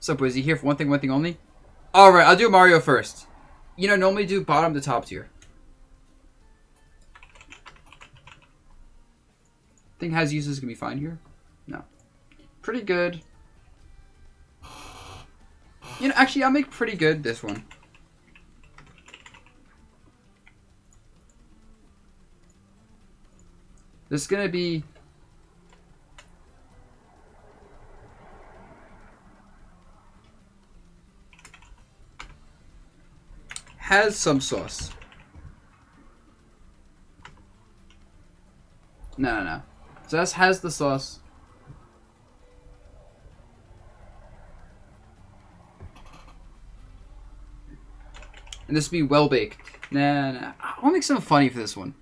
So, is he here for one thing only? Alright, I'll do Mario first. You know, normally do bottom to top tier. Think has uses gonna be fine here? No. Pretty good. You know, actually, I'll make pretty good this one. This is gonna be... has some sauce. No. So this has the sauce. And this will be well baked. Nah. I'll make something funny for this one.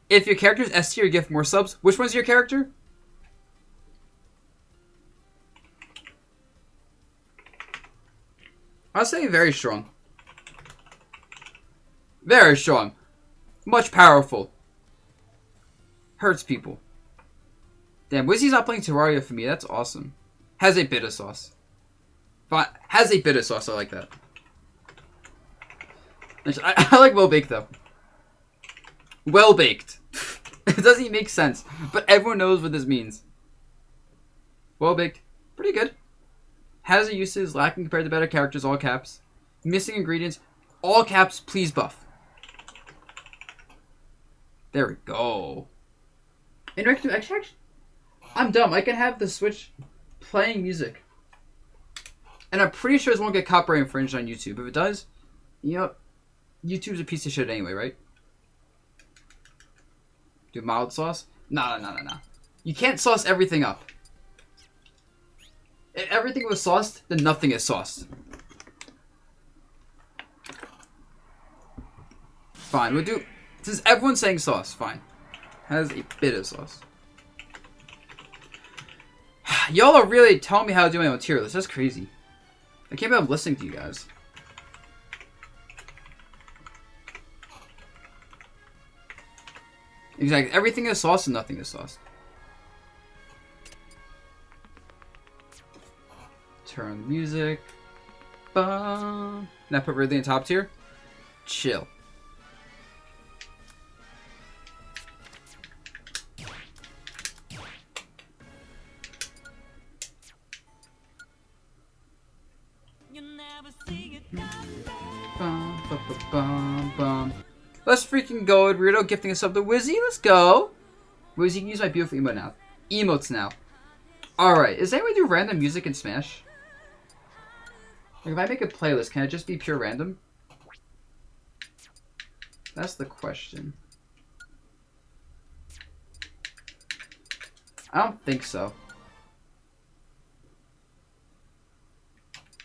If your character is S tier, you get more subs. Which one's your character? I'll say very strong. Very strong. Much powerful. Hurts people. Damn, Wizzy's not playing Terraria for me. That's awesome. Has a bit of sauce. But has a bit of sauce. I like that. I like well baked though. Well baked. It doesn't even make sense. But everyone knows what this means. Well baked. Pretty good. Has a uses. Lacking compared to better characters. All caps. Missing ingredients. All caps. Please buff. There we go. Interactive extraction? I'm dumb. I can have the Switch playing music. And I'm pretty sure this won't get copyright infringed on YouTube. If it does, you know, YouTube's a piece of shit anyway, right? Do mild sauce? No. You can't sauce everything up. If everything was sauced, then nothing is sauced. Fine, we'll do... Since everyone's saying sauce, fine. Has a bit of sauce. Y'all are really telling me how to do my own tier list. That's crazy. I can't believe I'm listening to you guys. Exactly. Everything is sauce and nothing is sauce. Turn the music. Now put Ridley in top tier. Chill. Let's freaking go, Weirdo gifting us up to Wizzy. Let's go. Wizzy, you can use my beautiful emote now. Emotes now. Alright, is there any way to do random music in Smash? Like if I make a playlist, can it just be pure random? That's the question. I don't think so.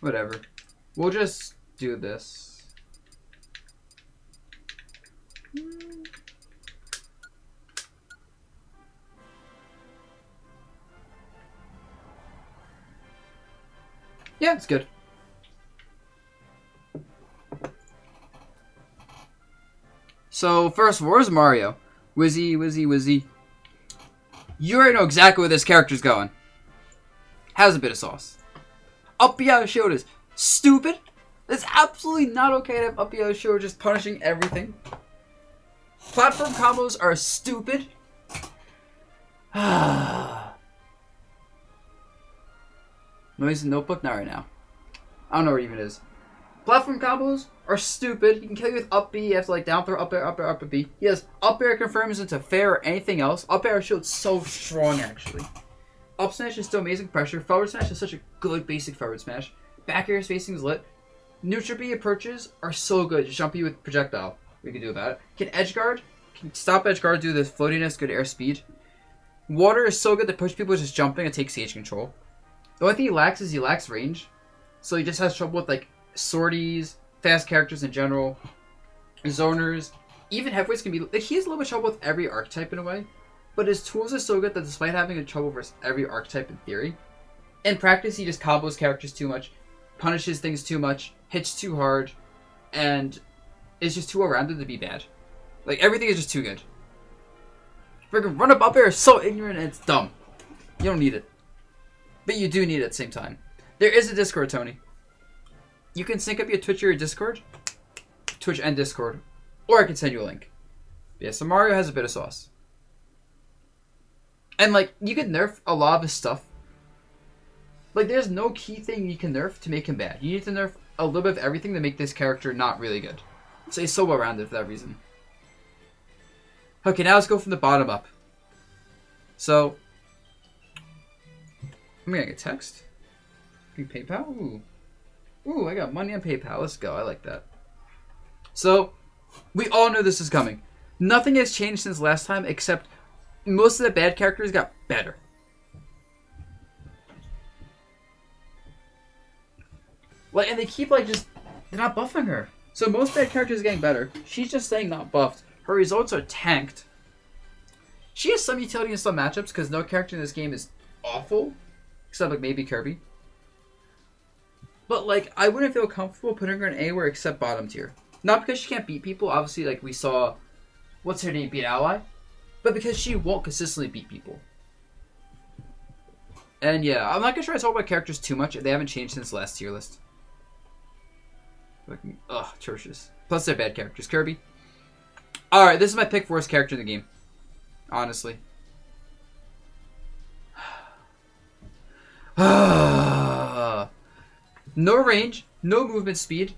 Whatever. We'll just do this. Yeah, it's good. So, first, where's Mario? Wizzy. You already know exactly where this character's going. Has a bit of sauce. Up behind shoulders. Stupid. It's absolutely not okay to have up behind shoulders just punishing everything. Platform combos are stupid. Noise in Notebook? Not right now. I don't know where it even is. Platform combos are stupid. He can kill you with up B. You have to like down throw, up air, up B. He has up air confirms into fair or anything else. Up air shield's so strong actually. Up smash is still amazing pressure. Forward smash is such a good basic forward smash. Back air spacing is lit. Neutral B approaches are so good. Just jump you with projectile. We can do about it. Can edge guard? Can stop edge guard, do the floatiness, good air speed. Water is so good that push people just jumping and take stage control. The only thing he lacks is he lacks range. So he just has trouble with like sorties, fast characters in general, zoners, even heavyweights can be like he has a little bit of trouble with every archetype in a way. But his tools are so good that despite having a trouble versus every archetype in theory, in practice he just combos characters too much, punishes things too much, hits too hard, and is just too well-rounded to be bad. Like everything is just too good. Freaking run up air is so ignorant and it's dumb. You don't need it. But you do need it at the same time. There is a Discord, Tony. You can sync up your Twitch or your Discord. Twitch and Discord. Or I can send you a link. Yeah, so Mario has a bit of sauce. And, like, you can nerf a lot of his stuff. Like, there's no key thing you can nerf to make him bad. You need to nerf a little bit of everything to make this character not really good. So he's so well-rounded for that reason. Okay, now let's go from the bottom up. So, I'm getting a text. PayPal? Ooh. Ooh, I got money on PayPal. Let's go. I like that. So, we all knew this is coming. Nothing has changed since last time, except most of the bad characters got better. Like, and they keep, like, just... They're not buffing her. So most bad characters are getting better. She's just staying not buffed. Her results are tanked. She has some utility in some matchups, because no character in this game is awful. Except, like, maybe Kirby. But, like, I wouldn't feel comfortable putting her in anywhere except bottom tier. Not because she can't beat people. Obviously, like, we saw... What's her name? Beat Ally. But because she won't consistently beat people. And, yeah. I'm not going to try to talk about characters too much. They haven't changed since the last tier list. Ugh, atrocious. Plus, they're bad characters. Kirby. Alright, this is my pick for worst character in the game. Honestly. No range, no movement speed,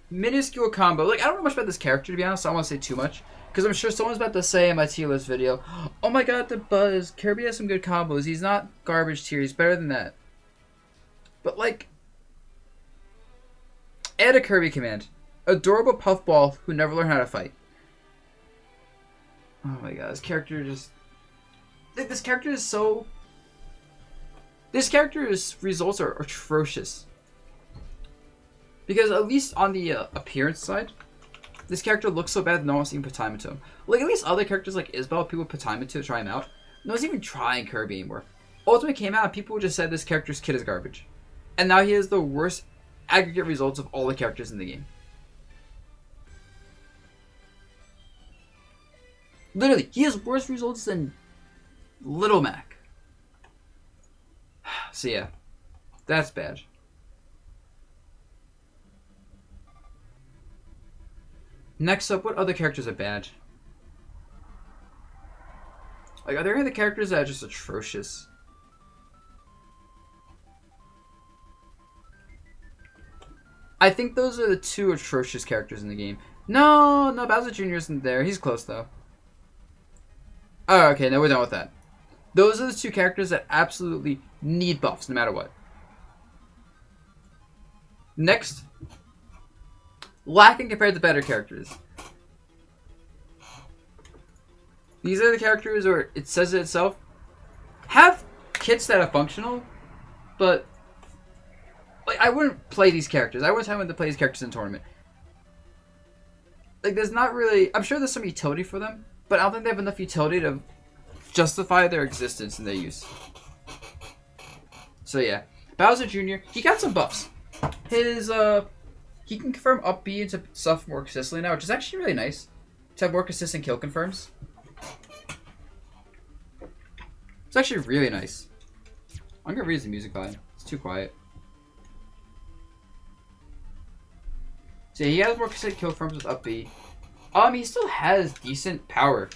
minuscule combo. Like, I don't know much about this character, to be honest, so I don't want to say too much. Because I'm sure someone's about to say in my tier list video, oh my god, the buzz, Kirby has some good combos. He's not garbage tier, he's better than that. But, like, add a Kirby command. Adorable puffball who never learned how to fight. Oh my god, this character just... This character is so... This character's results are atrocious. Because at least on the appearance side, this character looks so bad that no one's even put time into him. Like, at least other characters like Isabelle, people put time into to try him out. No one's even trying Kirby anymore. Ultimate came out and people just said this character's kid is garbage. And now he has the worst aggregate results of all the characters in the game. Literally, he has worse results than Little Mac. So yeah, that's bad. Next up, what other characters are bad? Like, are there any other characters that are just atrocious? I think those are the two atrocious characters in the game. No, Bowser Jr. isn't there. He's close, though. Oh, okay, no, we're done with that. Those are the two characters that absolutely need buffs, no matter what. Next. Lacking compared to better characters. These are the characters, or it says it itself, have kits that are functional, but like, I wouldn't play these characters. I wouldn't have them to play these characters in a tournament. Like, there's not really... I'm sure there's some utility for them, but I don't think they have enough utility to justify their existence and their use. So yeah, Bowser Jr., he got some buffs. His, he can confirm up B into stuff more consistently now, which is actually really nice. To have more consistent kill confirms. It's actually really nice. I'm gonna read the music line. It's too quiet. So yeah, he has more consistent kill confirms with up B. He still has decent power.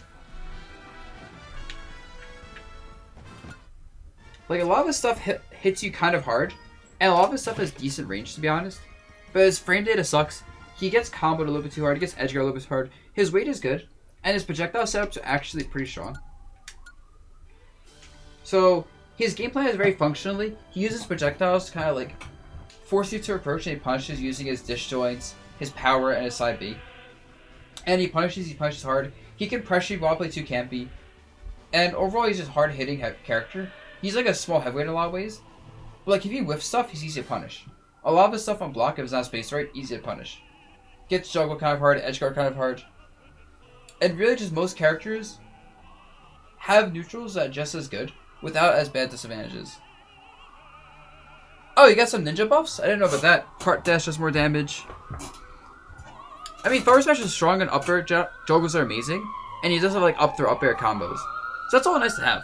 Like, a lot of his stuff hits you kind of hard, and a lot of his stuff has decent range, to be honest. But his frame data sucks. He gets comboed a little bit too hard. He gets edge guard a little bit too hard. His weight is good, and his projectile setups are actually pretty strong. So, his gameplay is very functionally. He uses projectiles to kind of, like, force you to approach, and he punishes using his disjoints, his power, and his side B. And he punishes hard. He can pressure you while play 2 can't be. And overall, he's just hard-hitting character. He's like a small heavyweight in a lot of ways. But like, if he whiffs stuff, he's easy to punish. A lot of his stuff on block, if it's not spaced right, easy to punish. Gets juggle kind of hard, edge guard kind of hard. And really just most characters have neutrals that are just as good, without as bad disadvantages. Oh, you got some ninja buffs? I didn't know about that. Part dash does more damage. I mean, forward smash is strong and up air juggles are amazing. And he does have like up throw up air combos. So that's all nice to have.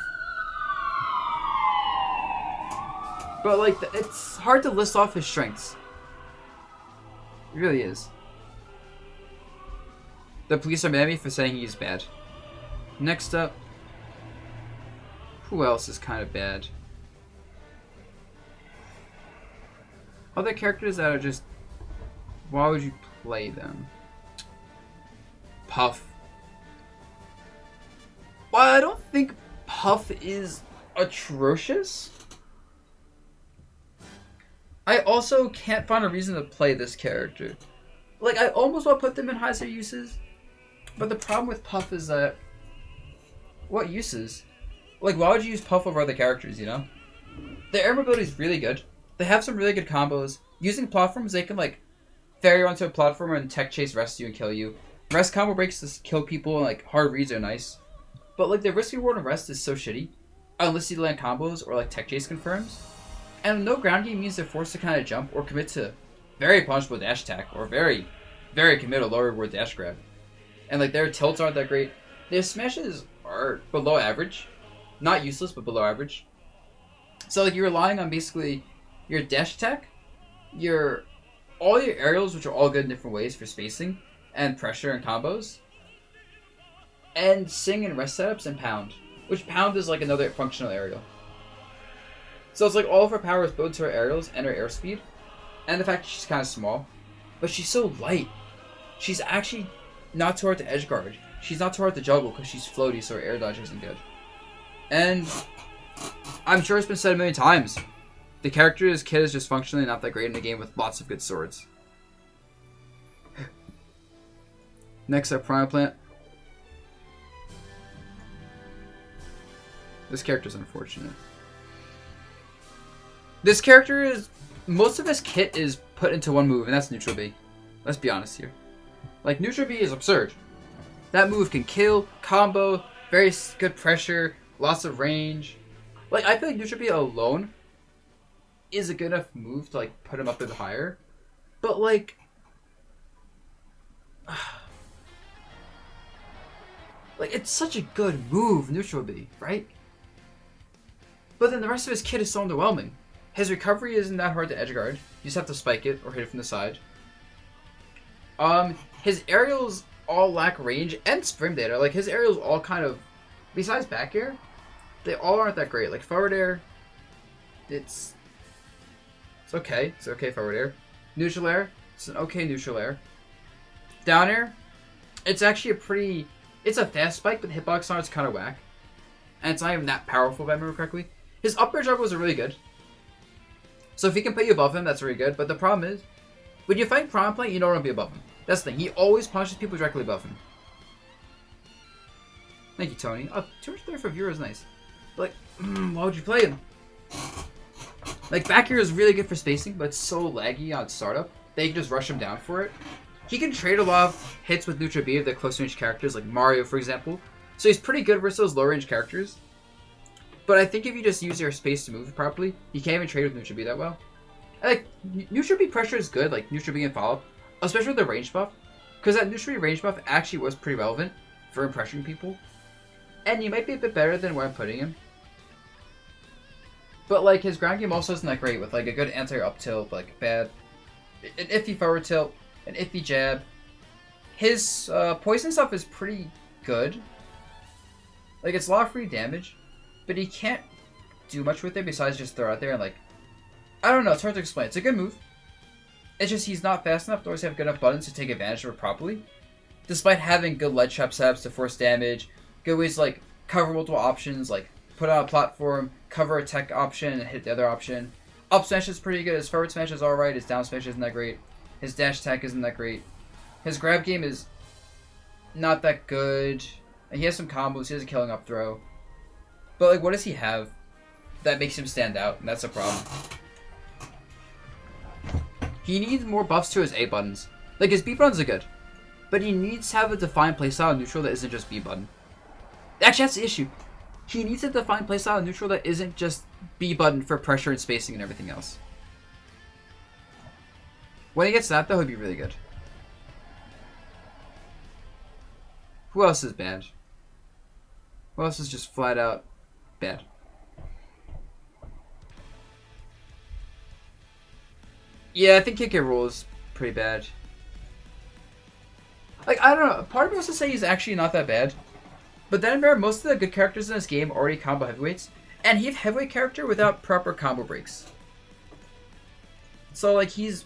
But like, it's hard to list off his strengths. It really is. The police are mad at me for saying he's bad. Next up, who else is kind of bad? Other characters that are just... Why would you play them? Puff. Well, I don't think Puff is atrocious. I also can't find a reason to play this character. Like, I almost want to put them in higher uses. But the problem with Puff is that... What uses? Like, why would you use Puff over other characters, you know? The air mobility is really good. They have some really good combos. Using platforms, they can, like, ferry onto a platform and tech chase rest you and kill you. Rest combo breaks to kill people, and, like, hard reads are nice. But, like, the risk reward on rest is so shitty. Unless you land combos or, like, tech chase confirms. And no ground game means they're forced to kind of jump or commit to very punishable dash attack or very, very committed low reward dash grab. And, like, their tilts aren't that great. Their smashes are below average. Not useless, but below average. So, like, you're relying on basically your dash attack, all your aerials, which are all good in different ways for spacing and pressure and combos, and sing and rest setups and pound, which pound is like another functional aerial. So it's like all of her power is built to her aerials and her airspeed, and the fact that she's kind of small, but she's so light. She's actually not too hard to edge guard. She's not too hard to juggle because she's floaty, so her air dodge isn't good. And I'm sure it's been said a million times. The character's kit is just functionally not that great in a game with lots of good swords. Next up, Primal Plant. This character's unfortunate. This character is... Most of his kit is put into one move, and that's Neutral B. Let's be honest here. Like, Neutral B is absurd. That move can kill, combo, very good pressure, lots of range. Like, I feel like Neutral B alone is a good enough move to, like, put him up a bit higher. But, like... like, it's such a good move, Neutral B, right? But then the rest of his kit is so underwhelming. His recovery isn't that hard to edgeguard. You just have to spike it or hit it from the side. His aerials all lack range and sprint data. Like, his aerials all kind of... Besides back air, they all aren't that great. Like, forward air, it's okay. It's okay forward air. Neutral air, it's an okay neutral air. Down air, it's actually a pretty... It's a fast spike, but the hitbox on it's kind of whack. And it's not even that powerful if I remember correctly. His up air juggles are really good. So if he can put you above him, that's really good. But the problem is, when you fight Primal Plant, you don't want to be above him. That's the thing. He always punches people directly above him. Thank you, Tony. Oh, 234 viewers is nice. But, like, why would you play him? Like, back here is really good for spacing, but it's so laggy on startup that you can just rush him down for it. He can trade a lot of hits with Neutral B if they're close range characters, like Mario, for example. So he's pretty good versus those low range characters. But I think if you just use your space to move properly, you can't even trade with Neutral B that well. And, like, Neutral B pressure is good, like Neutral B and follow-up, especially with the range buff. Because that Neutral B range buff actually was pretty relevant for impressioning people. And he might be a bit better than where I'm putting him. But, like, his ground game also isn't that great with, like, a good anti-air up tilt, like, bad, an iffy forward tilt, an iffy jab. His poison stuff is pretty good. Like, it's a lot of free damage, but he can't do much with it besides just throw out there and, like, I don't know, it's hard to explain. It's a good move. It's just he's not fast enough to always have good enough buttons to take advantage of it properly. Despite having good ledge trap setups to force damage, good ways to, like, cover multiple options, like, put on a platform, cover a tech option, and hit the other option. Up smash is pretty good. His forward smash is alright. His down smash isn't that great. His dash attack isn't that great. His grab game is not that good. And he has some combos. He has a killing up throw. But, like, what does he have that makes him stand out? And that's a problem. He needs more buffs to his A buttons. Like, his B buttons are good. But he needs to have a defined playstyle in neutral that isn't just B button. Actually, that's the issue. He needs a defined playstyle in neutral that isn't just B button for pressure and spacing and everything else. When he gets that, though, he'll be really good. Who else is bad? Who else is just flat out bad? Yeah, I think Kick Rool is pretty bad. Like, I don't know. Part of me wants to say he's actually not that bad. But then remember, most of the good characters in this game already combo heavyweights. And he has heavyweight character without proper combo breaks. So, like, he's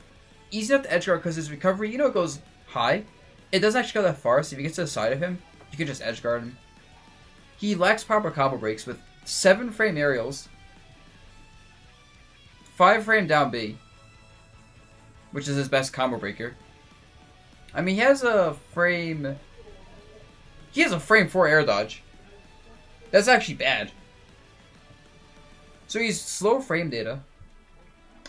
easy enough to edge guard because his recovery, goes high. It doesn't actually go that far, so if you get to the side of him, you can just edge guard him. He lacks proper combo breaks with 7-frame aerials, 5-frame down B, which is his best combo breaker. I mean, he has a frame 4 air dodge. That's actually bad. So he's slow frame data.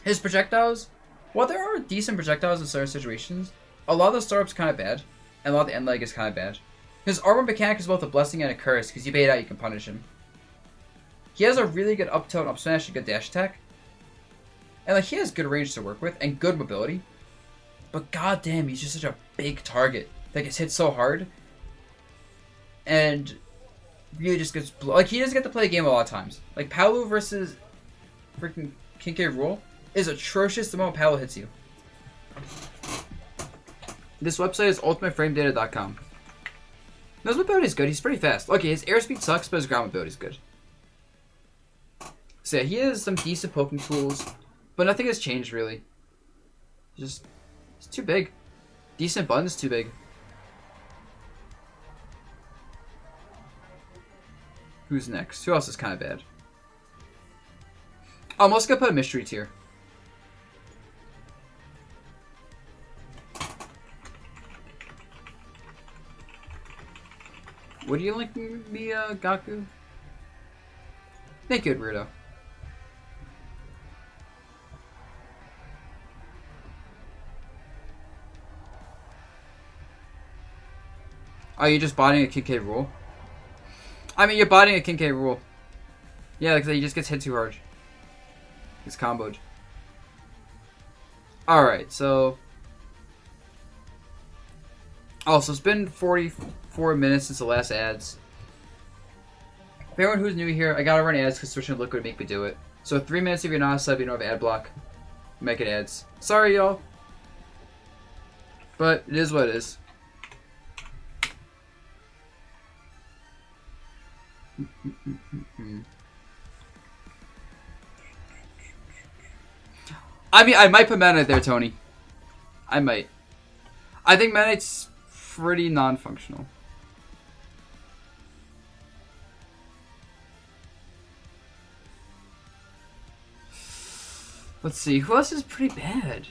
His projectiles, while there are decent projectiles in certain situations, a lot of the startup's kind of bad, and a lot of the end leg is kind of bad. His R1 mechanic is both a blessing and a curse, because you bait out, you can punish him. He has a really good up tilt, up smash, and good dash attack. And like, he has good range to work with, and good mobility. But goddamn, he's just such a big target that gets hit so hard. And really just gets like, he doesn't get to play a game a lot of times. Like, Palu versus freaking King K. Rool is atrocious the moment Palu hits you. This website is ultimateframedata.com. His mobility is good. He's pretty fast. Okay, his airspeed sucks, but his ground mobility is good. So yeah, he has some decent poking tools, but nothing has changed really. It's too big. Decent buttons, too big. Who's next? Who else is kind of bad? I'm also gonna put a mystery tier. What do you like me, Gaku? Thank you, weirdo. Oh, you're just botting a King K. Rool? I mean, you're botting a King K. Rool. Yeah, like he just gets hit too hard. He's comboed. Alright, so... Oh, so it's been 44 minutes since the last ads. For everyone who's new here, I gotta run ads because switching to Liquid would make me do it. So 3 minutes if you're not a sub, you don't have ad block. Make it ads. Sorry, y'all. But it is what it is. I mean, I might put Meta Knight there, Tony. I might. I think Meta Knight's pretty non-functional. Let's see, who else is pretty bad?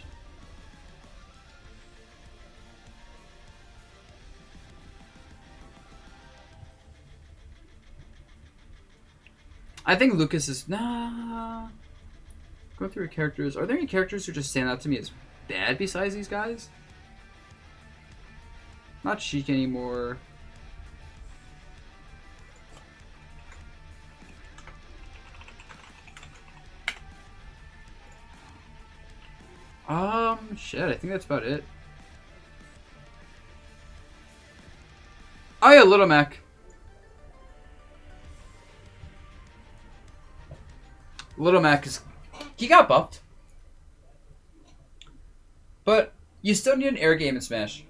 I think Lucas is... Nah. Going through characters. Are there any characters who just stand out to me as bad besides these guys? Not Sheik anymore. Shit, I think that's about it. Oh yeah, Little Mac. Little Mac is... He got buffed. But you still need an air game in Smash.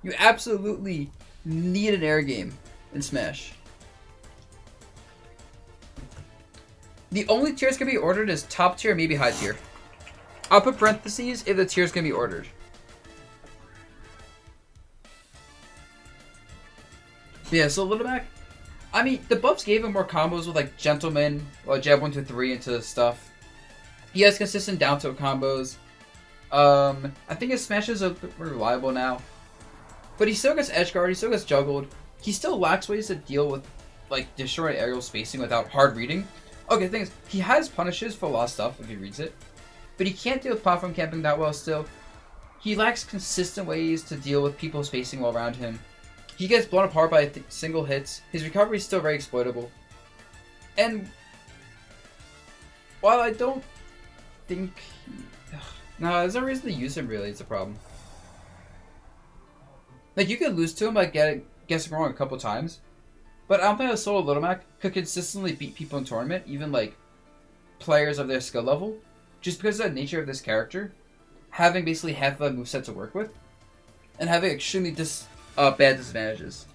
You absolutely need an air game in Smash. The only tiers can be ordered is top tier, maybe high tier. I'll put parentheses if the tiers can be ordered. Yeah, so Little Mac, I mean, the buffs gave him more combos with like Gentleman, or Jab 1, 2, 3 into stuff. He has consistent down tilt combos. I think his smashes are more reliable now. But he still gets edge guard, he still gets juggled. He still lacks ways to deal with like destroyed aerial spacing without hard reading. Okay, the thing is, he has punishes for a lot of stuff if he reads it. But he can't deal with platform camping that well still. He lacks consistent ways to deal with people spacing well around him. He gets blown apart by single hits. His recovery is still very exploitable. And while I don't think... No, there's no reason to use him really, it's a problem. Like, you could lose to him by guessing wrong a couple times. But I don't think a solo Little Mac could consistently beat people in tournament, even like players of their skill level. Just because of the nature of this character. having basically half of a moveset to work with, and having extremely bad disadvantages.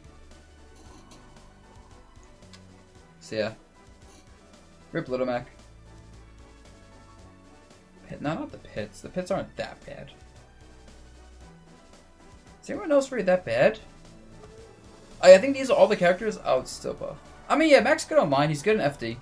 So yeah. Rip Little Mac. No, not the pits. The pits aren't that bad. Is anyone else really that bad? I think these are all the characters I would still buff. I mean, yeah, Mac's good on mine. He's good in FD.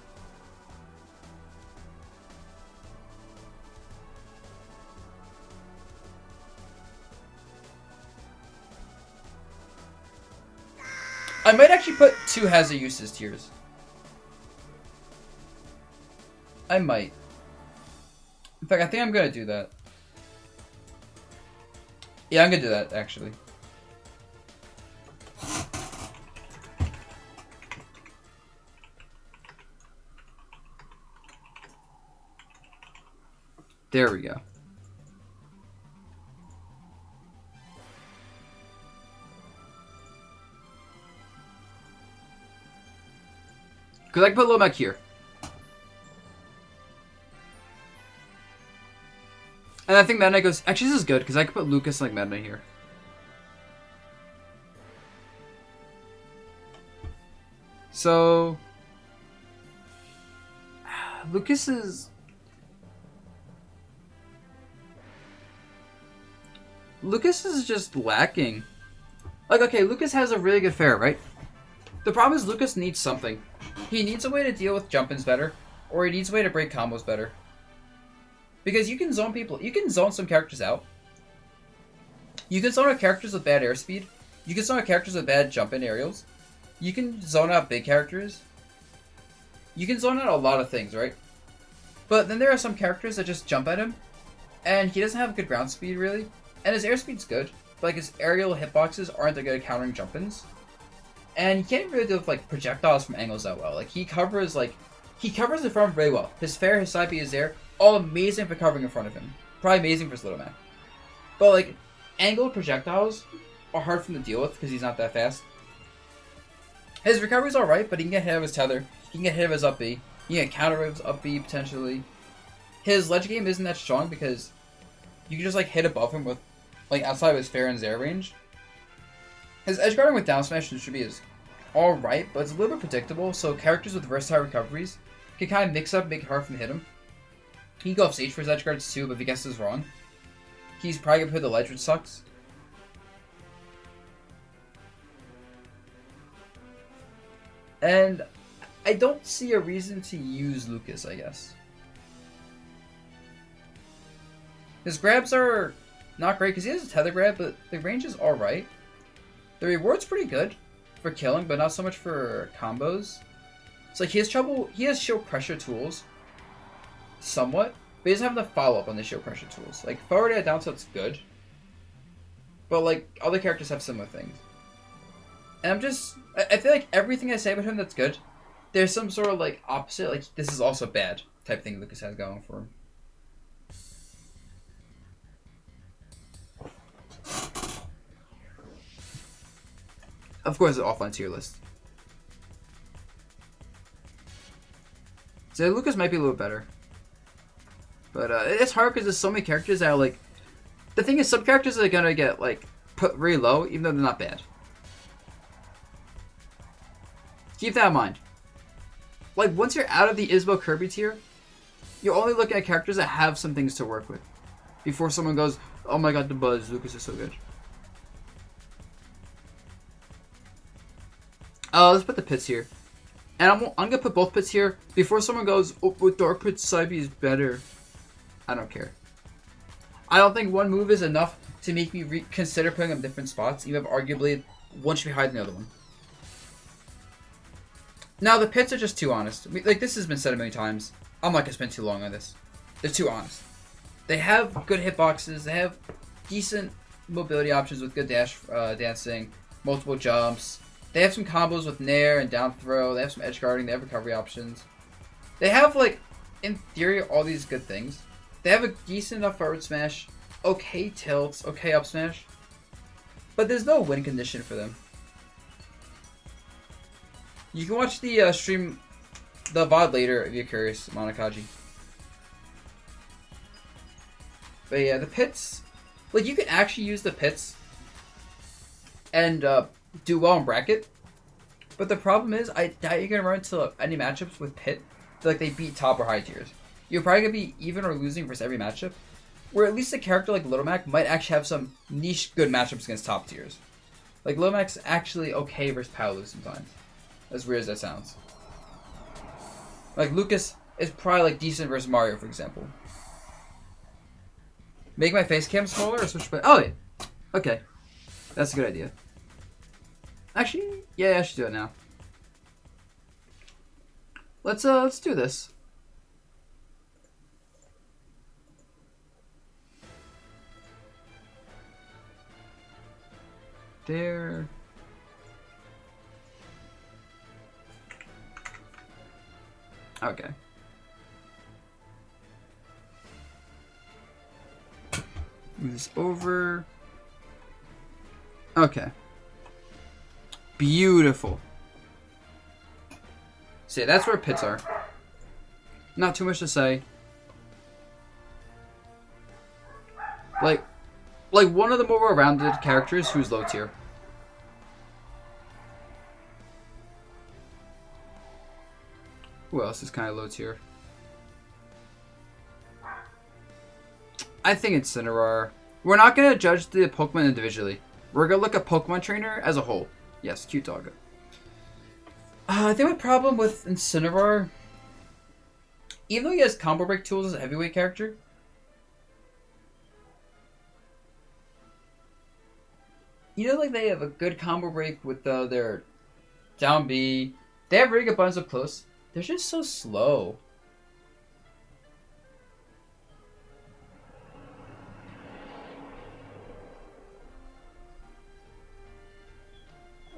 I might actually put 2 hazard uses tiers. I might. In fact, I think I'm gonna do that. Yeah, I'm gonna do that, actually. There we go. Because I can put Little Mac here. And I think Meta Knight goes... Actually, this is good, because I can put Lucas like Meta Knight here. So... Lucas is... Lucas is just lacking. Like, okay, Lucas has a really good fair, right? The problem is Lucas needs something. He needs a way to deal with jump-ins better, or he needs a way to break combos better. Because you can zone people, you can zone some characters out. You can zone out characters with bad airspeed. You can zone out characters with bad jump-in aerials. You can zone out big characters. You can zone out a lot of things, right? But then there are some characters that just jump at him, and he doesn't have good ground speed, really. And his airspeed's good, but like his aerial hitboxes aren't that good at countering jump-ins. And he can't really deal with like projectiles from angles that well. Like he covers the front very well. His fair, his side B is there. All amazing for covering in front of him. Probably amazing for his Little Mac. But like, angled projectiles are hard for him to deal with because he's not that fast. His recovery's alright, but he can get hit of his tether. He can get hit of his up B. He can get counter of his up B potentially. His ledge game isn't that strong because you can just like hit above him with like outside of his fair and Zare range. His edge guarding with down smash and should be is alright, but it's a little bit predictable, so characters with versatile recoveries can kind of mix up and make it hard for him to hit him. He can go off stage for his edge guards too, but if he guesses wrong, he's probably gonna put the ledge, which sucks. And I don't see a reason to use Lucas, I guess. His grabs are not great because he has a tether grab, but the range is alright. The reward's pretty good for killing, but not so much for combos. It's like he has shield pressure tools, somewhat, but he doesn't have the follow-up on the shield pressure tools. Like, forward air down tilt's good, but like, other characters have similar things. And I feel like everything I say about him that's good, there's some sort of like opposite, like this is also bad type thing Lucas has going for him. Of course, the offline tier list. So Lucas might be a little better. But it's hard because there's so many characters that are like... The thing is, some characters are going to get like put really low, even though they're not bad. Keep that in mind. Like, once you're out of the Isabelle Kirby tier, you're only looking at characters that have some things to work with. Before someone goes, oh my god, Dabuz, Lucas is so good. Let's put the pits here. And I'm going to put both pits here before someone goes, oh, with Dark Pit, Saibi is better. I don't care. I don't think one move is enough to make me reconsider putting them in different spots, even if arguably one should be higher than the other one. Now, the pits are just too honest. Like, this has been said a million times. I'm not going to spend too long on this. They're too honest. They have good hitboxes. They have decent mobility options with good dancing, multiple jumps. They have some combos with Nair and down throw. They have some edge guarding. They have recovery options. They have, like, in theory, all these good things. They have a decent enough forward smash, okay tilts, okay up smash. But there's no win condition for them. You can watch the stream, the VOD later if you're curious, Monokaji. But yeah, the pits, like you can actually use the pits and do well in bracket. But the problem is, I doubt you're gonna run into any matchups with pit that like they beat top or high tiers. You're probably gonna be even or losing versus every matchup. Where at least a character like Little Mac might actually have some niche good matchups against top tiers. Like Little Mac's actually okay versus Palu sometimes. As weird as that sounds. Like Lucas is probably like decent versus Mario, for example. Make my face cam smaller or switch my... Oh, yeah. Okay. That's a good idea. Actually, yeah, I should do it now. Let's do this. There. Okay. Move this over. Okay. Beautiful. See, that's where pits are. Not too much to say. Like one of the more well-rounded characters who's low tier. Who else is kind of low tier? I think it's Incineroar. We're not going to judge the Pokemon individually. We're going to look at Pokemon Trainer as a whole. Yes, cute dog. I think my problem with Incineroar, even though he has combo break tools as a heavyweight character, you know, like they have a good combo break with their down B. They have really good buttons up close. They're just so slow.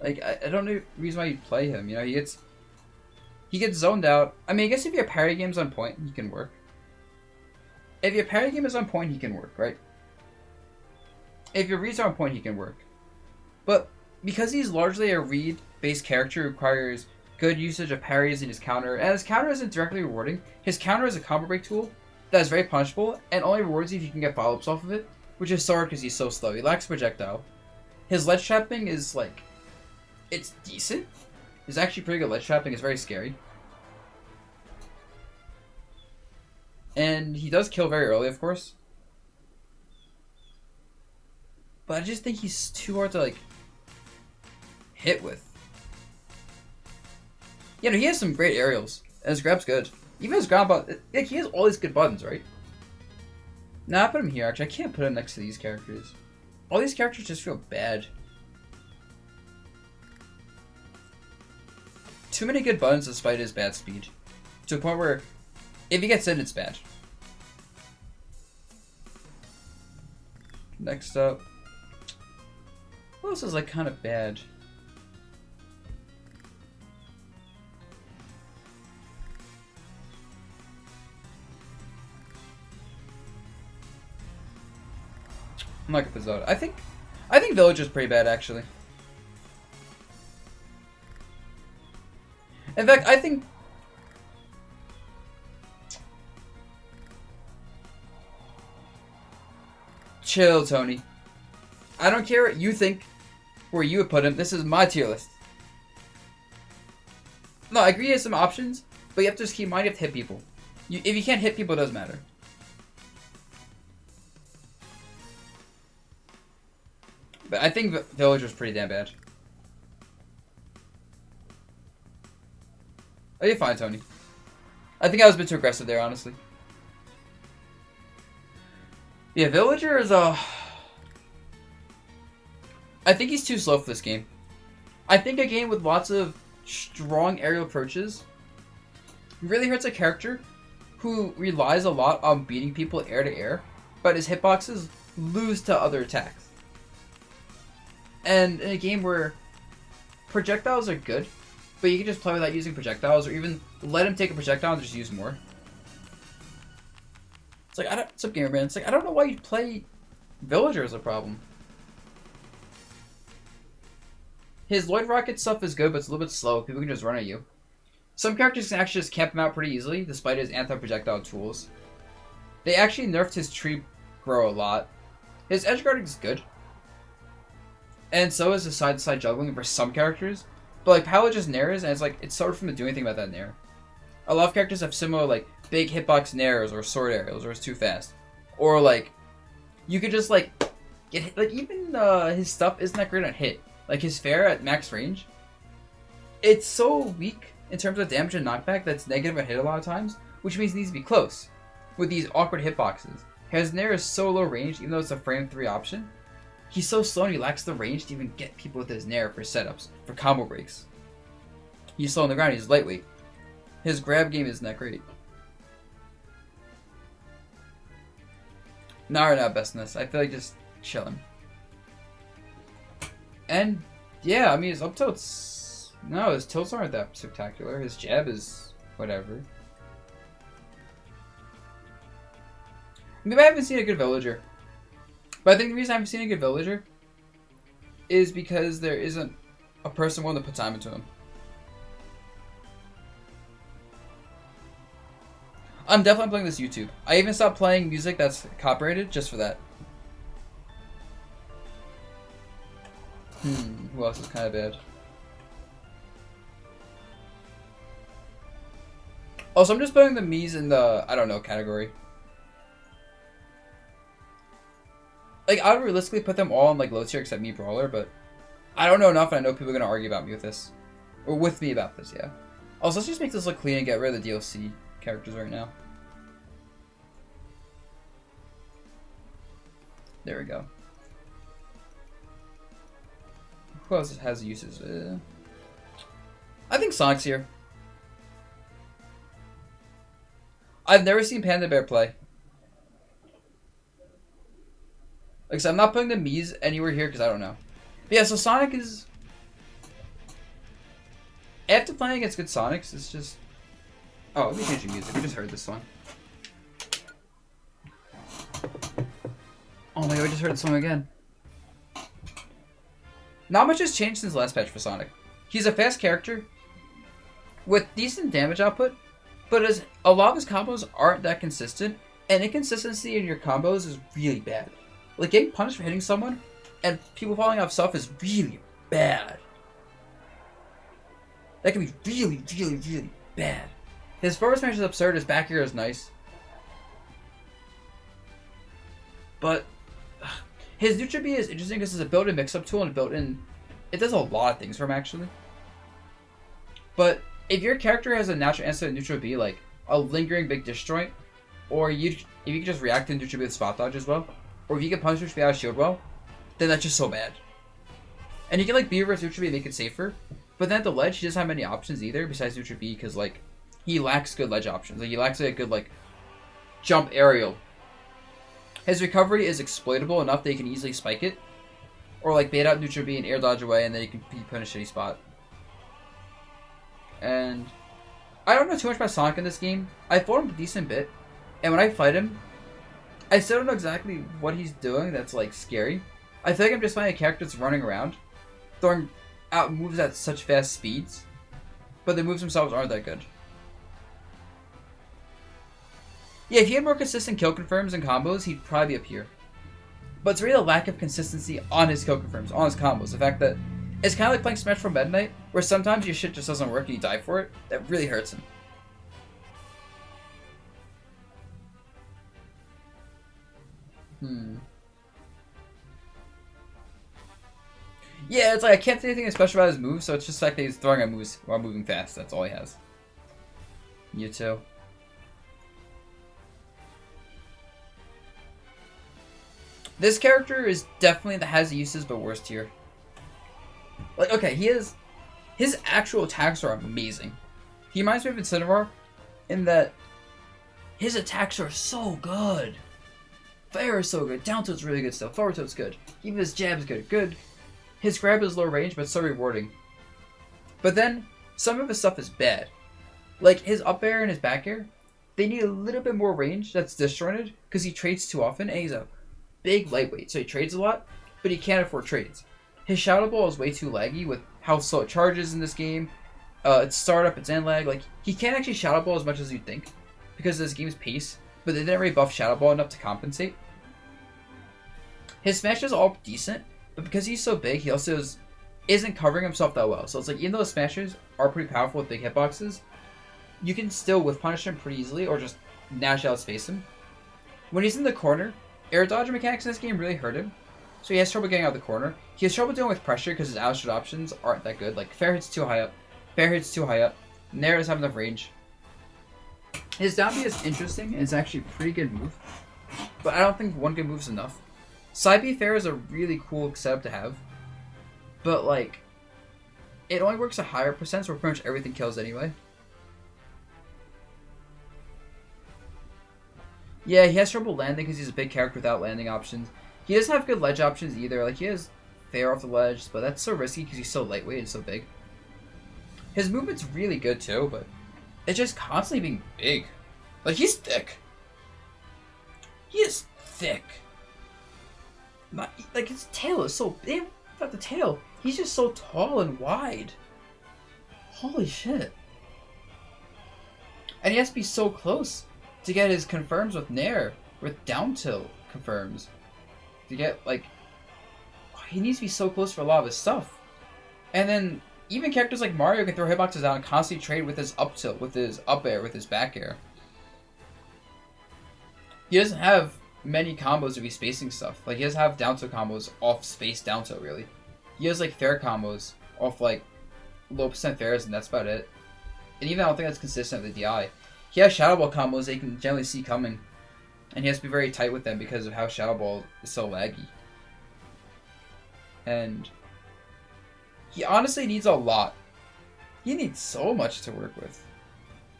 Like, I don't know the reason why you play him. You know, he gets zoned out. I mean, I guess if your parry game's on point, he can work. If your parry game is on point, he can work, right? If your reads are on point, he can work. But because he's largely a read-based character who requires good usage of parries in his counter, and his counter isn't directly rewarding, his counter is a combo break tool that is very punishable and only rewards you if you can get follow-ups off of it, which is so hard because he's so slow. He lacks projectile. His ledge trapping is like... it's decent. It's actually pretty good ledge trapping. It's very scary. And he does kill very early, of course. But I just think he's too hard to, like, hit with. You know, he has some great aerials. And his grab's good. Even his ground button, like, he has all these good buttons, right? Nah, I put him here, actually. I can't put him next to these characters. All these characters just feel bad. Too many good buttons despite his bad speed. To a point where, if he gets in, it's bad. Next up. What else is, like, kind of bad? I'm not gonna put Zelda. I think Villager's pretty bad, actually. In fact, I think... chill, Tony. I don't care what you think, where you would put him. This is my tier list. No, I agree he has some options, but you have to just keep in mind you have to hit people. If you can't hit people, it doesn't matter. But I think Villager's pretty damn bad. Oh, you're fine, Tony. I think I was a bit too aggressive there, honestly. Yeah, Villager is I think he's too slow for this game. I think a game with lots of strong aerial approaches really hurts a character who relies a lot on beating people air to air, but his hitboxes lose to other attacks. And in a game where projectiles are good, but you can just play without using projectiles, or even let him take a projectile and just use more. It's like, what's up, gamer man? It's like, I don't know why you play Villager as a problem. His Lloyd Rocket stuff is good, but it's a little bit slow. People can just run at you. Some characters can actually just camp him out pretty easily, despite his anti-projectile tools. They actually nerfed his tree grow a lot. His edge guarding is good. And so is the side-to-side juggling for some characters. But like Pallet just nairs, and it's so hard for him to do anything about that nair. A lot of characters have similar like big hitbox nairs or sword aerials, or it's too fast. Or like you could just like get hit. Like even his stuff isn't that great on hit. Like his fair at max range, it's so weak in terms of damage and knockback that's negative at hit a lot of times, which means it needs to be close with these awkward hitboxes. His nair is so low range, even though it's a frame 3 option. He's so slow and he lacks the range to even get people with his nair for setups, for combo breaks. He's slow on the ground, he's lightweight. His grab game isn't that great. Nara not best in this. I feel like just chilling. And yeah, I mean his up tilts. No, his tilts aren't that spectacular. His jab is whatever. Maybe I haven't seen a good villager. But I think the reason I haven't seen a good villager is because there isn't a person willing to put time into him. I'm definitely playing this YouTube. I even stopped playing music that's copyrighted just for that. Who else is kind of bad? Also, I'm just putting the Mii's in the, I don't know, category. Like, I would realistically put them all in, like, low tier except Mii Brawler, but I don't know enough, and I know people are going to argue about me with this. Or with me about this, yeah. Also, let's just make this look clean and get rid of the DLC characters right now. There we go. Who else has uses? I think Sonic's here. I've never seen Panda Bear play. Like I said, I'm not putting the Mii's anywhere here because I don't know. But yeah, so Sonic is... After playing against good Sonics, it's just... Oh, let me change the music. We just heard this song. Oh my god, we just heard the song again. Not much has changed since the last patch for Sonic. He's a fast character with decent damage output, but as a lot of his combos aren't that consistent, and inconsistency in your combos is really bad. Like, getting punished for hitting someone and people falling off stuff is really bad. That can be really, really, really bad. His forward smash is absurd, his back air is nice. But his neutral B is interesting because it's a built-in mix-up tool and a built-in... It does a lot of things for him, actually. But if your character has a natural answer to neutral B, like a lingering big disjoint, or if you can just react to neutral B with spot dodge as well, or if you can punish neutral B out of shield well, then that's just so bad. And you can like B reverse neutral B and make it safer, but then at the ledge, he doesn't have many options either besides neutral B because like he lacks good ledge options. Like he lacks a good like jump aerial. His recovery is exploitable enough that he can easily spike it, or like bait out neutral B and air dodge away, and then he can punish any spot. And I don't know too much about Sonic in this game. I fought him a decent bit, and when I fight him, I still don't know exactly what he's doing that's like scary. I feel like I'm just finding a character that's running around, throwing out moves at such fast speeds, but the moves themselves aren't that good. Yeah, if he had more consistent kill confirms and combos, he'd probably be up here. But it's really a lack of consistency on his kill confirms, on his combos. The fact that it's kind of like playing Smash from Meta Knight, where sometimes your shit just doesn't work and you die for it. That really hurts him. Yeah, it's like I can't say anything special about his moves, so it's just like he's throwing at moves while moving fast. That's all he has. Mewtwo. This character is definitely the has uses but worst tier. Like, okay, his actual attacks are amazing. He reminds me of Incineroar in that his attacks are so good. Fire is so good. Down tilt's really good stuff. Forward tilt's good. Even his jab's good. Good. His grab is low range, but so rewarding. But then, some of his stuff is bad. Like, his up air and his back air, they need a little bit more range that's disjointed, because he trades too often, and he's a big lightweight, so he trades a lot, but he can't afford trades. His Shadow Ball is way too laggy with how slow it charges in this game. Its startup, its end lag, like, he can't actually Shadow Ball as much as you'd think, because of this game's pace, but they didn't really buff Shadow Ball enough to compensate. His smashes are all decent, but because he's so big, he also isn't covering himself that well. So it's like, even though his smashes are pretty powerful with big hitboxes, you can still whiff punish him pretty easily or just Nash out space him. When he's in the corner, air dodge mechanics in this game really hurt him. So he has trouble getting out of the corner. He has trouble dealing with pressure because his outshoot options aren't that good. Like, fair hits too high up. Fair hits too high up. Nair doesn't have enough range. His down B is interesting and it's actually a pretty good move. But I don't think one good move is enough. Side B fair is a really cool setup to have. But, like, it only works at higher percents where pretty much everything kills anyway. Yeah, he has trouble landing because he's a big character without landing options. He doesn't have good ledge options either. Like, he has fair off the ledge, but that's so risky because he's so lightweight and so big. His movement's really good too, but it's just constantly being big. Like, he's thick. He is thick. Like, his tail is so big. Not the tail. He's just so tall and wide. Holy shit. And he has to be so close to get his confirms with Nair, with down tilt confirms. To get, like, he needs to be so close for a lot of his stuff. And then, even characters like Mario can throw hitboxes out and constantly trade with his up tilt, with his up air, with his back air. He doesn't have many combos to be spacing stuff. Like, he doesn't have down tilt combos off space down tilt, really. He has, like, fair combos off, like, low percent fairs, and that's about it. And even I don't think that's consistent with the DI. He has Shadow Ball combos that you can generally see coming. And he has to be very tight with them because of how Shadow Ball is so laggy. And he honestly needs a lot. He needs so much to work with.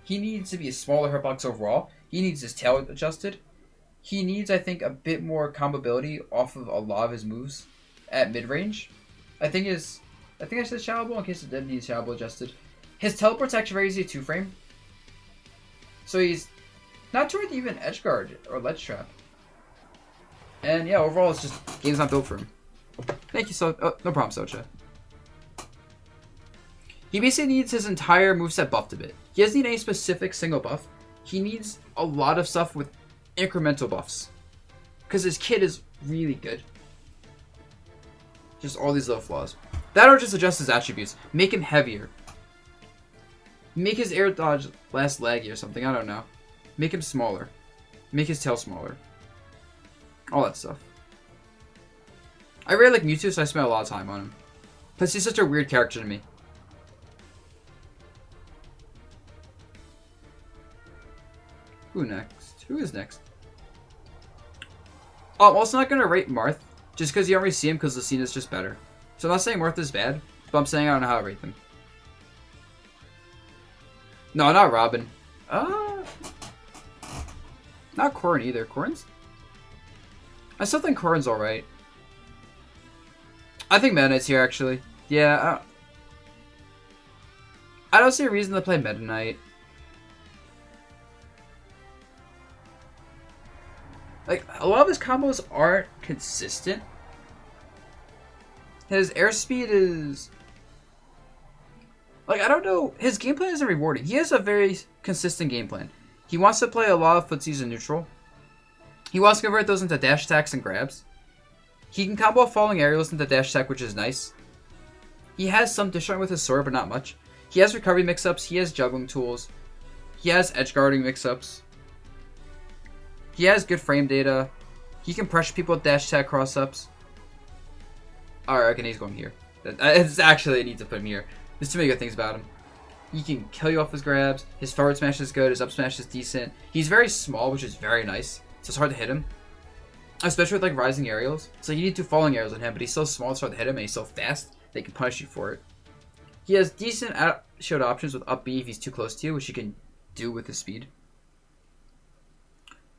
He needs to be a smaller hitbox overall. He needs his tail adjusted. He needs, I think, a bit more comboability off of a lot of his moves at mid-range. I think I said Shadow Ball in case it did need Shadow Ball adjusted. His teleport's actually very easy to 2-frame. So he's not too hard to even edge guard or ledge trap. And yeah, overall it's just, game's not built for him. Thank you, no problem, Socha. He basically needs his entire moveset buffed a bit. He doesn't need any specific single buff. He needs a lot of stuff with incremental buffs. Because his kit is really good. Just all these little flaws. That or just adjust his attributes. Make him heavier. Make his air dodge less laggy or something, I don't know. Make him smaller. Make his tail smaller. All that stuff. I really like Mewtwo, so I spent a lot of time on him. Plus, he's such a weird character to me. Who next? Who is next? Oh, I'm also not going to rate Marth, just because you already see him, because Lucina's just better. So I'm not saying Marth is bad, but I'm saying I don't know how to rate them. No, not Robin. Not Corrin either. Corrin's? I still think Corrin's alright. I think Meta Knight's here, actually. Yeah, I don't see a reason to play Meta Knight. Like, a lot of his combos aren't consistent. His airspeed is... Like, I don't know. His game plan isn't rewarding. He has a very consistent game plan. He wants to play a lot of footsies in neutral. He wants to convert those into dash attacks and grabs. He can combo falling aerials into dash attack, which is nice. He has some destroying with his sword, but not much. He has recovery mix-ups. He has juggling tools. He has edge guarding mix-ups. He has good frame data. He can pressure people with dash attack cross-ups. Alright, okay, he's going here. It's actually, I need to put him here. There's too many good things about him. He can kill you off his grabs. His forward smash is good. His up smash is decent. He's very small, which is very nice. So it's hard to hit him. Especially with, like, rising aerials. So you need 2 falling aerials on him, but he's so small it's hard to hit him, and he's so fast they can punish you for it. He has decent out-shield options with up B if he's too close to you, which he can do with his speed.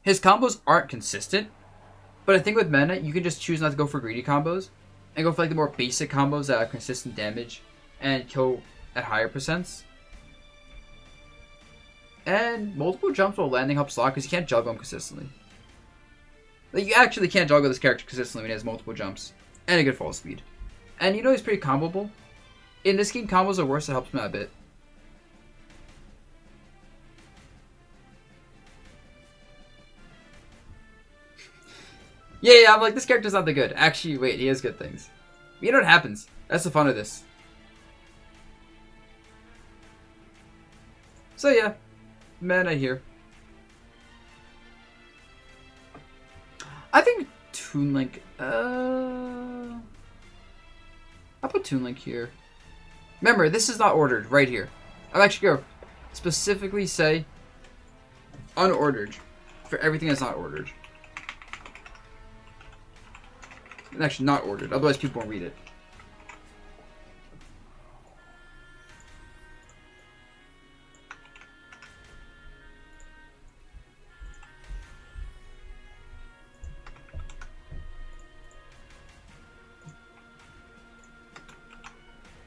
His combos aren't consistent, but I think with Meta, you can just choose not to go for greedy combos, and go for, like, the more basic combos that have consistent damage and kill at higher percents. And multiple jumps while landing helps a lot because you can't juggle him consistently. Like, you actually can't juggle this character consistently when he has multiple jumps and a good fall speed. And you know he's pretty comboable. In this game, combos are worse, it helps him out a bit. Yeah, I'm like, this character's not that good. Actually, wait, he has good things. You know what happens. That's the fun of this. So yeah, mana here. I think Toon Link, I'll put Toon Link here. Remember, this is not ordered, right here. I'll actually go specifically say unordered for everything that's not ordered. And actually not ordered, otherwise people won't read it.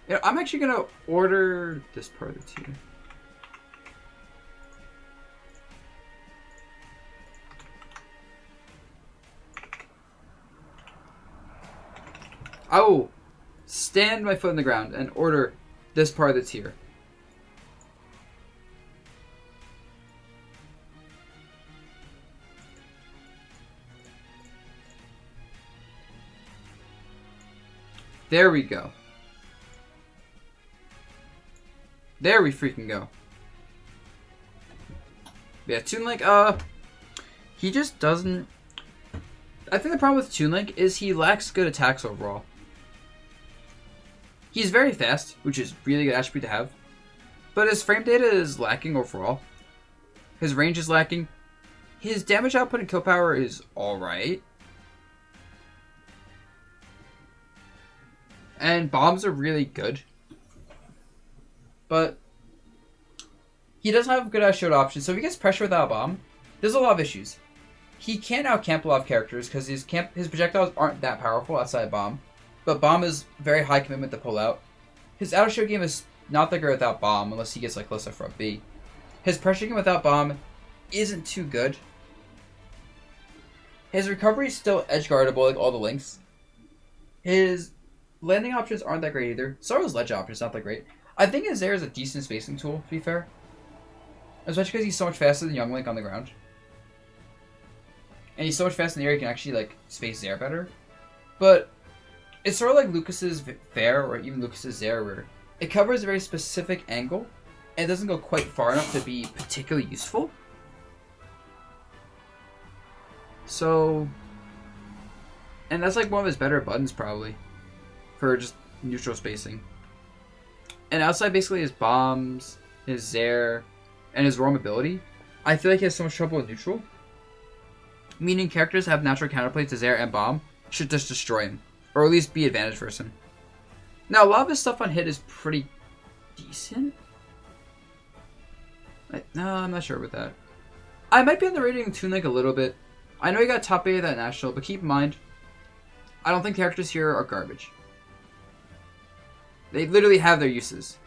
Yeah, I'm actually gonna order this part of the tier. I will stand my foot in the ground and order this part of the tier. There we go. There we freaking go. Yeah, Toon Link, he just doesn't... I think the problem with Toon Link is he lacks good attacks overall. He's very fast, which is really good attribute to have. But his frame data is lacking overall. His range is lacking. His damage output and kill power is alright. And bombs are really good. But he doesn't have good shield options, so if he gets pressure without a bomb, there's a lot of issues. He can't out-camp a lot of characters because his projectiles aren't that powerful outside bomb. But bomb is very high commitment to pull out. His outer shield game is not that good without bomb unless he gets like close up for a B. His pressure game without bomb isn't too good. His recovery is still edge guardable like all the links. His landing options aren't that great either. So are his ledge options not that great. I think his air is a decent spacing tool, to be fair. Especially because he's so much faster than Young Link on the ground. And he's so much faster in the air, he can actually, like, space Zair better. But it's sort of like Lucas's Fair, or even Lucas's Zair, where it covers a very specific angle, and it doesn't go quite far enough to be particularly useful. So... And that's, like, one of his better buttons, probably. For just neutral spacing. And outside basically his bombs, his Zair, and his roam ability, I feel like he has so much trouble with neutral. Meaning characters have natural counterplays to Zair and bomb should just destroy him. Or at least be advantage versus him. Now a lot of his stuff on hit is pretty decent. No, I'm not sure with that. I might be underrating Toon Link a little bit. I know he got top 8 of that national, but keep in mind, I don't think characters here are garbage. They literally have their uses.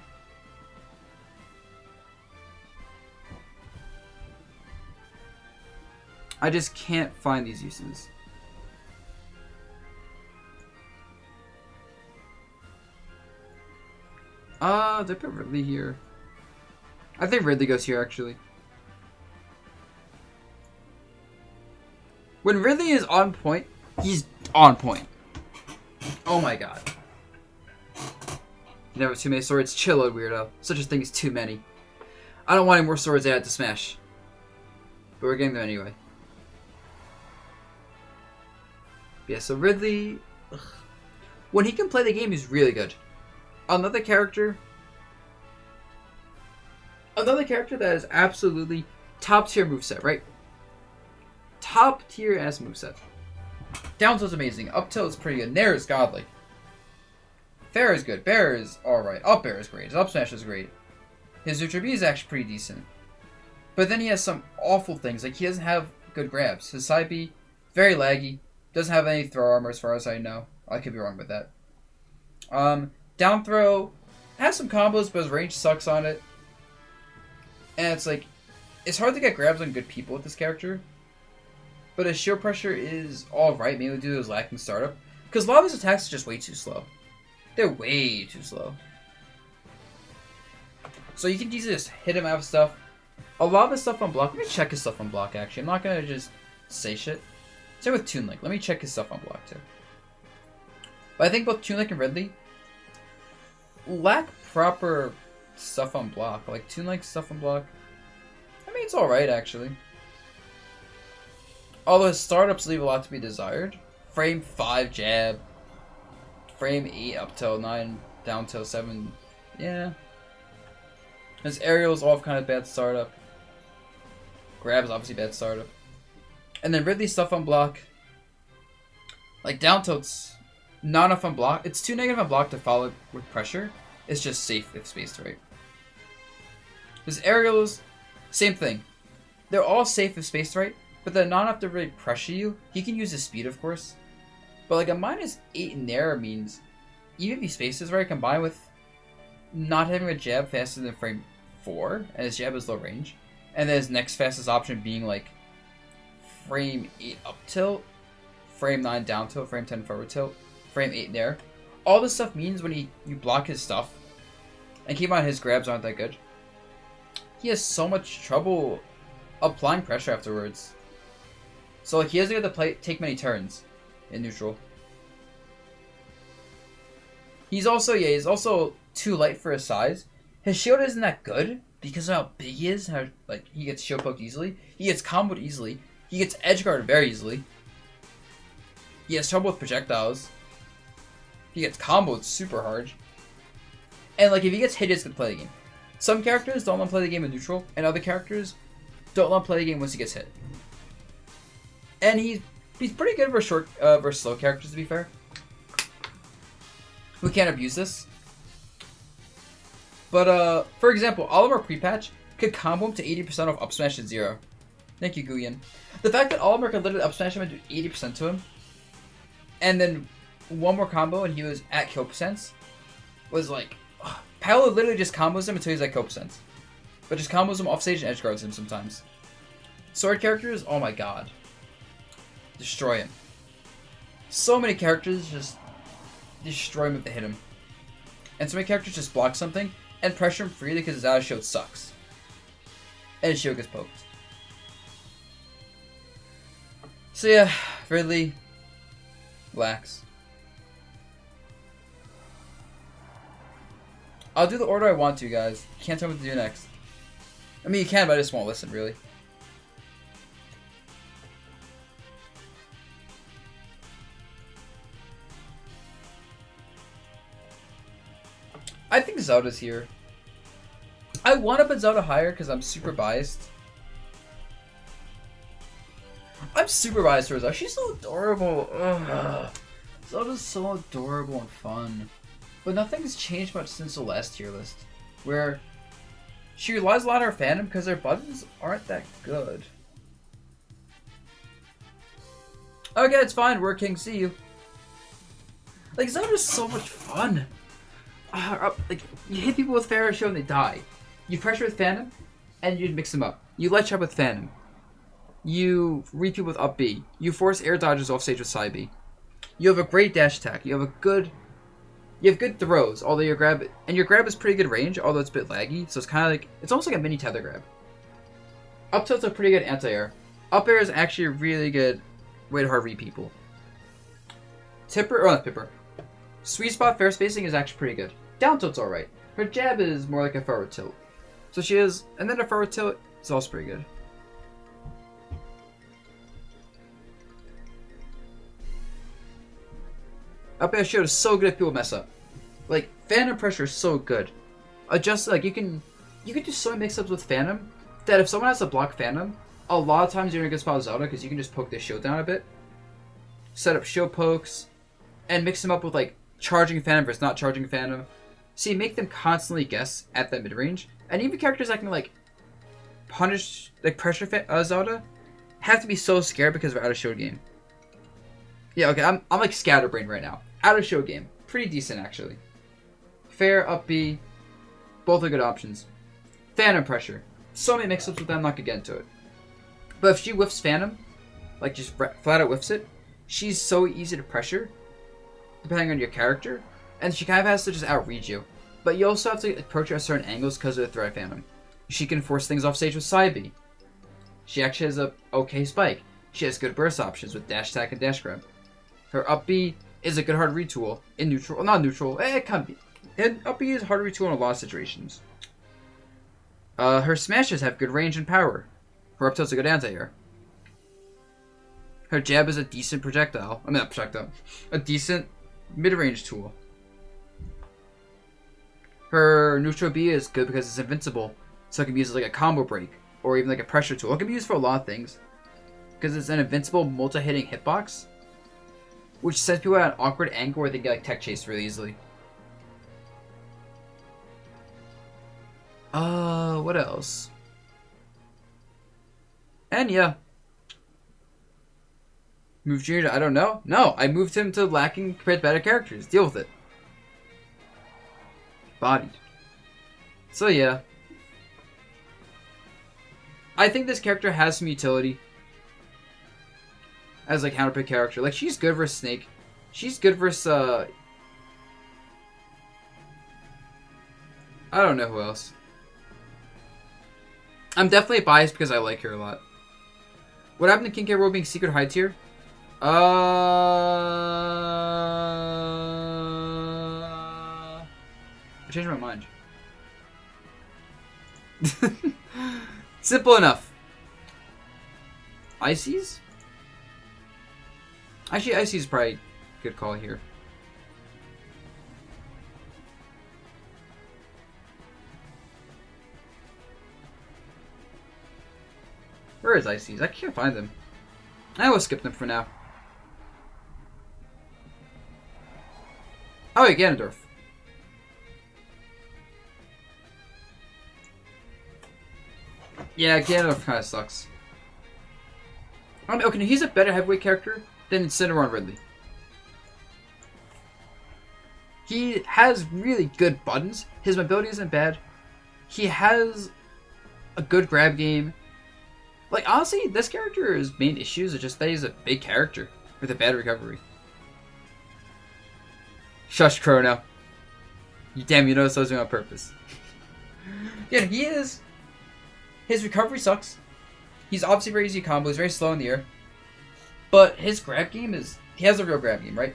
I just can't find these uses. They put Ridley here. I think Ridley goes here, actually. When Ridley is on point, he's on point. Oh my god. You never have too many swords. Chill out, weirdo. Such a thing as too many. I don't want any more swords to add to Smash. But we're getting them anyway. Yeah, so Ridley... Ugh. When he can play the game, he's really good. Another character that is absolutely top tier moveset, right? Top tier ass moveset. Down tilt's amazing. Up tilt is pretty good. Nair is godly. Fair is good. Bear is alright. Up air is great. His up smash is great. His Ultra B is actually pretty decent. But then he has some awful things. Like, he doesn't have good grabs. His side B, very laggy. Doesn't have any throw armor as far as I know. I could be wrong with that. Down throw has some combos, but his range sucks on it. And it's like, it's hard to get grabs on good people with this character. But his shield pressure is alright, mainly due to his lacking startup. Because a lot of his attacks are just way too slow. They're way too slow. So you can easily just hit him out of stuff. A lot of his stuff on block, let me check his stuff on block actually. I'm not going to just say shit. Same with Toon Link. Let me check his stuff on block too. But I think both Toon Link and Ridley lack proper stuff on block. Like Toon Link's stuff on block, I mean, it's alright actually. Although his startups leave a lot to be desired. Frame 5 jab. Frame 8 up till 9, down till 7. Yeah. His aerials all have kind of bad startup. Grab's obviously bad startup. And then Ridley's stuff on block. Like down tilt's not enough on block. It's too negative on block to follow with pressure. It's just safe if spaced right. His aerials, same thing. They're all safe if spaced right, but they're not enough to really pressure you. He can use his speed, of course. But like a -8 in there means even if he spaces right, combined with not having a jab faster than frame 4, and his jab is low range, and then his next fastest option being like frame 8 up tilt, frame 9 down tilt, frame 10 forward tilt, frame 8 there. All this stuff means when you block his stuff, and keep in mind his grabs aren't that good, he has so much trouble applying pressure afterwards. So like he doesn't get to take many turns in neutral. He's also too light for his size. His shield isn't that good because of how big he is. How like he gets shield poked easily. He gets comboed easily. He gets edge guarded very easily. He has trouble with projectiles. He gets comboed super hard. And like if he gets hit, he's gonna play the game. Some characters don't let him play the game in neutral, and other characters don't let him play the game once he gets hit. And he's pretty good versus slow characters, to be fair. We can't abuse this. But for example, Olimar pre-patch could combo him to 80% off up smash at 0. Thank you, Guyan. The fact that Olimar could literally up smash him and do 80% to him, and then one more combo and he was at kill percents, was like, Paolo literally just combos him until he's at kill percents. But just combos him off stage and edge guards him sometimes. Sword characters, oh my god. Destroy him. So many characters just destroy him if they hit him. And so many characters just block something and pressure him freely because his out of shield sucks. And his shield gets poked. So yeah, Ridley lacks. I'll do the order I want to, guys. You can't tell me what to do next. I mean, you can, but I just won't listen, really. I think Zelda's here. I want to put Zelda higher because I'm super biased. I'm super biased towards Zelda. She's so adorable. Ugh. Zelda's so adorable and fun. But nothing's changed much since the last tier list, where she relies a lot on her fandom because her buttons aren't that good. Okay, it's fine. We're king. See you. Like, Zelda's so much fun. Like, you hit people with Pharaoh Show and they die. You pressure with Phantom, and you mix them up. You light trap with Phantom. You read people with up B. You force air dodges off stage with side B. You have a great dash attack. You have good throws, although your grab is pretty good range, although it's a bit laggy, so it's kind of like, it's almost like a mini tether grab. Up tilt's a pretty good anti-air. Up air is actually a really good way to hard read people. Not Tipper. Sweet spot fair spacing is actually pretty good. Down tilt's alright. Her jab is more like a forward tilt. So she is, and then a forward tilt is also pretty good. Up air shield is so good if people mess up. Like, Phantom pressure is so good. Like, you can do so many mix-ups with Phantom that if someone has to block Phantom, a lot of times you're in a good spot with Zelda because you can just poke their shield down a bit. Set up shield pokes, and mix them up with, like, charging Phantom versus not charging Phantom. So you make them constantly guess at that mid-range. And even characters that can, like, punish, like, pressure Zelda have to be so scared because of out of shield game. Yeah, okay, I'm like scatterbrained right now. Out of shield game. Pretty decent, actually. Fair, up B. Both are good options. Phantom pressure. So many mix-ups with them, I'm not gonna get into it. But if she whiffs Phantom, like just flat out whiffs it, she's so easy to pressure, depending on your character, and she kind of has to just outread you. But you also have to approach her at certain angles because of the threat Phantom. She can force things off stage with side B. She actually has a okay spike. She has good burst options with dash attack and dash grab. Her up B is a good hard read tool in neutral. Well, not neutral. It can be. And up B is hard read tool in a lot of situations. Her smashes have good range and power. Her up tilt's a good anti-air. Her jab is a decent projectile. I mean, not projectile. A decent mid-range tool. Her neutral B is good because it's invincible. So it can be used as like a combo break. Or even like a pressure tool. It can be used for a lot of things. Because it's an invincible multi-hitting hitbox. Which sets people at an awkward angle where they get like tech chased really easily. What else? And yeah. Move Junior to, I don't know. No, I moved him to lacking compared to better characters. Deal with it. Bodied. So yeah. I think this character has some utility. As a counterpick character. Like, she's good versus Snake. She's good versus, I don't know who else. I'm definitely biased because I like her a lot. What happened to King K. Rool being secret high tier? I changed my mind. Simple enough. Ices? Actually, Ices is probably a good call here. Where is Ices? I can't find them. I will skip them for now. Oh, yeah, Ganondorf. Yeah, Ganondorf kind of sucks. I mean, okay, he's a better heavyweight character than Incineroar and Ridley. He has really good buttons. His mobility isn't bad. He has a good grab game. Like, honestly, this character's main issues are just that he's a big character with a bad recovery. Shush, Chrono. Damn, you noticed I was doing it on purpose. Yeah, he is. His recovery sucks. He's obviously very easy combo. He's very slow in the air. But his grab game is... He has a real grab game, right?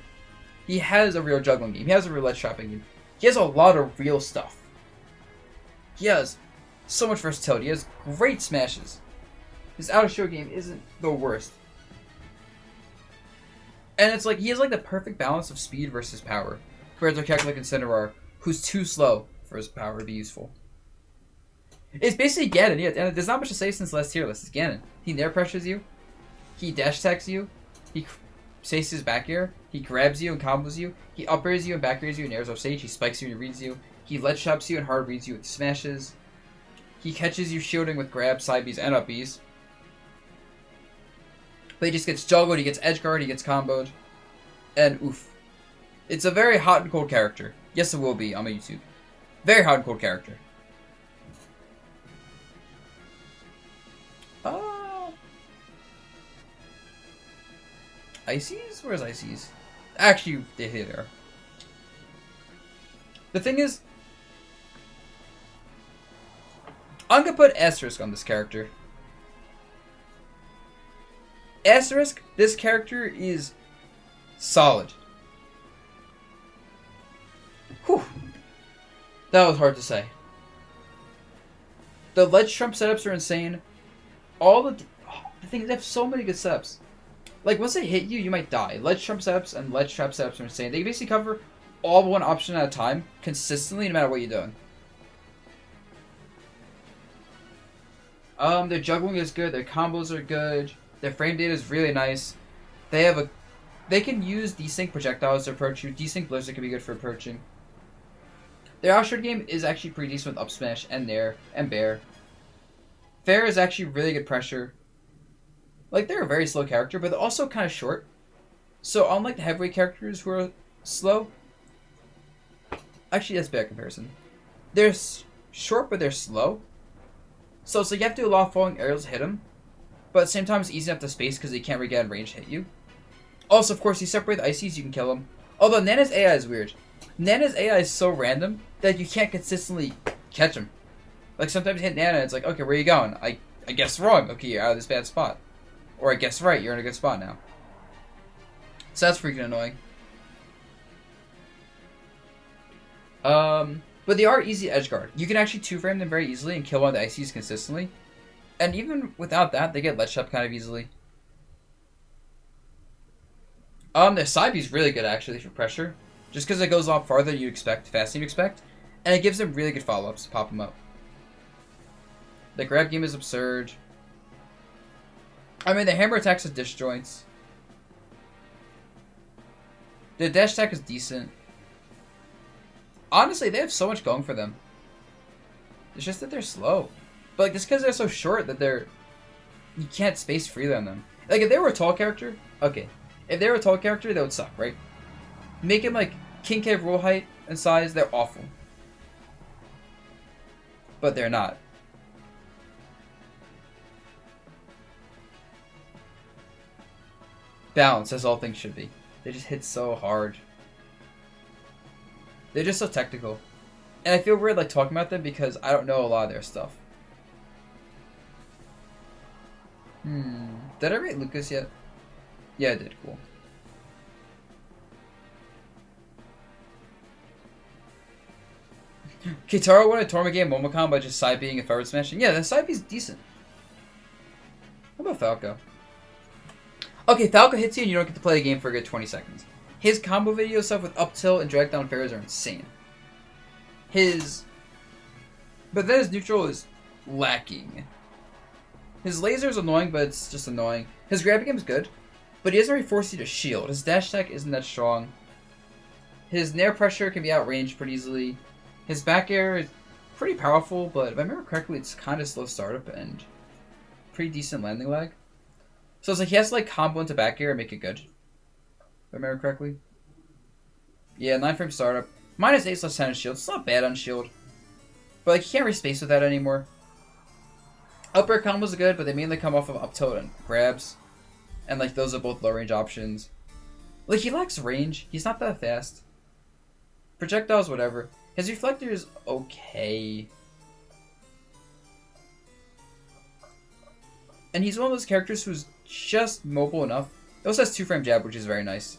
He has a real juggling game. He has a real ledge trapping game. He has a lot of real stuff. He has so much versatility. He has great smashes. His out of show game isn't the worst. And it's like, he has like the perfect balance of speed versus power. Compared to a character like Incineroar, who's too slow for his power to be useful. It's basically Ganon, yeah, and there's not much to say since last tier list. It's Ganon. He nair pressures you. He dash attacks you. He saves his back air. He grabs you and combos you. He up airs you and back airs you and airs off stage. He spikes you and reads you. He ledge chops you and hard reads you with smashes. He catches you shielding with grabs, side Bs, and up Bs. But he just gets juggled, he gets edge guard, he gets comboed. And oof. It's a very hot and cold character. Yes, it will be on my YouTube. Very hot and cold character. Ices? Where's Ices? Actually, here they are. The thing is, I'm gonna put asterisk on this character. Asterisk, this character is solid. Whew. That was hard to say. The ledge trump setups are insane. All the things, they have so many good setups. Like, once they hit you, you might die. Ledge trump setups and ledge trap setups are insane. They basically cover all but one option at a time, consistently, no matter what you're doing. Their juggling is good, their combos are good, their frame data is really nice. They can use desync projectiles to approach you. Desync blizzard can be good for approaching. Their outshot game is actually pretty decent with up smash and nair and bear. Fair is actually really good pressure. Like, they're a very slow character, but they're also kind of short. So, unlike the heavyweight characters who are slow... Actually, that's a bad comparison. They're short, but they're slow. So, it's like you have to do a lot of falling aerials to hit them. But at the same time, it's easy enough to space because they can't really get in range to hit you. Also, of course, you separate the Ices, you can kill them. Although, Nana's AI is weird. Nana's AI is so random that you can't consistently catch him. Like, sometimes you hit Nana, it's like, okay, where are you going? I guess wrong. Okay, you're out of this bad spot. Or I guess right, you're in a good spot now. So that's freaking annoying. But they are easy edge guard. You can actually 2-frame them very easily and kill one of the ICs consistently. And even without that, they get ledged up kind of easily. Their side B is really good actually for pressure. Just because it goes a lot farther than you expect, faster than you expect. And it gives them really good follow-ups to pop them up. The grab game is absurd. I mean, the hammer attacks with disjoints. The dash attack is decent. Honestly, they have so much going for them. It's just that they're slow. But like, just because they're so short that you can't space freely on them. Like, if they were a tall character, okay. If they were a tall character, that would suck, right? Make them like King K roll height and size, they're awful. But they're not. Balance, as all things should be. They just hit so hard. They're just so technical. And I feel weird like talking about them because I don't know a lot of their stuff. Did I rate Lucas yet? Yeah, I did. Cool. Kitaro won a tournament game Momocon by just side being and forward smashing. Yeah, the side B's decent. How about Falco? Okay, Falco hits you and you don't get to play the game for a good 20 seconds. His combo video stuff with up tilt and drag down fairs are insane. But then his neutral is lacking. His laser is annoying, but it's just annoying. His grabbing game is good, but he doesn't really force you to shield. His dash attack isn't that strong. His nair pressure can be outranged pretty easily. His back air is pretty powerful, but if I remember correctly, it's kind of slow startup and pretty decent landing lag. So it's like he has to like combo into back air and make it good. If I remember correctly. Yeah, 9-frame startup. -8/10 on shield. It's not bad on shield. But like, you can't really space with that anymore. Up air combos are good, but they mainly come off of up tilt and grabs. And like, those are both low range options. Like, he lacks range. He's not that fast. Projectiles, whatever. His reflector is okay. And he's one of those characters who's just mobile enough. It also has 2-frame jab, which is very nice.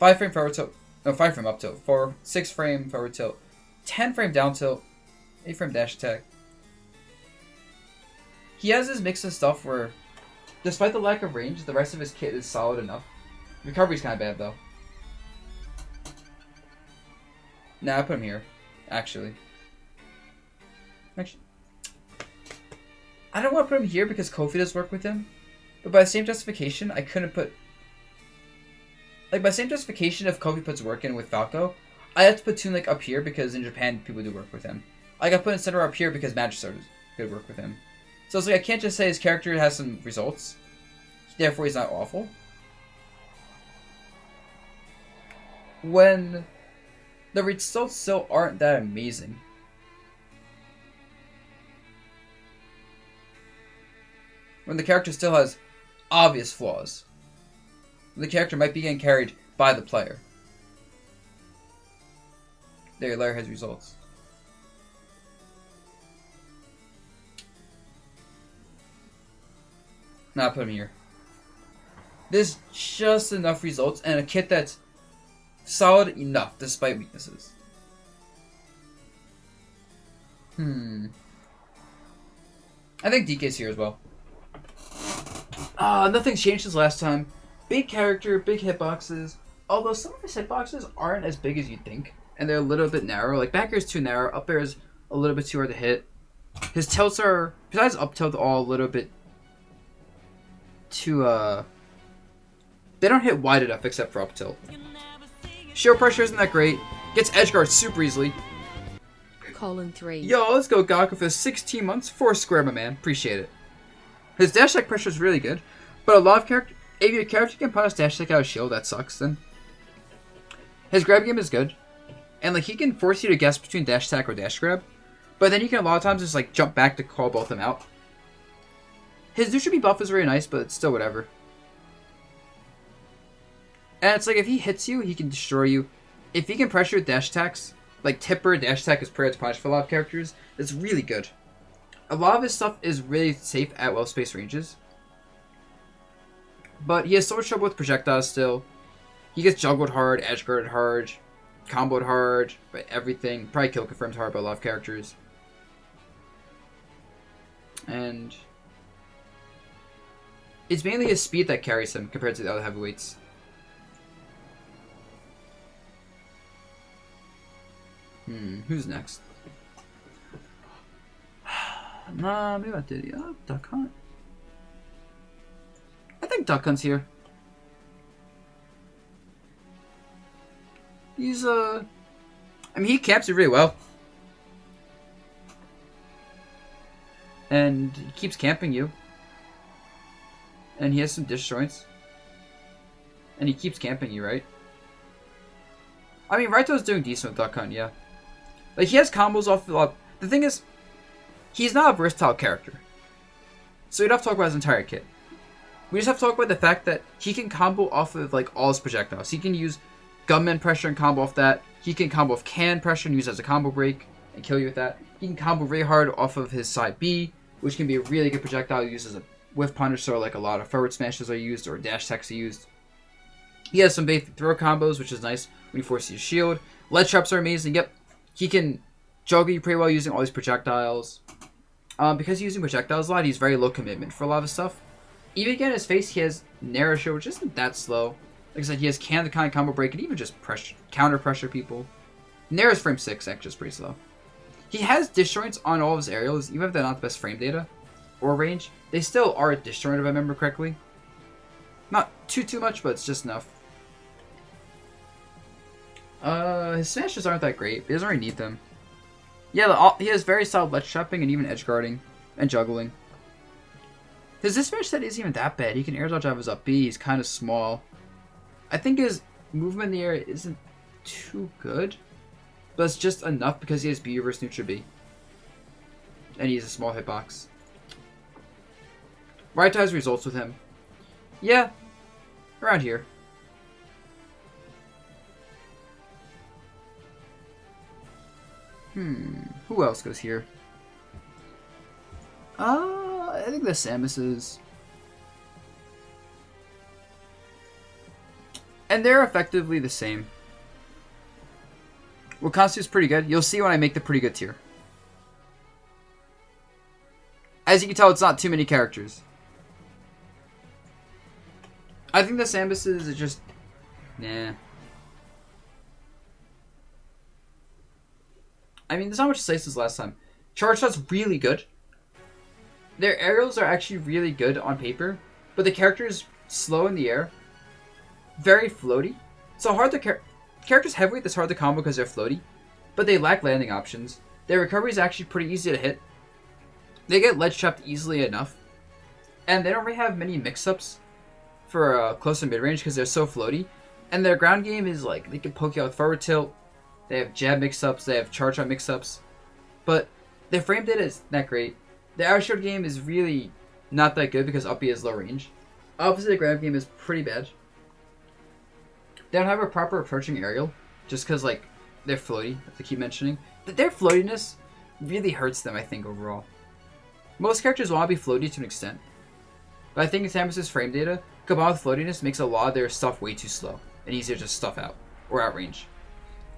5-frame forward tilt. No, 5-frame up tilt. 6-frame forward tilt. 10-frame down tilt. 8-frame dash attack. He has this mix of stuff where, despite the lack of range, the rest of his kit is solid enough. Recovery's kind of bad, though. Nah, I put him here. Actually, I don't want to put him here because Kofi does work with him. But by the same justification, I couldn't put... Like, by the same justification, if Kofi puts work in with Falco, I have to put Toon Link up here because in Japan, people do work with him. I got put in center up here because Magister does good work with him. So it's like, I can't just say his character has some results. Therefore, he's not awful. When the results still aren't that amazing. When the character still has obvious flaws. When the character might be getting carried by the player. There, Lair has results. Now put him here. There's just enough results and a kit that's solid enough despite weaknesses. I think DK's here as well. Nothing's changed since last time. Big character, big hitboxes. Although some of his hitboxes aren't as big as you'd think. And they're a little bit narrow. Like, back air is too narrow. Up air is a little bit too hard to hit. His tilts are, besides up tilt, all a little bit too, they don't hit wide enough except for up tilt. Shield pressure isn't that great. Gets edge guard super easily. Colon 3. Yo, let's go Gaku for 16 months. 4 square, my man. Appreciate it. His dash attack pressure is really good. But a lot of character, if your character can punish dash attack out of shield, that sucks then. His grab game is good. And like, he can force you to guess between dash attack or dash grab. But then you can a lot of times just like jump back to call both of them out. His neutral B buff is very nice, but it's still whatever. And it's like, if he hits you, he can destroy you. If he can pressure with dash attacks, like Tipper, dash attack is prayer to punish for a lot of characters, it's really good. A lot of his stuff is really safe at well-spaced ranges. But he has so much trouble with projectiles still. He gets juggled hard, edge guarded hard, comboed hard, by everything. Probably kill confirmed hard by a lot of characters. And it's mainly his speed that carries him compared to the other heavyweights. Who's next? Nah, maybe not Diddy. Oh, Duck Hunt. I think Duck Hunt's here. He's, I mean, he camps it really well. And he keeps camping you. And he has some disjoints. And he keeps camping you, right? I mean, Raito's doing decent with Duck Hunt, yeah. Like, he has combos off the... The thing is, he's not a versatile character. So we don't have to talk about his entire kit. We just have to talk about the fact that he can combo off of, like, all his projectiles. He can use gunman pressure and combo off that. He can combo off can pressure and use it as a combo break and kill you with that. He can combo really hard off of his side B, which can be a really good projectile used as a whiff punish, so like a lot of forward smashes are used or dash attacks are used. He has some basic throw combos, which is nice when he forces his shield. Ledge traps are amazing. Yep, he can juggle you pretty well using all these projectiles. Because he's using projectiles a lot, he's very low commitment for a lot of stuff. Even again, his face, he has narrow shield, which isn't that slow. Like I said, he has can the kind of combo break and even just pressure, counter pressure people. Nair's frame 6 actually is pretty slow. He has disjoints on all of his aerials, even if they're not the best frame data or range. They still are disjointed if I remember correctly. Not too much, but it's just enough. His smashes aren't that great. He doesn't really need them. Yeah, he has very solid ledge trapping and even edge guarding and juggling. His dispatch set isn't even that bad. He can air dodge out of his up B. He's kind of small. I think his movement in the air isn't too good, but it's just enough because he has B versus neutral B. And he has a small hitbox. Right has results with him. Yeah, around here. Who else goes here? I think the Samuses. And they're effectively the same. What constitutes pretty good? You'll see when I make the pretty good tier. As you can tell, it's not too many characters. I think the Samuses are just... Nah. I mean, there's not much to say since last time. Charge Shot's really good. Their aerials are actually really good on paper, but the character is slow in the air. Very floaty. So hard to... Characters heavyweight that's hard to combo because they're floaty, but they lack landing options. Their recovery is actually pretty easy to hit. They get ledge trapped easily enough. And they don't really have many mix-ups for close and mid-range because they're so floaty. And their ground game is like, they can poke you out with forward tilt. They have jab mix-ups, they have charge shot mix-ups. But their frame data is not great. The air shield game is really not that good because up B is low range. Obviously the ground game is pretty bad. They don't have a proper approaching aerial, just because like they're floaty, as I keep mentioning. But their floatiness really hurts them, I think, overall. Most characters want to be floaty to an extent. But I think Samus's frame data, combined with floatiness, makes a lot of their stuff way too slow and easier to stuff out or outrange.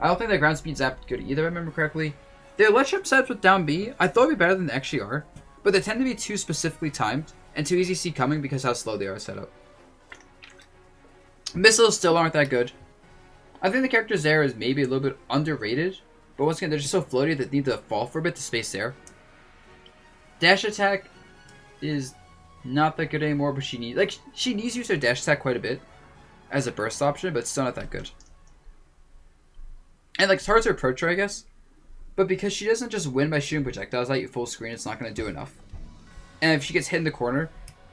I don't think their ground speed's that good either, if I remember correctly. Their ledge trap setups with down B, I thought would be better than they actually are, but they tend to be too specifically timed and too easy to see coming because how slow they are set up. Missiles still aren't that good. I think the characters there is maybe a little bit underrated, but once again, they're just so floaty that they need to fall for a bit to space there. Dash attack is not that good anymore, but she needs to use her dash attack quite a bit as a burst option, but it's still not that good. And like, it's hard to approach her, I guess, but because she doesn't just win by shooting projectiles at you full screen, it's not going to do enough. And if she gets hit in the corner,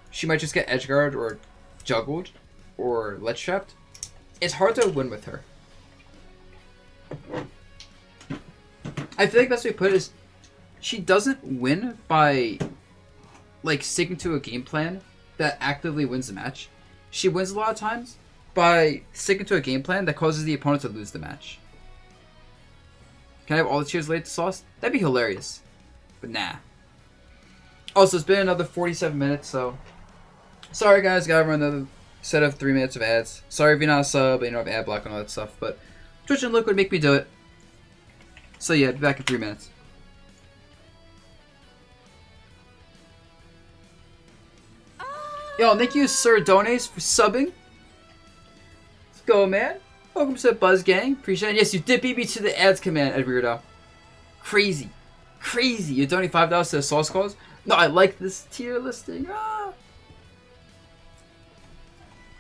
she might just get edge guard or juggled or ledge trapped. It's hard to win with her. I feel like the best way to put it is she doesn't win by like sticking to a game plan that actively wins the match. She wins a lot of times by sticking to a game plan that causes the opponent to lose the match. Can I have all the cheers laid to sauce? That'd be hilarious. But nah. Also, it's been another 47 minutes, so... Sorry guys, gotta run instead of 3 minutes of ads. Sorry if you're not a sub and you don't have ad block and all that stuff, but Twitch and Liquid make me do it. So yeah, be back in 3 minutes. Yo, thank you, Sir Donates, for subbing. Let's go, man. Welcome to the Buzz Gang. Appreciate it. Yes, you did beat me to the ads command, Ed Weirdo. Crazy. Crazy. You donate $5 to the sauce calls? No, I like this tier listing. Ah.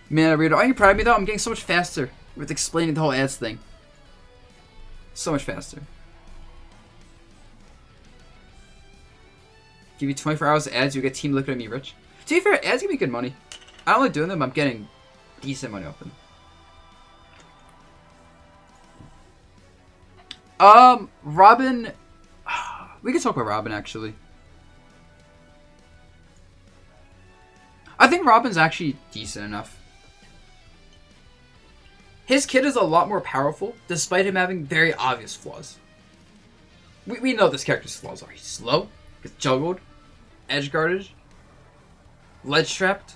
Man, Ed Weirdo, are you proud of me though? I'm getting so much faster with explaining the whole ads thing. So much faster. Give you 24 hours of ads, you get Team Liquid and me rich. To be fair, ads give me good money. I don't like doing them, but I'm getting decent money off them. Robin. We can talk about Robin actually. I think Robin's actually decent enough. His kid is a lot more powerful, despite him having very obvious flaws. We know this character's flaws are. He's slow, gets juggled, edge guarded, ledge trapped,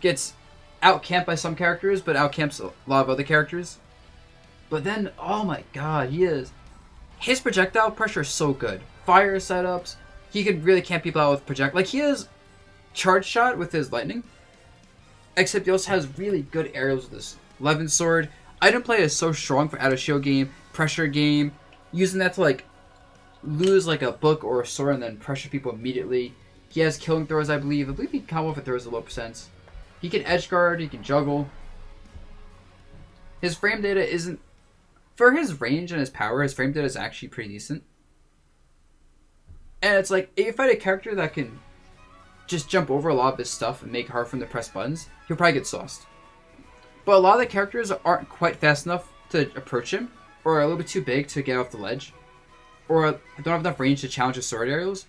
gets out-camped by some characters, but out-camps a lot of other characters. But then, oh my god, his projectile pressure is so good. Fire setups, he could really camp people out with project. Like, he has charge shot with his lightning, except he also has really good aerials with his Levin sword. Item play is so strong for out of shield game, pressure game, using that to like lose like a book or a sword and then pressure people immediately. He has killing throws, I believe. I believe he can combo if it throws a low percent. He can edge guard, he can juggle. His frame data isn't, for his range and his power, his frame data is actually pretty decent. And it's like, if you fight a character that can just jump over a lot of his stuff and make it hard for him to press buttons, he'll probably get sauced. But a lot of the characters aren't quite fast enough to approach him, or are a little bit too big to get off the ledge, or don't have enough range to challenge his sword aerials.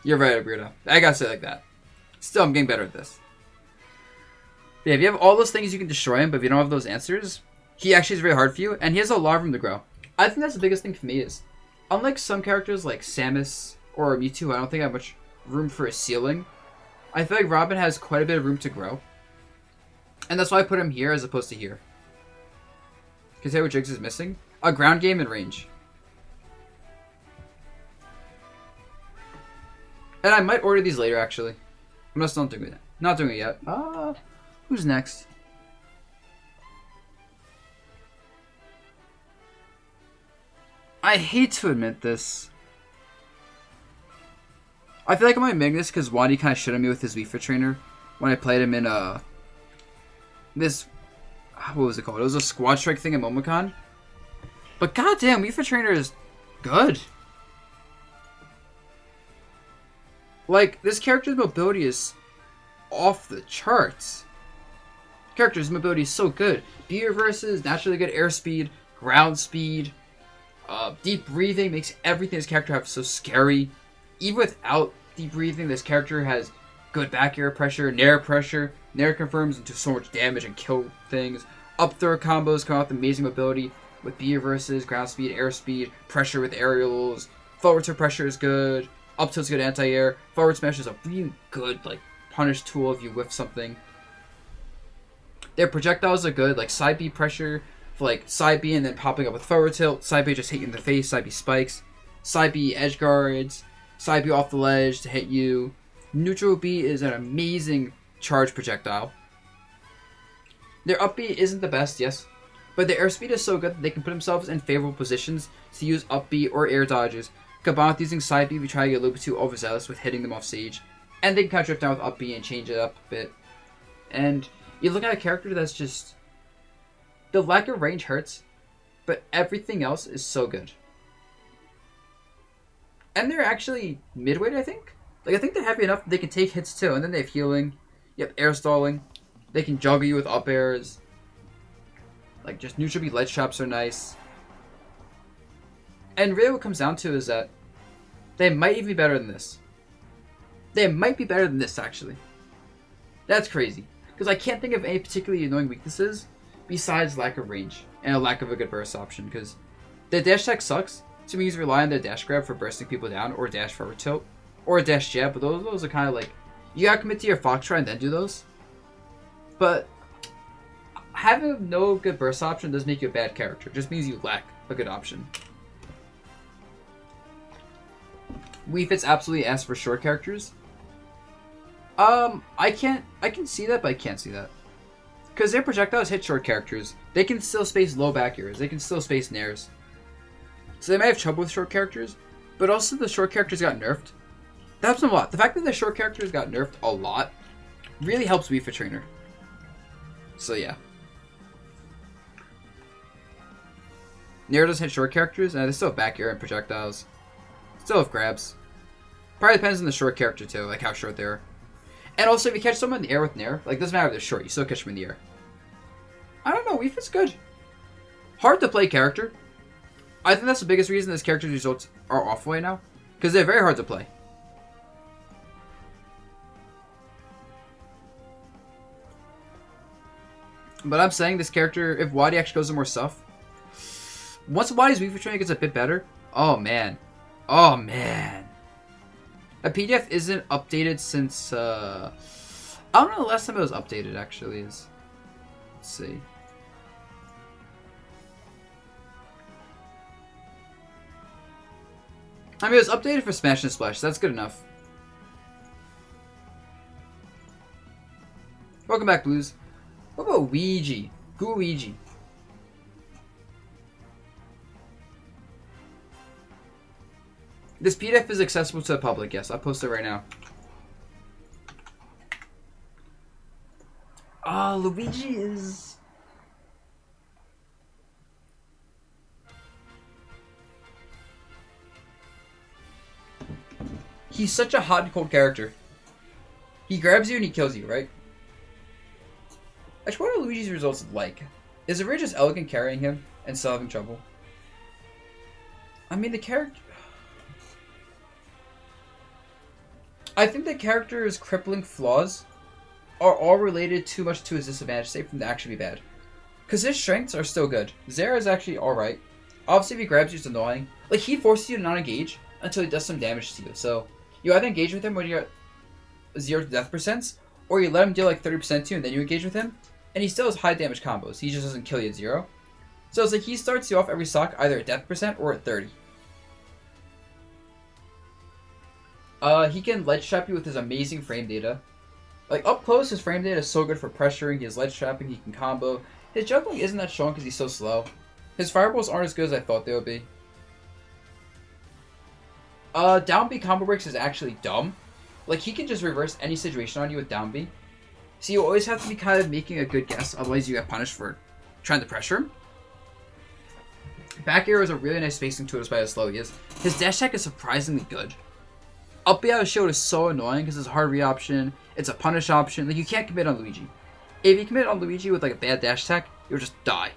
You're right, Weirdo. I gotta say it like that. Still, I'm getting better at this. Yeah, if you have all those things, you can destroy him, but if you don't have those answers, he actually is very hard for you, and he has a lot of room to grow. I think that's the biggest thing for me is, unlike some characters like Samus or Mewtwo, I don't think I have much room for a ceiling. I feel like Robin has quite a bit of room to grow. And that's why I put him here as opposed to here. Because what Jigs is missing? A ground game and range. And I might order these later, actually. I'm just not doing it. Not doing it yet. Who's next? I hate to admit this. I feel like I'm admitting this because Wadi kind of shit on me with his Wii Fit trainer when I played him in this, what was it called? It was a squad strike thing at Momocon. But goddamn, Wii Fit trainer is good. Like, this character's mobility is off the charts. Character's mobility is so good. B reverses, naturally good airspeed, ground speed, deep breathing makes everything this character have so scary. Even without deep breathing, this character has good back air pressure, nair pressure. Nair confirms into so much damage and kill things. Up throw combos come out with amazing mobility with B reverses, ground speed, air speed, pressure with aerials. Forward to pressure is good. Up tilt's good anti-air. Forward smash is a really good like punish tool if you whiff something. Their projectiles are good, like side B pressure for like side B and then popping up with forward tilt. Side B just hit you in the face, side B spikes. Side B edge guards. Side B off the ledge to hit you. Neutral B is an amazing charge projectile. Their up B isn't the best, yes, but their airspeed is so good that they can put themselves in favorable positions to use up B or air dodges. Combined with using side B, we try to get a little bit too overzealous with hitting them off stage. And they can kind of drift down with up B and change it up a bit. And you look at a character that's just, the lack of range hurts, but everything else is so good. And they're actually midweight, I think. Like, I think they're heavy enough that they can take hits too. And then they have healing. You have air stalling. They can juggle you with up airs. Like, just neutral B ledge traps are nice. And really what it comes down to is that they might even be better than this. They might be better than this, actually. That's crazy. Because I can't think of any particularly annoying weaknesses besides lack of range and a lack of a good burst option. Because their dash tech sucks. So means rely on their dash grab for bursting people down or dash forward tilt. or a dash jab, but those are kind of like, you gotta commit to your Fox try and then do those. But having no good burst option doesn't make you a bad character. It just means you lack a good option. Wii Fit's absolutely asked for short characters. I can see that, but I can't see that. Because their projectiles hit short characters. They can still space low back airs. They can still space nairs. So they might have trouble with short characters, but also the short characters got nerfed. That helps them a lot. The fact that the short characters got nerfed a lot really helps Wii Fit Trainer. So yeah. Nair doesn't hit short characters, and they still have back air and projectiles. Still have grabs. Probably depends on the short character too, like how short they are. And also, if you catch someone in the air with Nair, like, doesn't matter if they're short, you still catch them in the air. I don't know, Wii Fit's good. Hard to play character. I think that's the biggest reason this character's results are awful right now. Because they're very hard to play. But I'm saying this character, if Wadi actually goes to more stuff, once Wadi's Wii Fit Trainer gets a bit better, oh man. Oh man. A PDF isn't updated since, I don't know the last time it was updated, actually, is. Let's see. I mean, it was updated for Smash and Splash, so that's good enough. Welcome back, Blues. What about Ouija? Gooigi. This PDF is accessible to the public, yes. I'll post it right now. Oh, Luigi is... He's such a hot and cold character. He grabs you and he kills you, right? Actually, what are Luigi's results like? Is it really just elegant carrying him and still having trouble? I mean, the character... I think the character's crippling flaws are all related too much to his disadvantage, save from to actually be bad. Because his strengths are still good. Zera is actually alright. Obviously, if he grabs you, it's annoying. Like, he forces you to not engage until he does some damage to you. So, you either engage with him when you're at 0 to death percents, or you let him deal like 30% to you and then you engage with him, and he still has high damage combos. He just doesn't kill you at 0. So it's like he starts you off every stock either at death percent or at 30. He can ledge trap you with his amazing frame data. Like, up close, his frame data is so good for pressuring. He has ledge trapping, he can combo. His juggling isn't that strong because he's so slow. His fireballs aren't as good as I thought they would be. Down B combo breaks is actually dumb. Like, he can just reverse any situation on you with down B. So you always have to be kind of making a good guess, otherwise you get punished for trying to pressure him. Back air is a really nice spacing tool despite how slow he is. His dash attack is surprisingly good. Up B out of shield is so annoying because it's a hard re option, it's a punish option, like you can't commit on Luigi. If you commit on Luigi with like a bad dash attack, you'll just die.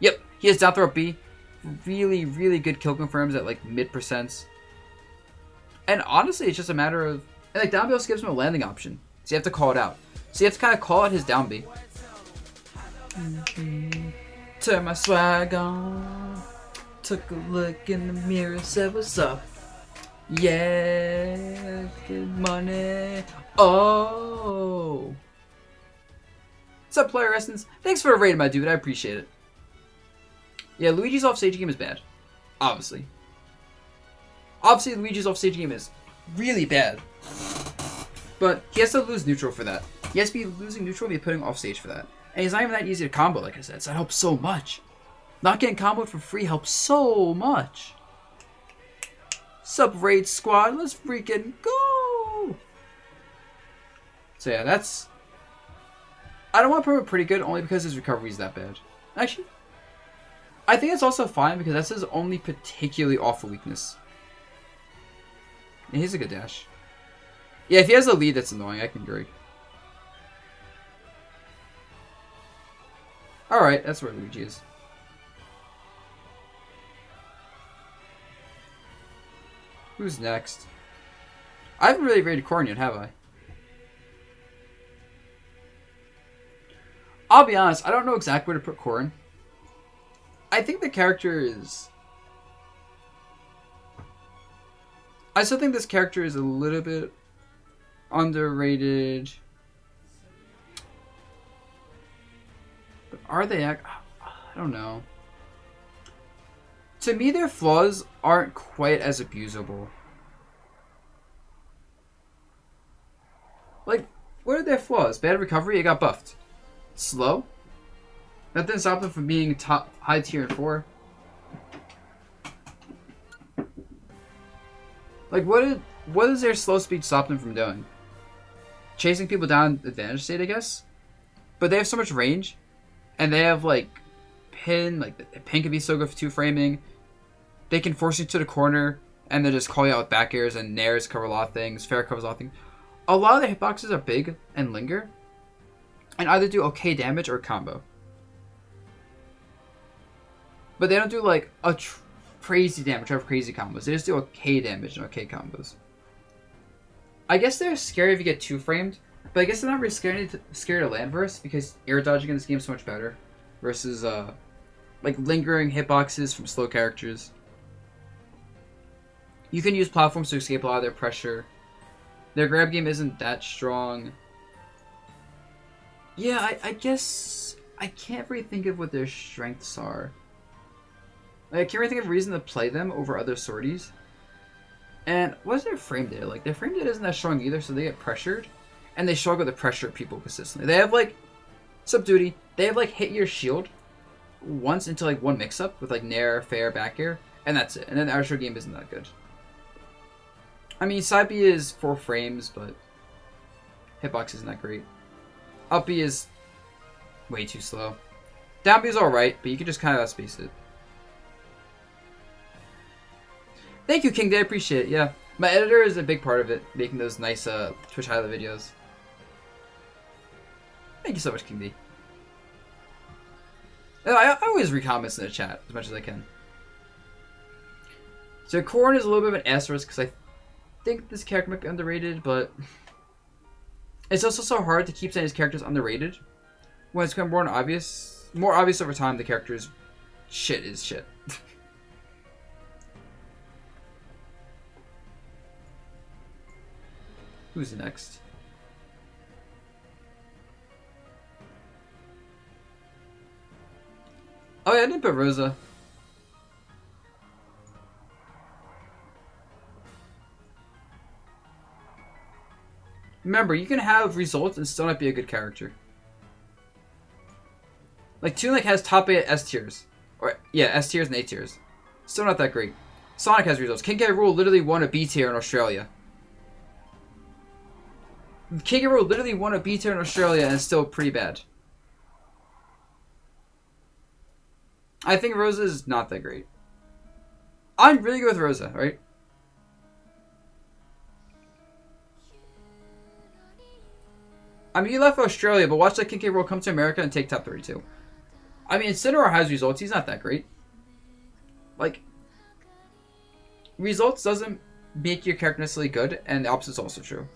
Yep, he has down throw up B. Really, really good kill confirms at like mid percents. And honestly, it's just a matter of, and like down B also gives him a landing option, so you have to call it out. So you have to kind of call out his down B. Turn my swag on. Took a look in the mirror, said what's up. Yeah, good money. Oh. What's up, Player Essence? Thanks for rating, my dude. I appreciate it. Yeah, Luigi's offstage game is bad. Obviously. Obviously, Luigi's offstage game is really bad. But he has to lose neutral for that. He has to be losing neutral and be putting offstage for that. And he's not even that easy to combo, like I said, so that helps so much. Not getting comboed for free helps so much. Sup, Raid Squad, let's freaking go! So yeah, that's... I don't want to put him pretty good only because his recovery is that bad. Actually, I think it's also fine because that's his only particularly awful weakness. And he's a good dash. Yeah, if he has a lead that's annoying, I can agree. Alright, that's where Luigi is. Who's next? I haven't really rated Corrin yet, have I? I'll be honest, I don't know exactly where to put Corrin. I think the character is... I still think this character is a little bit underrated. But are they? I don't know. To me, their flaws aren't quite as abusable. Like, what are their flaws? Bad recovery, it got buffed. Slow? That didn't stop them from being top high tier in 4. Like, what does their slow speed stop them from doing? Chasing people down advantage state, I guess? But they have so much range, and they have, like, pin, like, pin can be so good for 2-framing. They can force you to the corner, and then just call you out with back airs, and nairs cover a lot of things, fair covers a lot of things. A lot of the hitboxes are big and linger, and either do okay damage or combo. But they don't do, like, crazy damage or crazy combos. They just do okay damage and okay combos. I guess they're scary if you get 2-framed, but I guess they're not really scary to land verse, because air dodging in this game is so much better versus, like, lingering hitboxes from slow characters. You can use platforms to escape a lot of their pressure. Their grab game isn't that strong. Yeah, I guess I can't really think of what their strengths are. Like, I can't really think of a reason to play them over other sorties. And what's their frame data? Like, their frame data isn't that strong either, so they get pressured. And they struggle to pressure people consistently. They have, like, sub-duty. They have, like, hit your shield once into, like, one mix-up with, like, nair, fair, back air. And that's it. And then the actual game isn't that good. I mean, side B is 4 frames, but hitbox isn't that great. Up B is way too slow. Down B is alright, but you can just kind of outspace it. Thank you, King Day. I appreciate it. Yeah. My editor is a big part of it, making those nice Twitch highlight videos. Thank you so much, King D. I always read comments in the chat as much as I can. So Corrin is a little bit of an asterisk because I think this character might be underrated, but it's also so hard to keep saying his character's underrated when it's become more obvious over time the character's shit is shit. Who's next? Oh yeah, I didn't put Rosa. Remember, you can have results and still not be a good character. Like, Toon has top 8 S tiers. Or, yeah, S tiers and A tiers. Still not that great. Sonic has results. King K. Rool literally won a B tier in Australia. King K. Rool literally won a B tier in Australia and it's still pretty bad. I think Rosa is not that great. I'm really good with Rosa, right? I mean, he left Australia, but watch that King K. Rool come to America and take top 32. I mean, Incineroar has results. He's not that great. Like, results doesn't make your character necessarily good, and the opposite is also true.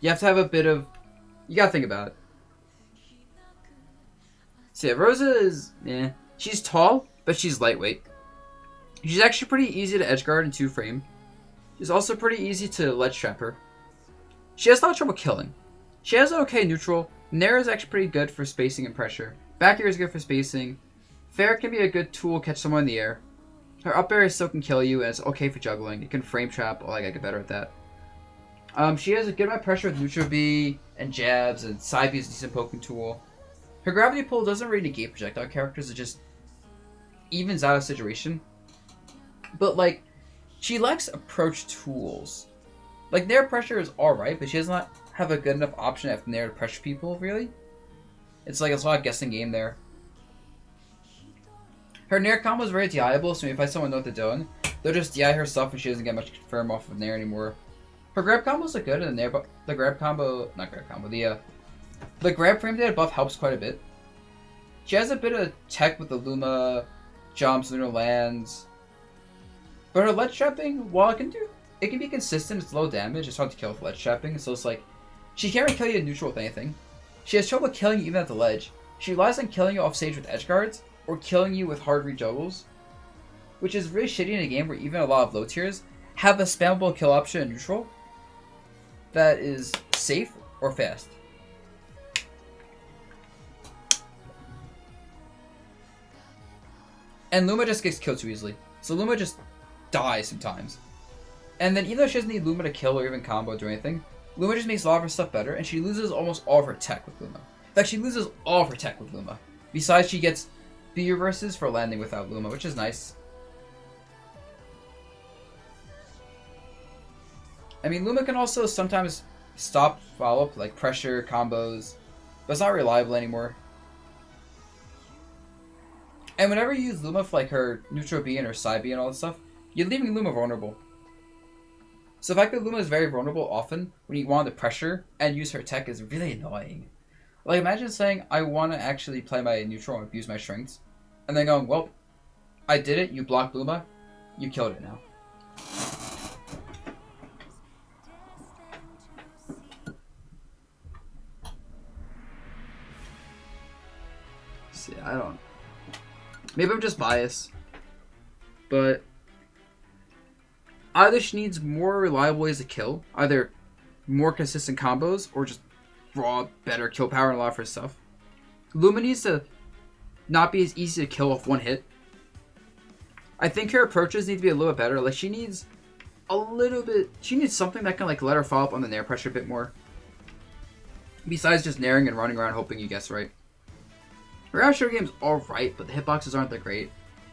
You have to have a bit of... You gotta think about it. So yeah, Rosa is... eh. She's tall, but she's lightweight. She's actually pretty easy to edgeguard and 2-frame. She's also pretty easy to ledge trap her. She has a lot of trouble killing. She has an okay neutral. Nair is actually pretty good for spacing and pressure. Back air is good for spacing. Fair can be a good tool to catch someone in the air. Her up air still can kill you, and it's okay for juggling. It can frame trap. Oh, I gotta get better at that. She has a good amount of pressure with neutral B and jabs, and side B is a decent poking tool. Her gravity pull doesn't really negate projectile characters. It just evens out a situation. But, like, she lacks approach tools. Like, Nair pressure is alright, but she does not have a good enough option after Nair to pressure people, really. It's like, it's a lot of guessing game there. Her Nair combo is very DIable, so if I someone know what they're doing, they'll just DI her stuff and she doesn't get much confirm off of Nair anymore. Her grab combos are good, and the grab combo, not grab combo, the grab frame data buff helps quite a bit. She has a bit of tech with the Luma jumps, lunar lands. But her ledge trapping, while it can be consistent, it's low damage, it's hard to kill with ledge trapping, so it's like, she can't really kill you in neutral with anything. She has trouble killing you even at the ledge. She relies on killing you off stage with edge guards, or killing you with hard rejuggles, which is really shitty in a game where even a lot of low tiers have a spammable kill option in neutral that is safe or fast. And Luma just gets killed too easily. So Luma just dies sometimes. And then even though she doesn't need Luma to kill or even combo or do anything, Luma just makes a lot of her stuff better, and she loses almost all of her tech with Luma. In fact, she loses all of her tech with Luma. Besides, she gets B reverses for landing without Luma, which is nice. I mean, Luma can also sometimes stop follow-up, like pressure, combos, but it's not reliable anymore. And whenever you use Luma for like her neutral B and her side B and all that stuff, you're leaving Luma vulnerable. So the fact that Luma is very vulnerable often when you want to pressure and use her tech is really annoying. Like, imagine saying, I want to actually play my neutral and abuse my strengths, and then going, well, I did it, you blocked Luma, you killed it now. See, I don't... Maybe I'm just biased, but either she needs more reliable ways to kill, either more consistent combos, or just raw, better kill power and a lot of her stuff. Luma needs to not be as easy to kill off one hit. I think her approaches need to be a little bit better. Like, she needs a little bit... She needs something that can, like, let her follow up on the nair pressure a bit more. Besides just nairing and running around hoping you guess right. Her outshore game's alright, but the hitboxes aren't that great.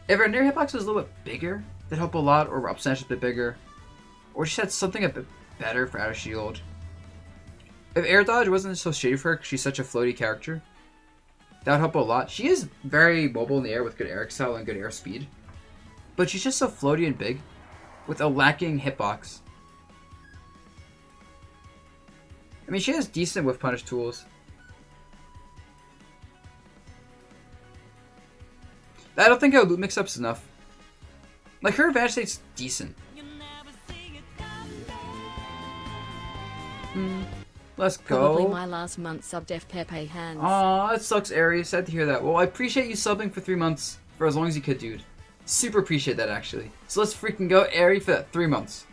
If her nair hitbox was a little bit bigger, that'd help a lot, or up smash a bit bigger. Or she had something a bit better for outer shield. If air dodge wasn't so shitty for her because she's such a floaty character, that would help a lot. She is very mobile in the air with good air excel and good air speed. But she's just so floaty and big, with a lacking hitbox. I mean, she has decent whiff punish tools. I don't think her loot mix-up's enough. Like, her advantage state's decent. Let's go. Probably my last month sub def Pepe hands. Aw, it sucks, Aries. Sad to hear that. Well, I appreciate you subbing for 3 months, for as long as you could, dude. Super appreciate that, actually. So let's freaking go, Aries, for that 3 months.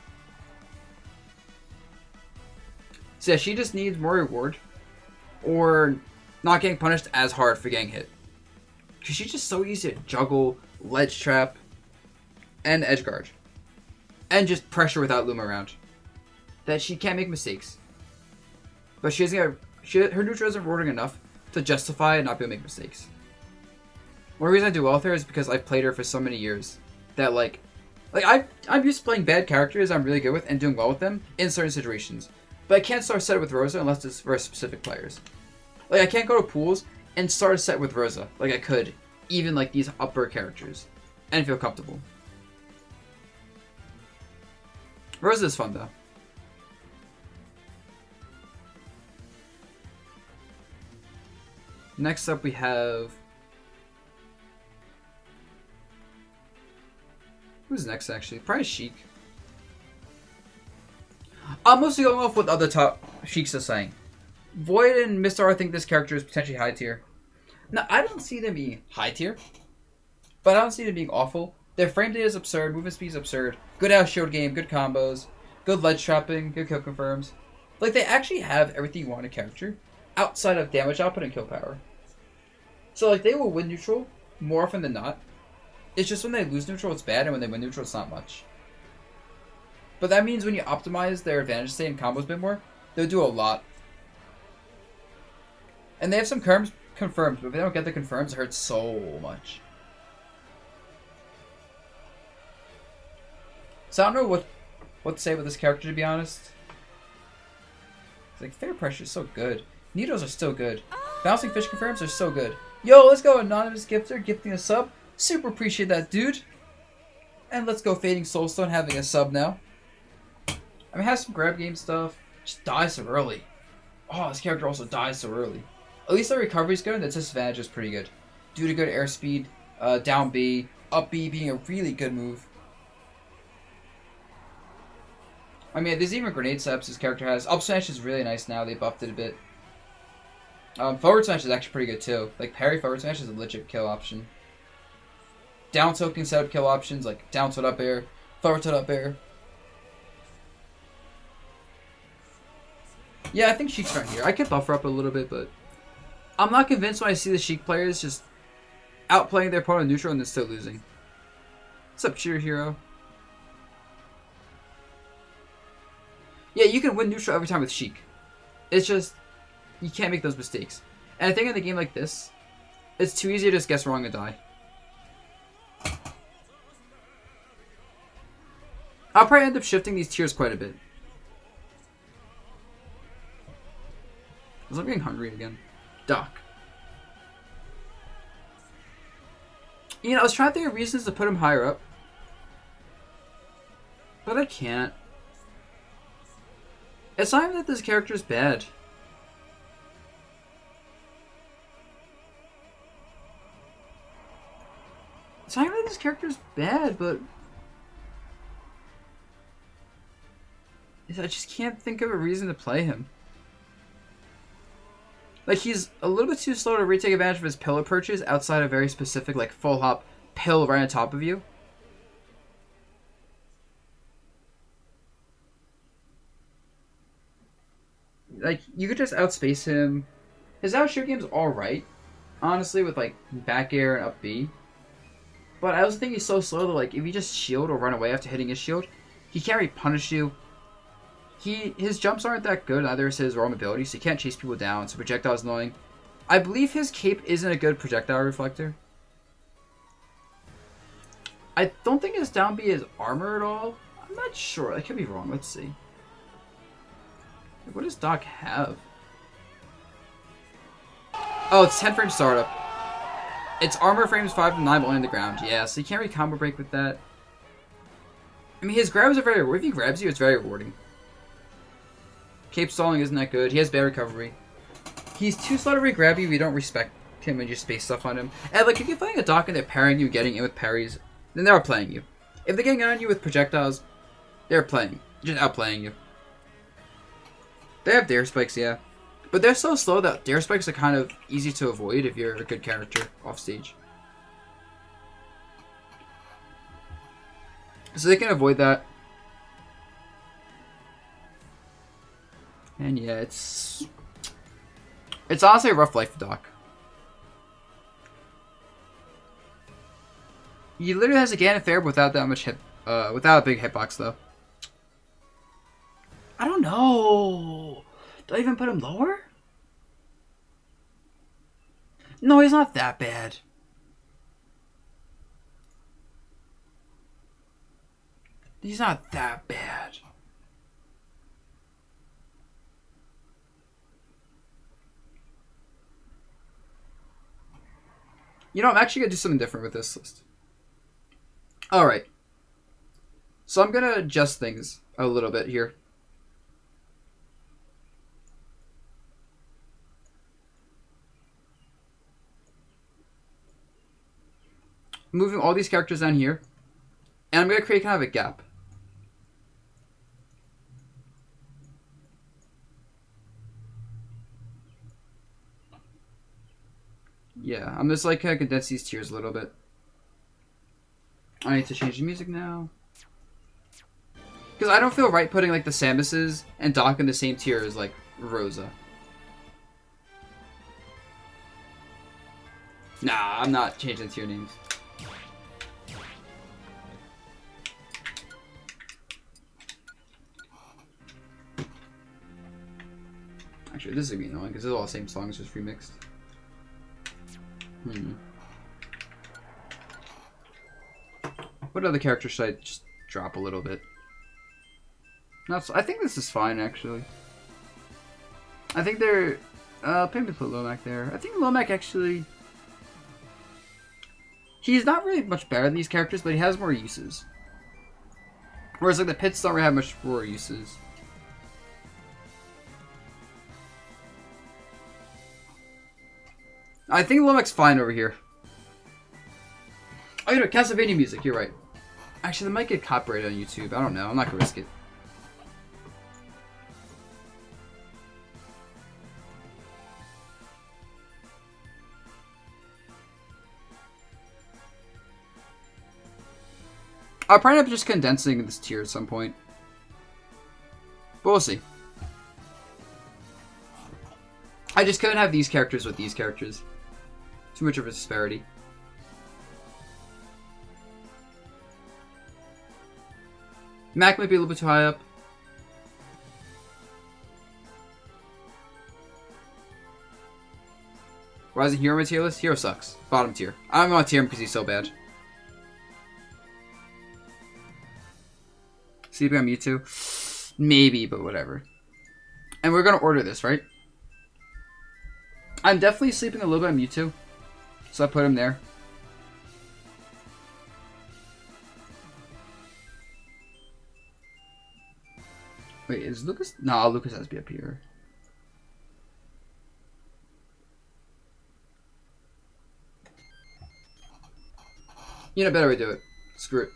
So yeah, she just needs more reward, or not getting punished as hard for getting hit. Because she's just so easy to juggle, ledge trap, and edge guard. And just pressure without Luma around. That she can't make mistakes. But she doesn't get, her neutral isn't rewarding enough to justify and not be able to make mistakes. One reason I do well with her is because I've played her for so many years. That I'm used to playing bad characters I'm really good with and doing well with them in certain situations. But I can't start a set with Rosa unless it's for specific players. Like, I can't go to pools and start a set with Rosa like I could, even like these upper characters, and feel comfortable. Rosa is fun though. Next up we have... Who's next actually? Probably Sheik. I'm mostly going off what other top Sheiks are saying. Void and Mr. R think this character is potentially high tier. Now, I don't see them being high tier, but I don't see them being awful. Their frame data is absurd, movement speed is absurd, good out shield game, good combos, good ledge trapping, good kill confirms. Like, they actually have everything you want in a character, outside of damage output and kill power. So, like, they will win neutral more often than not. It's just when they lose neutral, it's bad, and when they win neutral, it's not much. But that means when you optimize their advantage state and combos a bit more, they'll do a lot. And they have some confirms, but if they don't get the confirms, it hurts so much. So I don't know what to say with this character, to be honest. It's like, fair pressure is so good. Needles are still good. Bouncing fish confirms are so good. Yo, let's go, anonymous gifter, gifting a sub. Super appreciate that, dude. And let's go, Fading Soulstone, having a sub now. I mean, has some grab game stuff. Just dies so early. Oh, this character also dies so early. At least the recovery's good, and the disadvantage is pretty good. Due to good airspeed, down B, up B being a really good move. I mean, there's even grenade steps this character has. Up smash is really nice now, they buffed it a bit. Forward smash is actually pretty good too. Like, parry forward smash is a legit kill option. Down tilt can set up kill options, like down tilt up air, forward tilt up air. Yeah, I think Sheik's fine here. I could buffer up a little bit, but I'm not convinced when I see the Sheik players just outplaying their opponent neutral and then still losing. What's up, Cheer Hero? Yeah, you can win neutral every time with Sheik. It's just, you can't make those mistakes. And I think in a game like this, it's too easy to just guess wrong and die. I'll probably end up shifting these tiers quite a bit. Because I'm getting hungry again. Doc. You know, I was trying to think of reasons to put him higher up. But I can't. It's not even that this character is bad. It's not even that this character is bad, but I just can't think of a reason to play him. Like, he's a little bit too slow to retake advantage of his pillar perches outside a very specific, like, full hop pill right on top of you. Like, you could just outspace him. His outshoot game's alright, honestly, with, like, back air and up B. But I also think he's so slow that, like, if you just shield or run away after hitting his shield, he can't really punish you. His jumps aren't that good, either is his roam ability, so he can't chase people down, so projectile's annoying. I believe his cape isn't a good projectile reflector. I don't think his down B is armor at all. I'm not sure. I could be wrong. Let's see. What does Doc have? Oh, it's 10 frame startup. It's armor frames 5 to 9 only on the ground. Yeah, so you can't really combo break with that. I mean, his grabs are very rewarding. If he grabs you, it's very rewarding. Cape stalling isn't that good. He has bad recovery. He's too slow to re-grab you if you don't respect him and just space stuff on him. And like, if you're playing a Doc and they're parrying you, getting in with parries, then they're outplaying you. If they're getting on you with projectiles, they're just outplaying you. They have dare spikes, yeah. But they're so slow that dare spikes are kind of easy to avoid if you're a good character off stage. So they can avoid that. And yeah, it's honestly a rough life for Doc. He literally has a Ganon Fair without that much without a big hitbox though. I don't know. Do I even put him lower? No, he's not that bad. He's not that bad. You know, I'm actually going to do something different with this list. Alright. So I'm going to adjust things a little bit here. Moving all these characters down here. And I'm going to create kind of a gap. Yeah, I'm just like condense these tiers a little bit. I need to change the music now. Because I don't feel right putting like the Samuses and Doc in the same tier as like Rosa. Nah, I'm not changing the tier names. Actually, this is gonna be annoying because it's all the same songs just remixed. What other character should I just drop a little bit? Not so, I think this is fine actually. I think they're maybe put Lomac there. I think Lomac actually, he's not really much better than these characters, but he has more uses. Whereas like the Pits don't really have much more uses. I think Lomac's fine over here. Oh, you know, Castlevania music, you're right. Actually, they might get copyrighted on YouTube. I don't know. I'm not gonna risk it. I'll probably end up just condensing this tier at some point. But we'll see. I just couldn't have these characters with these characters. Too much of a disparity. Mac might be a little bit too high up. Why is Hero on my tier list? Hero sucks. Bottom tier. I'm on tier him because he's so bad. Sleeping on Mewtwo? Maybe, but whatever. And we're going to order this, right? I'm definitely sleeping a little bit on Mewtwo. So I put him there. Wait, is Lucas? No, Lucas has to be up here. You know, better way to do it. Screw it.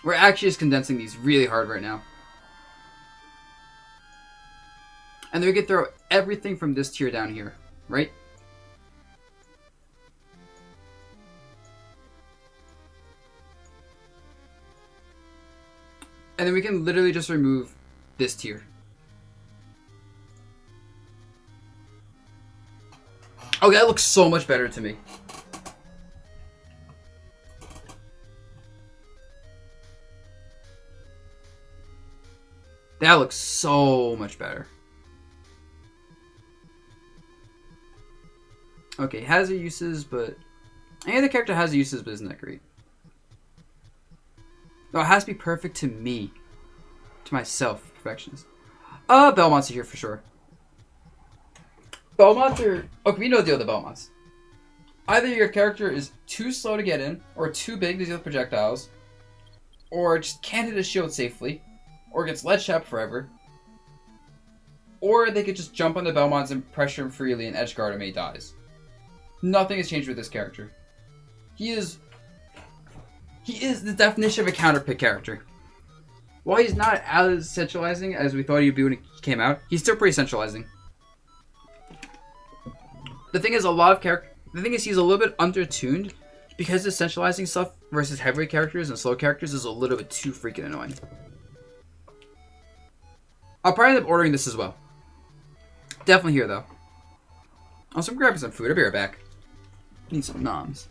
We're actually just condensing these really hard right now. And then we can throw everything from this tier down here, right? And then we can literally just remove this tier. Oh, that looks so much better to me. That looks so much better. Okay, has their uses, but... Any other character has uses, but isn't that great. No, it has to be perfect to me. To myself. Perfectionist. Belmonts are here for sure. Belmonts are... Okay, we know the deal with the Belmonts. Either your character is too slow to get in, or too big to deal with projectiles, or just can't hit a shield safely, or gets ledge trap forever, or they could just jump on the Belmonts and pressure him freely and edge guard him and he dies. Nothing has changed with this character. He is the definition of a counter pick character. While he's not as centralizing as we thought he'd be when he came out, he's still pretty centralizing. The thing is, he's a little bit undertuned because the centralizing stuff versus heavyweight characters and slow characters is a little bit too freaking annoying. I'll probably end up ordering this as well. Definitely here though. Also, I'm grabbing some food. I'll be right back. Need some noms.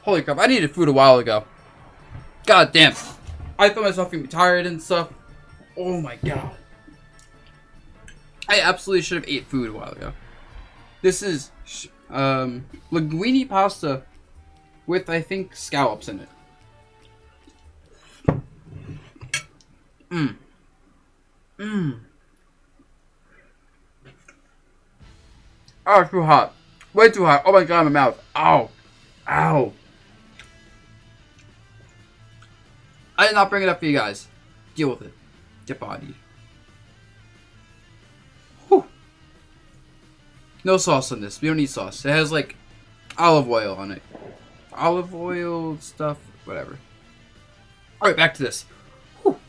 Holy crap, I needed food a while ago. God damn. I felt myself being tired and stuff. Oh my god. I absolutely should have ate food a while ago. This is linguine pasta with, I think, scallops in it. Mmm. Mmm. Oh, it's too hot. Way too hot. Oh my god, my mouth. Ow. Ow. I did not bring it up for you guys. Deal with it. Get bodied. Whew. No sauce on this. We don't need sauce. It has like olive oil on it. Olive oil stuff. Whatever. Alright, back to this. Whew.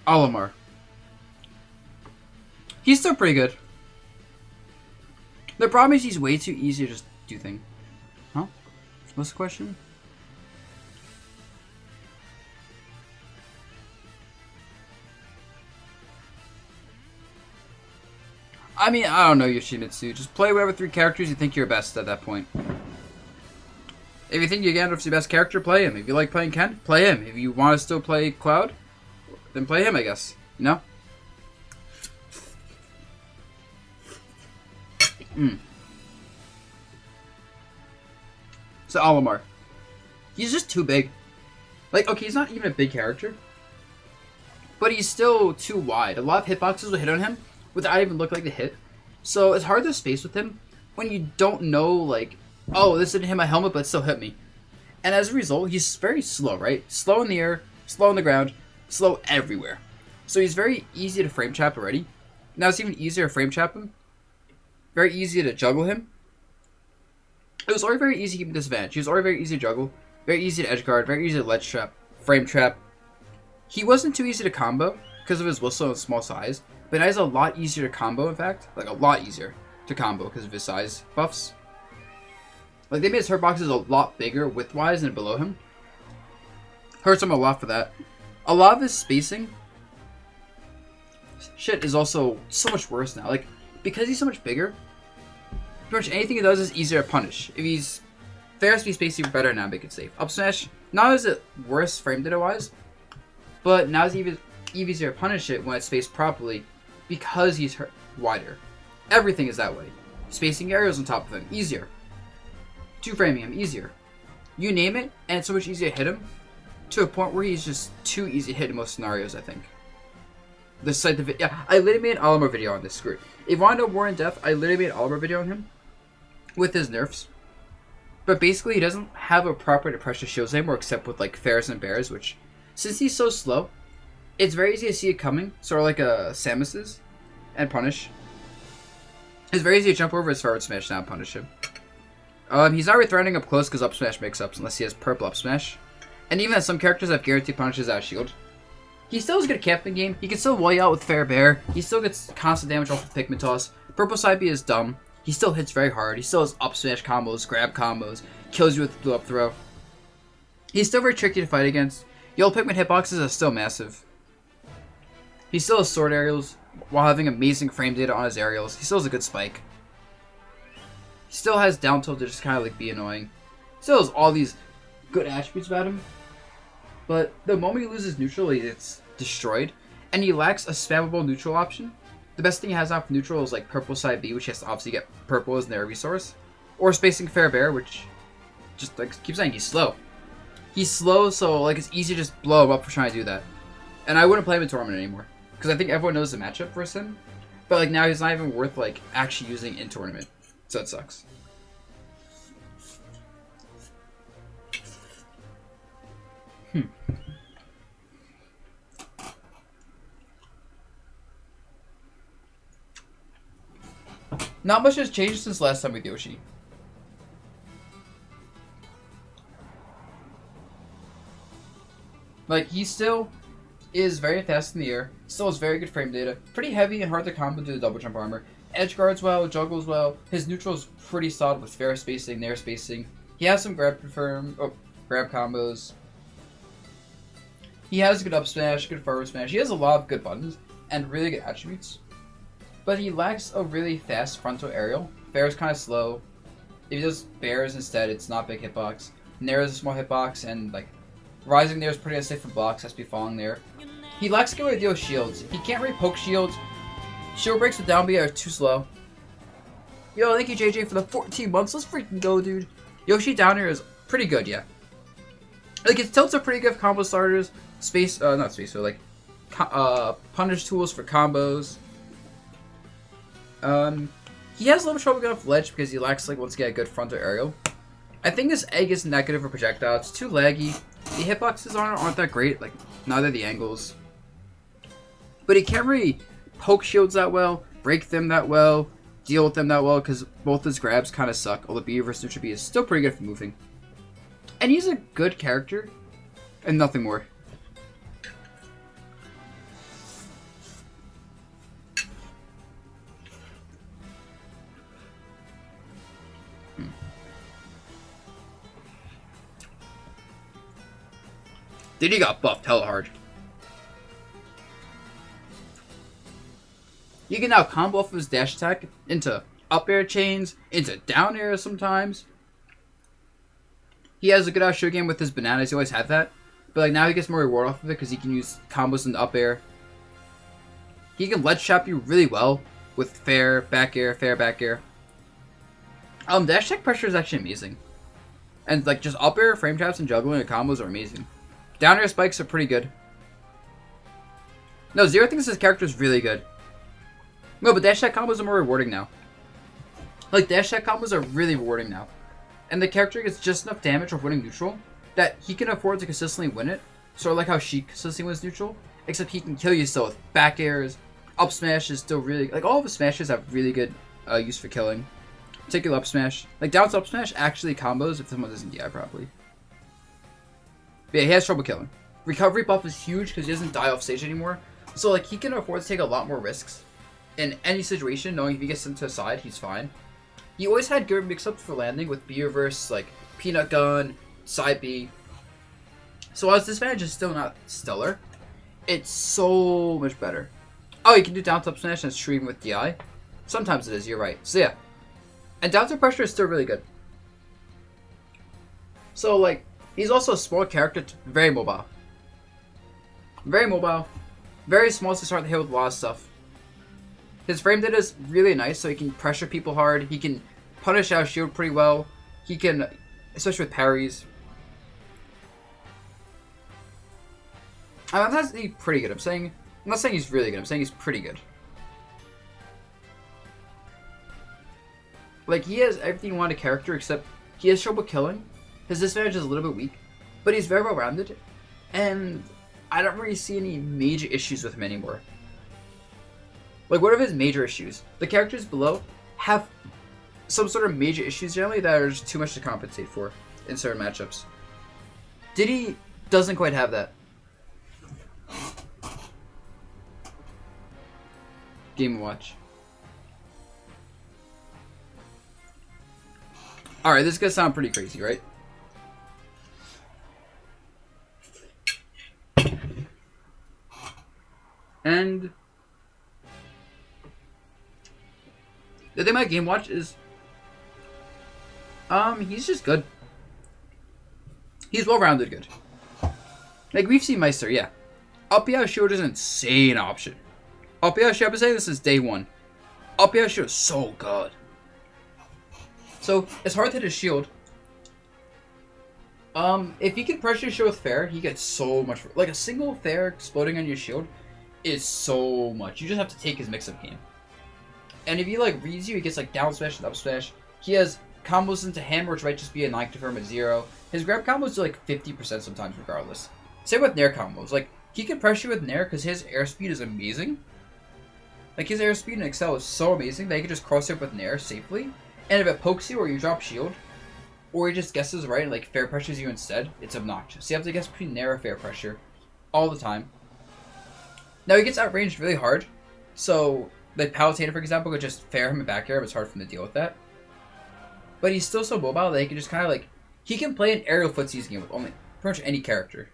Olimar. He's still pretty good. The problem is he's way too easy to just do things. Huh? What's the question? I mean, I don't know, Yoshimitsu. Just play whatever 3 characters you think you're best at that point. If you think Ganondorf's your best character, play him. If you like playing Ken, play him. If you want to still play Cloud, then play him, I guess. You know? So, Olimar. He's just too big. Like, okay, he's not even a big character. But he's still too wide. A lot of hitboxes will hit on him without even look like the hit. So it's hard to space with him when you don't know, like, oh, this didn't hit my helmet, but it still hit me. And as a result, he's very slow, right? Slow in the air, slow on the ground, slow everywhere. So he's very easy to frame trap already. Now it's even easier to frame trap him. Very easy to juggle him. It was already very easy to keep him disadvantage. He was already very easy to juggle, very easy to edge guard, very easy to ledge trap, frame trap. He wasn't too easy to combo because of his whistle and small size. But now he's a lot easier to combo, in fact. Like, a lot easier to combo because of his size buffs. Like, they made his hurt boxes a lot bigger width-wise than below him. Hurts him a lot for that. A lot of his spacing shit is also so much worse now. Like, because he's so much bigger, pretty much anything he does is easier to punish. If he's fair speed spacing, better now, make it safe. Up smash, not as it worse frame data-wise, but now it's even easier to punish it when it's spaced properly. Because he's wider. Everything is that way. Spacing aerials on top of him, easier. Two-framing him, easier. You name it, and it's so much easier to hit him, to a point where he's just too easy to hit in most scenarios, I think. Yeah, I literally made an Olimar video on this, screw it. If you want to know more in depth, I literally made an Olimar video on him, with his nerfs. But basically, he doesn't have a proper pressure shields anymore, except with, like, Fairs and Bears, which, since he's so slow, it's very easy to see it coming, sort of like a Samus's, and punish. It's very easy to jump over his forward smash now and punish him. He's not really threatening up close because up smash mix-ups, unless he has purple up smash. And even as some characters have guaranteed punishes out of shield. He still is good at camping game. He can still wall you out with Fair Bear. He still gets constant damage off of Pikmin Toss. Purple Side B is dumb. He still hits very hard. He still has up smash combos, grab combos, kills you with blue up throw. He's still very tricky to fight against. Yellow Pikmin hitboxes are still massive. He still has sword aerials while having amazing frame data on his aerials. He still has a good spike. He still has down tilt to just kind of like be annoying. He still has all these good attributes about him. But the moment he loses neutral, it's destroyed. And he lacks a spammable neutral option. The best thing he has off neutral is like purple side B, which he has to obviously get purple as their resource. Or spacing Fair Bear, which just like keep saying he's slow. He's slow, so like it's easy to just blow him up for trying to do that. And I wouldn't play him in tournament anymore. Because I think everyone knows the matchup for him. But like now he's not even worth like actually using in tournament. So it sucks. Not much has changed since last time with Yoshi. Like, he still is very fast in the air, still has very good frame data, pretty heavy and hard to combo due to double jump armor, edge guards well, juggles well, his neutral is pretty solid with fair spacing, nair spacing, he has some grab combos, he has good up smash, good forward smash, he has a lot of good buttons, and really good attributes, but he lacks a really fast frontal aerial, fair is kind of slow, If he does bears instead, it's not big hitbox. Nair is a small hitbox, and like rising there is pretty unsafe for blocks, has to be falling there. He lacks skill with Yoshi shields. He can't really poke shields. Shield breaks with down B are too slow. Yo, thank you JJ for the 14 months. Let's freaking go, dude. Yoshi down here is pretty good, yeah. Like his tilts are pretty good for combo starters. Not space, so like punish tools for combos. He has a little trouble getting off ledge because he lacks like once again a good frontal aerial. I think this egg is negative for projectile. It's too laggy. The hitboxes aren't that great. Like neither the angles. But he can't really poke shields that well, break them that well, deal with them that well because both his grabs kind of suck. Although B versus neutral B is still pretty good for moving. And he's a good character, and nothing more. Diddy got buffed hella hard. You can now combo off of his dash attack into up air chains, into down air sometimes. He has a good out show game with his bananas. He always had that. But like now he gets more reward off of it because he can use combos in the up air. He can ledge trap you really well with fair back air, fair back air. Dash attack pressure is actually amazing. And like just up air, frame traps, and juggling and combos are amazing. Down air spikes are pretty good. No, Zero thinks his character is really good. No, but dash attack combos are more rewarding now. Like dash attack combos are really rewarding now. And the character gets just enough damage of winning neutral that he can afford to consistently win it. Sort of like how Sheik consistently wins neutral. Except he can kill you still with back airs. Up smash is still really... Like all of his smashes have really good use for killing. Particularly up smash. Like down up smash actually combos if someone doesn't DI properly. But yeah, he has trouble killing. Recovery buff is huge because he doesn't die off stage anymore. So like he can afford to take a lot more risks. In any situation, knowing if he gets sent to the side, he's fine. He always had good mix-ups for landing with B reverse, like Peanut Gun, Side B. So while his disadvantage is still not stellar, it's so much better. Oh, you can do down up smash and stream with DI. Sometimes it is, you're right. So yeah. And down pressure is still really good. So like, he's also a small character, very mobile. Very mobile. Very small to start the hit with a lot of stuff. His frame data is really nice, so he can pressure people hard. He can punish out shield pretty well. He can, especially with parries. I'm not saying pretty good. I'm not saying he's really good. I'm saying he's pretty good. Like, he has everything you want a character, except he has trouble killing. His disadvantage is a little bit weak, but he's very well-rounded. And I don't really see any major issues with him anymore. Like, what are his major issues? The characters below have some sort of major issues generally that are just too much to compensate for in certain matchups. Diddy doesn't quite have that. Game Watch. Alright, this is gonna sound pretty crazy, right? And the thing about Game Watch is, he's just good. He's well-rounded good. Like, we've seen Meister, yeah. Up B out shield is an insane option. Up B out shield, I've been saying this since day one. Up B out shield is so good. So, it's hard to hit his shield. If he can pressure your shield with fair, he gets so much. Like, a single fair exploding on your shield is so much. You just have to take his mix-up game. And if he, like, reads you, he gets, like, down smash and up smash. He has combos into hammer, which might just be a 9 confirm at 0. His grab combos do, like, 50% sometimes regardless. Same with Nair combos. Like, he can pressure you with Nair because his airspeed is amazing. Like, his airspeed in Excel is so amazing that he can just cross up with Nair safely. And if it pokes you or you drop shield, or he just guesses right and, like, fair pressures you instead, it's obnoxious. You have to guess between Nair or fair pressure all the time. Now, he gets outranged really hard. So, like, Palutena, for example, could just fair him and back air, but it's hard for him to deal with that. But he's still so mobile that he can just kind of, like, he can play an aerial footsies game with only pretty much any character.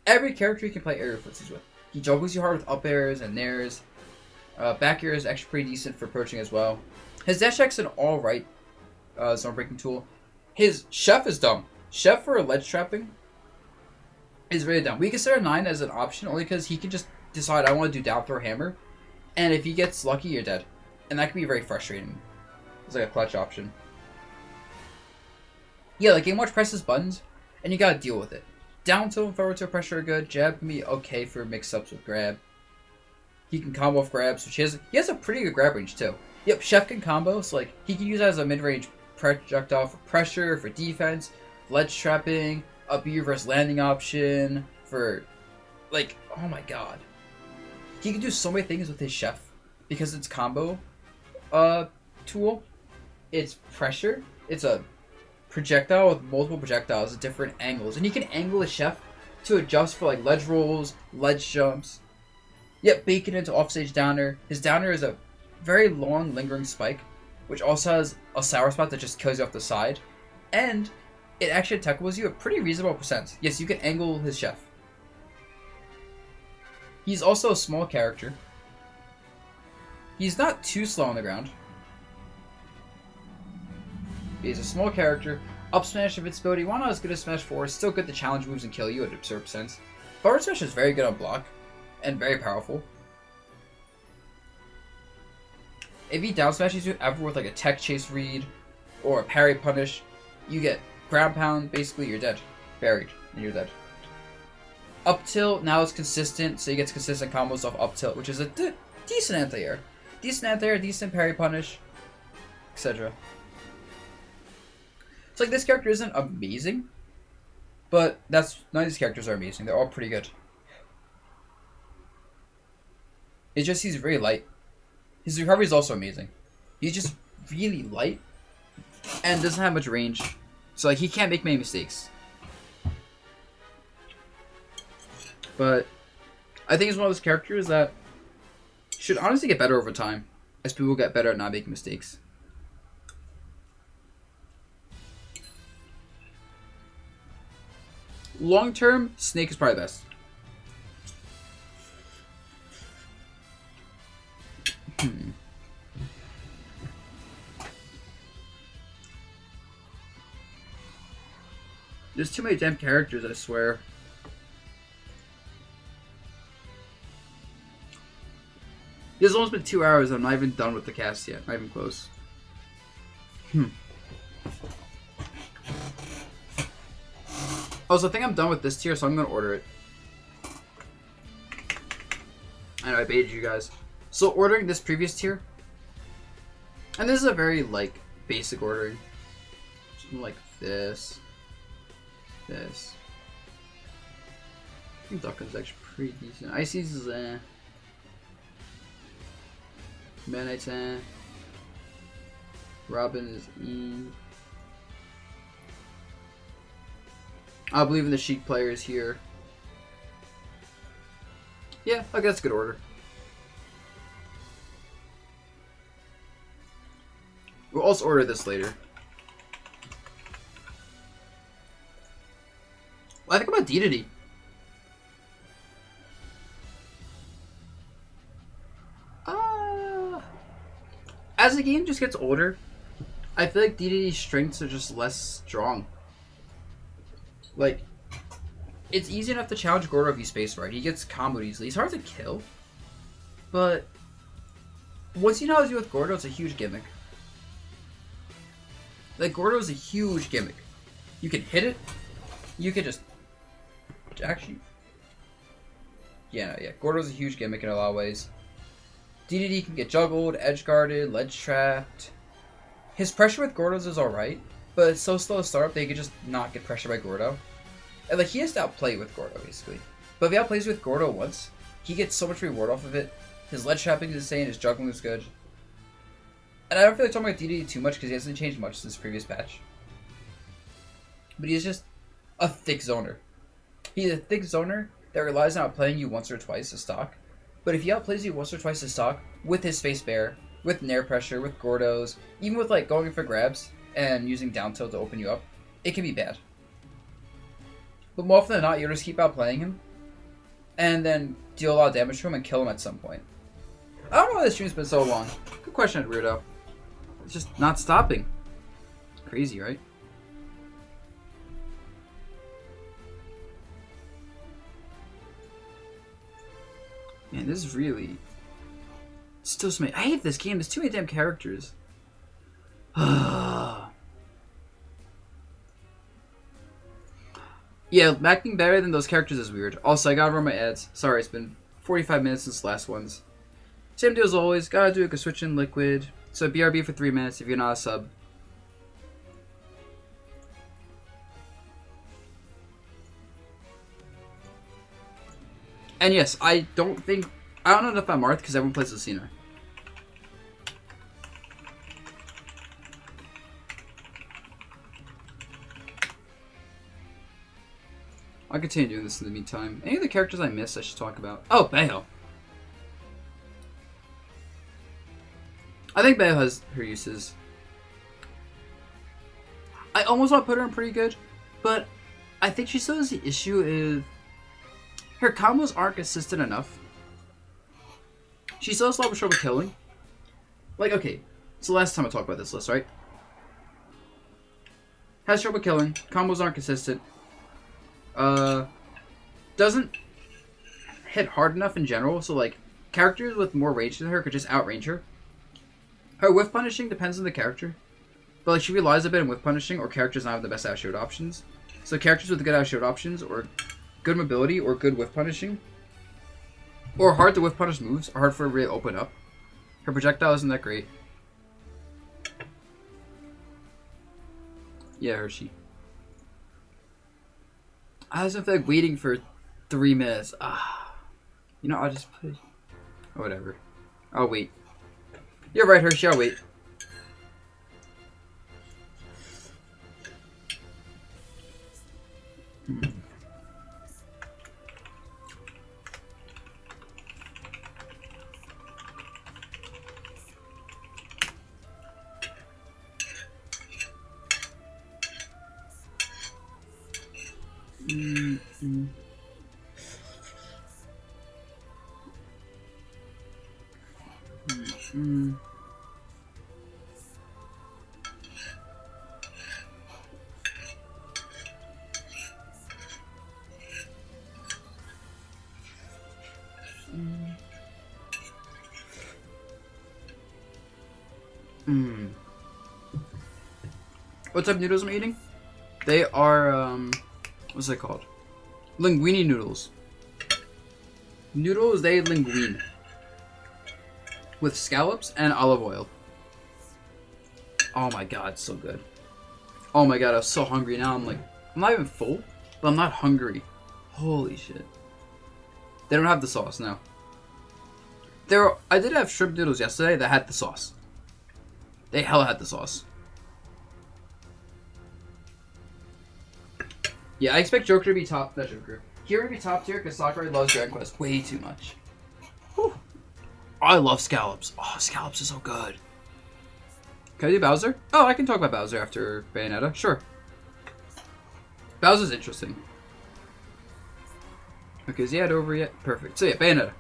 Every character he can play aerial footsies with. He juggles you hard with up airs and nairs. Back air is actually pretty decent for approaching as well. His dash check's an alright zone breaking tool. His Chef is dumb. Chef for ledge trapping is really dumb. We consider 9 as an option only because he can just decide, I want to do down throw hammer, and if he gets lucky, you're dead. And that can be very frustrating. It's like a clutch option. Yeah, like Game Watch presses buttons, and you gotta deal with it. Down tilt and forward tilt pressure are good. Jab can be okay for mix-ups with grab. He can combo off grabs, which he has a pretty good grab range too. Yep, Chef can combo, so like he can use that as a mid-range projectile for pressure, for defense, ledge trapping, up B versus landing option, for like, oh my god. He can do so many things with his Chef because it's combo tool. It's pressure. It's a projectile with multiple projectiles at different angles, and he can angle his Chef to adjust for like ledge rolls, ledge jumps. Yep, bacon into offstage downer. His downer is a very long lingering spike, which also has a sour spot that just kills you off the side, and it actually tackles you a pretty reasonable percent. Yes, you can angle his Chef. He's also a small character. He's not too slow on the ground. He's a small character. Up smash invincibility, while not as good as Smash 4, is still good to challenge moves and kill you at absurd percents. Forward smash is very good on block, and very powerful. If he down smashes you ever with like a tech chase read, or a parry punish, you get ground pound, basically you're dead. Buried, and you're dead. Up tilt, now it's consistent, so he gets consistent combos off up tilt, which is a decent anti-air. Decent anti-air, decent parry punish, etc. It's like this character isn't amazing, but none of these characters are amazing. They're all pretty good. It's just he's very light. His recovery is also amazing. He's just really light and doesn't have much range, so like he can't make many mistakes. But I think he's one of those characters that should honestly get better over time as people get better at not making mistakes. Long term, Snake is probably best. There's too many damn characters, I swear. It's almost been 2 hours. I'm not even done with the cast yet. Not even close. Also, I think I'm done with this tier, so I'm gonna order it. I know I baited you guys. So ordering this previous tier, and this is a very like basic ordering. Something like this. This. I think Duckin's actually pretty decent. Icy's is Manite's Robin is E. I believe in the Sheik players here. Yeah, I guess that's a good order. We'll also order this later. What do I think about Dedede? As the game just gets older, I feel like Dedede's strengths are just less strong. Like, it's easy enough to challenge Gordo if you space right. He gets comboed easily. He's hard to kill, but once you know how to deal with Gordo, it's a huge gimmick. Like, Gordo is a huge gimmick. You can hit it. You can just... Actually... Yeah, Gordo's a huge gimmick in a lot of ways. Dedede can get juggled, edge guarded, ledge trapped. His pressure with Gordos is alright, but it's so slow to start up that he can just not get pressured by Gordo. And like, he has to outplay with Gordo, basically. But if he outplays with Gordo once, he gets so much reward off of it. His ledge trapping is insane, his juggling is good. And I don't feel like talking about Dedede too much because he hasn't changed much since previous patch. But he's just a thick zoner. He's a thick zoner that relies on outplaying you once or twice as stock. But if he outplays you once or twice as stock, with his space bear, with nair pressure, with Gordos, even with like going for grabs and using down tilt to open you up, it can be bad. But more often than not, you'll just keep outplaying him, and then deal a lot of damage to him and kill him at some point. I don't know why this stream's been so long. Good question, Weirdo. It's just not stopping. crazy, right? Man, this is really... Still so many... I hate this game. There's too many damn characters. Yeah, acting better than those characters is weird. Also, I gotta run my ads. Sorry, it's been 45 minutes since the last ones. Same deal as always. Gotta do a switch in liquid. So BRB for 3 minutes if you're not a sub. And yes, I don't know if I'm Marth because everyone plays Lucina. I'll continue doing this in the meantime. Any of the characters I missed I should talk about? Oh, Bayo. I think Bayo has her uses. I almost want to put her in pretty good, but I think she still has the issue is her combos aren't consistent enough. She still has a lot of trouble killing. Like, okay, it's the last time I talked about this list, right? Has trouble killing, combos aren't consistent. Doesn't hit hard enough in general, so like, characters with more range than her could just outrange her. Her whiff punishing depends on the character, but like she relies a bit on whiff punishing or characters not have the best out shield options. So characters with good out shield options or good mobility or good whiff punishing or hard to whiff punish moves are hard for her to really open up. Her projectile isn't that great. Yeah, Hershey. I just feel like waiting for 3 minutes. You know, I'll just play. Oh, whatever. I'll wait. You're right, Hershey. I'll wait. What type of noodles I'm eating? They are, what's it called? Linguine noodles. Noodles they linguine. With scallops and olive oil. Oh my god, so good. Oh my god, I was so hungry now. I'm not even full, but I'm not hungry. Holy shit. They don't have the sauce now. I did have shrimp noodles yesterday that had the sauce. They hella had the sauce. Yeah, I expect Joker to be top. Not Joker. Hero to be top tier because Sakurai loves Dragon Quest way too much. Whew. I love scallops. Oh, scallops are so good. Can I do Bowser? Oh, I can talk about Bowser after Bayonetta. Sure. Bowser's interesting. Okay, is he over yet? Perfect. So yeah, Bayonetta.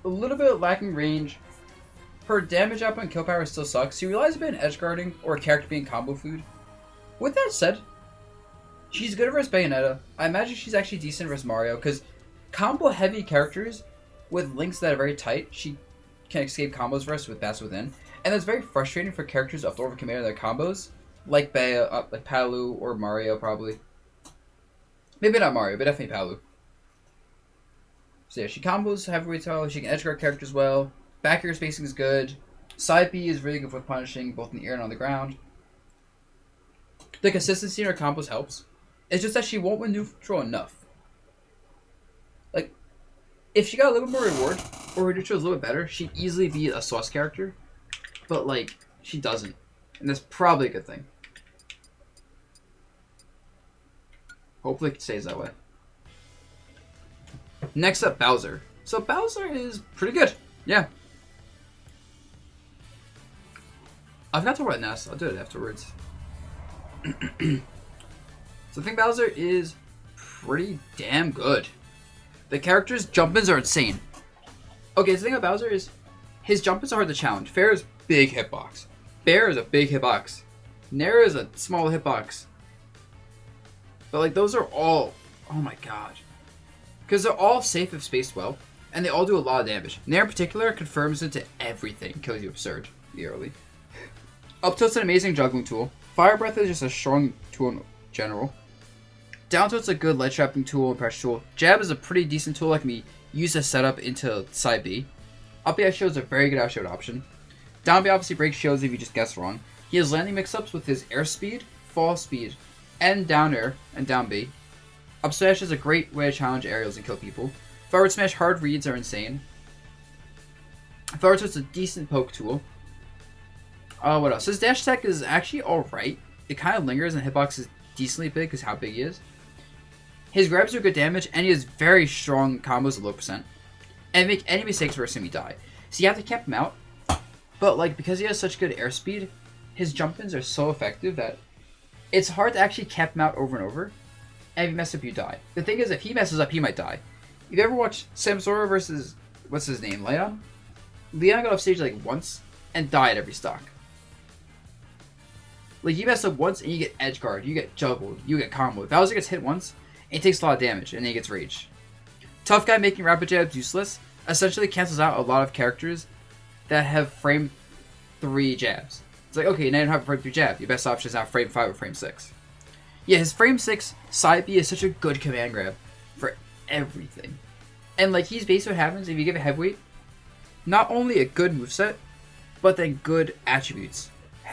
A little bit lacking range. Her damage output and kill power still sucks. She relies a bit on edge guarding or a character being combo food. With that said, she's good versus Bayonetta. I imagine she's actually decent versus Mario because combo heavy characters with links that are very tight, she can escape combos versus with Bats Within. And that's very frustrating for characters up to overcommand their combos, like like Palu or Mario probably. Maybe not Mario, but definitely Palu. So yeah, she combos heavyweight well. She can edge guard characters well. Back air spacing is good. Side B is really good with punishing both in the air and on the ground. The consistency in her combos helps. It's just that she won't win neutral enough. Like, if she got a little bit more reward, or her neutral is a little bit better, she'd easily be a sauce character. But, like, she doesn't. And that's probably a good thing. Hopefully it stays that way. Next up, Bowser. So Bowser is pretty good. Yeah. I forgot to talk about Ness. I'll do it afterwards. So I think Bowser is pretty damn good. The character's jump-ins are insane. Okay, so the thing about Bowser is his jump-ins are hard to challenge. Fair is big hitbox. Bear is a big hitbox. Nair is a small hitbox. But like those are all, oh my god. Because they're all safe if spaced well, and they all do a lot of damage. Nair in particular confirms into everything, kills you absurd early. Up tilt's an amazing juggling tool. Fire Breath is just a strong tool in general. Down tilt's a good ledge trapping tool and pressure tool. Jab is a pretty decent tool that can be used as setup into side B. Up B shield is a very good out shield option. Down B obviously breaks shields if you just guess wrong. He has landing mix-ups with his airspeed, fall speed, and down air, and down B. Up smash is a great way to challenge aerials and kill people. Forward smash hard reads are insane. Forward tilt's a decent poke tool. What else? His dash attack is actually alright. It kind of lingers and hitbox is decently big because how big he is. His grabs do good damage and he has very strong combos at low percent. And make any mistakes versus him, he die. So you have to cap him out. But like because he has such good airspeed, his jump-ins are so effective that it's hard to actually cap him out over and over. And if you mess up, you die. The thing is, if he messes up, he might die. If you ever watched Samsora versus, what's his name, Leon? Leon got off stage like once and died every stock. Like you mess up once and you get edge guard, you get juggled, you get combo. Bowser gets hit once and he takes a lot of damage and then he gets rage. Tough Guy making rapid jabs useless essentially cancels out a lot of characters that have frame 3 jabs. It's like, okay, now you don't have a frame 3 jab. Your best option is now frame 5 or frame 6. Yeah, his frame 6 side B is such a good command grab for everything. And like he's basically what happens if you give it heavyweight, not only a good moveset, but then good attributes.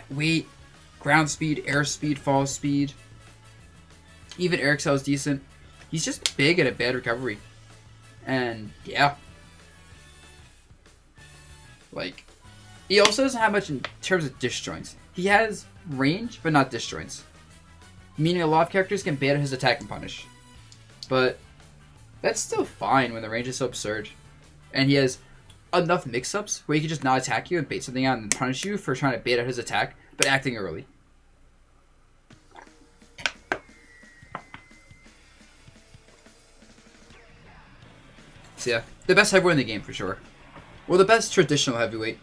Weight, ground speed, air speed, fall speed. Even air excel is decent. He's just big and a bad recovery. And yeah. Like, he also doesn't have much in terms of disjoints. He has range, but not disjoints. Meaning a lot of characters can bait out his attack and punish. But that's still fine when the range is so absurd. And he has enough mix-ups where he can just not attack you and bait something out and punish you for trying to bait out his attack, but acting early. So yeah, the best heavyweight in the game for sure. Well, the best traditional heavyweight.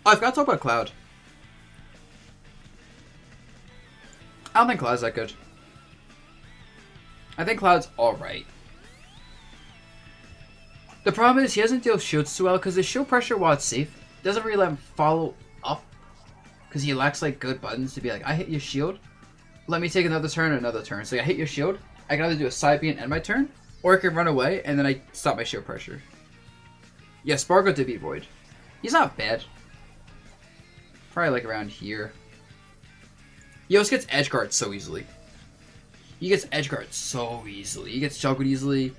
Oh, I forgot to talk about Cloud. I don't think Cloud's that good. I think Cloud's alright. The problem is he doesn't deal with shields too well because his shield pressure, while it's safe, doesn't really let him follow up because he lacks like good buttons to be like, I hit your shield, let me take another turn or another turn. So like, I hit your shield, I can either do a side B and end my turn, or I can run away and then I stop my shield pressure. Yeah, Spargo did beat Void. He's not bad. Probably like around here. He also gets edge guard so easily. He gets edge guard so easily. He gets juggled easily.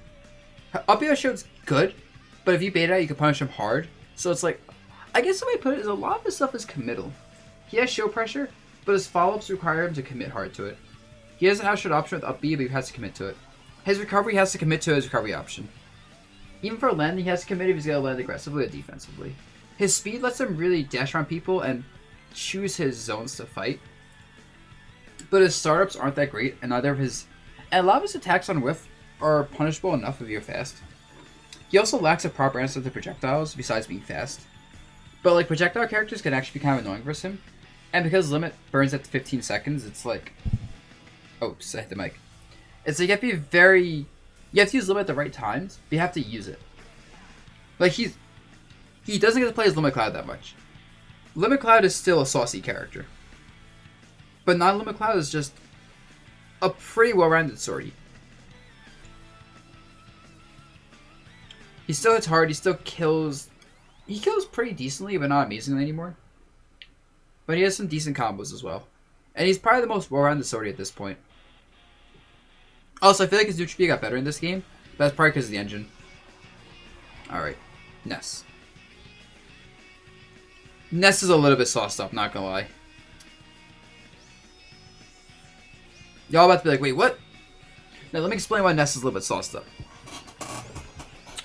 Up air shield's good, but if you bait out, you can punish him hard. So it's like, I guess the way I put it is a lot of his stuff is committal. He has shield pressure, but his follow-ups require him to commit hard to it. He has an out shield option with up B, but he has to commit to it. His recovery has to commit to his recovery option. Even for landing, he has to commit if he's going to land aggressively or defensively. His speed lets him really dash around people and choose his zones to fight. But his startups aren't that great, and neither of his... And a lot of his attacks on whiff are punishable enough if you're fast. He also lacks a proper answer to projectiles, besides being fast. But like, projectile characters can actually be kind of annoying versus him. And because limit burns at 15 seconds, it's like... Oops, I hit the mic. It's like you have to be very... You have to use limit at the right times, but you have to use it. Like, he doesn't get to play as Limit Cloud that much. Limit Cloud is still a saucy character. But non-Limit Cloud is just a pretty well-rounded sortie. He still hits hard, he still kills... He kills pretty decently, but not amazingly anymore. But he has some decent combos as well. And he's probably the most well-rounded sortie at this point. Also, I feel like his neutral got better in this game, but that's probably because of the engine. Alright, Ness. Ness is a little bit sauced up, not gonna lie. Y'all about to be like, wait, what? Now, let me explain why Ness is a little bit sauced up.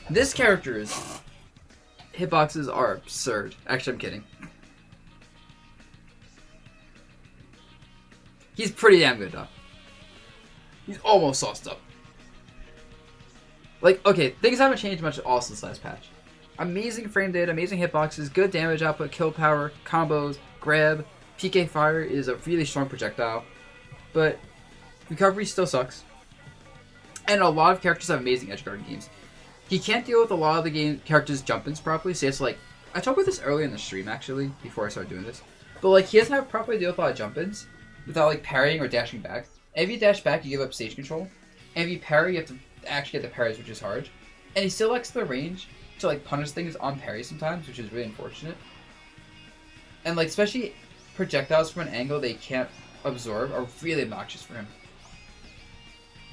This character's hitboxes are absurd. Actually, I'm kidding. He's pretty damn good, though. He's almost sauced up. Like, okay, things haven't changed much at all since last patch. Amazing frame data, amazing hitboxes, good damage output, kill power, combos, grab. PK Fire is a really strong projectile, but recovery still sucks. And a lot of characters have amazing edge guarding games. He can't deal with a lot of the game characters' jump-ins properly, so it's like, I talked about this earlier in the stream actually, before I started doing this, but like he doesn't have properly deal with a lot of jump-ins without like parrying or dashing back. And if you dash back, you give up stage control, and if you parry, you have to actually get the parries, which is hard. And he still lacks the range to like punish things on parry sometimes, which is really unfortunate. And like especially projectiles from an angle they can't absorb are really obnoxious for him.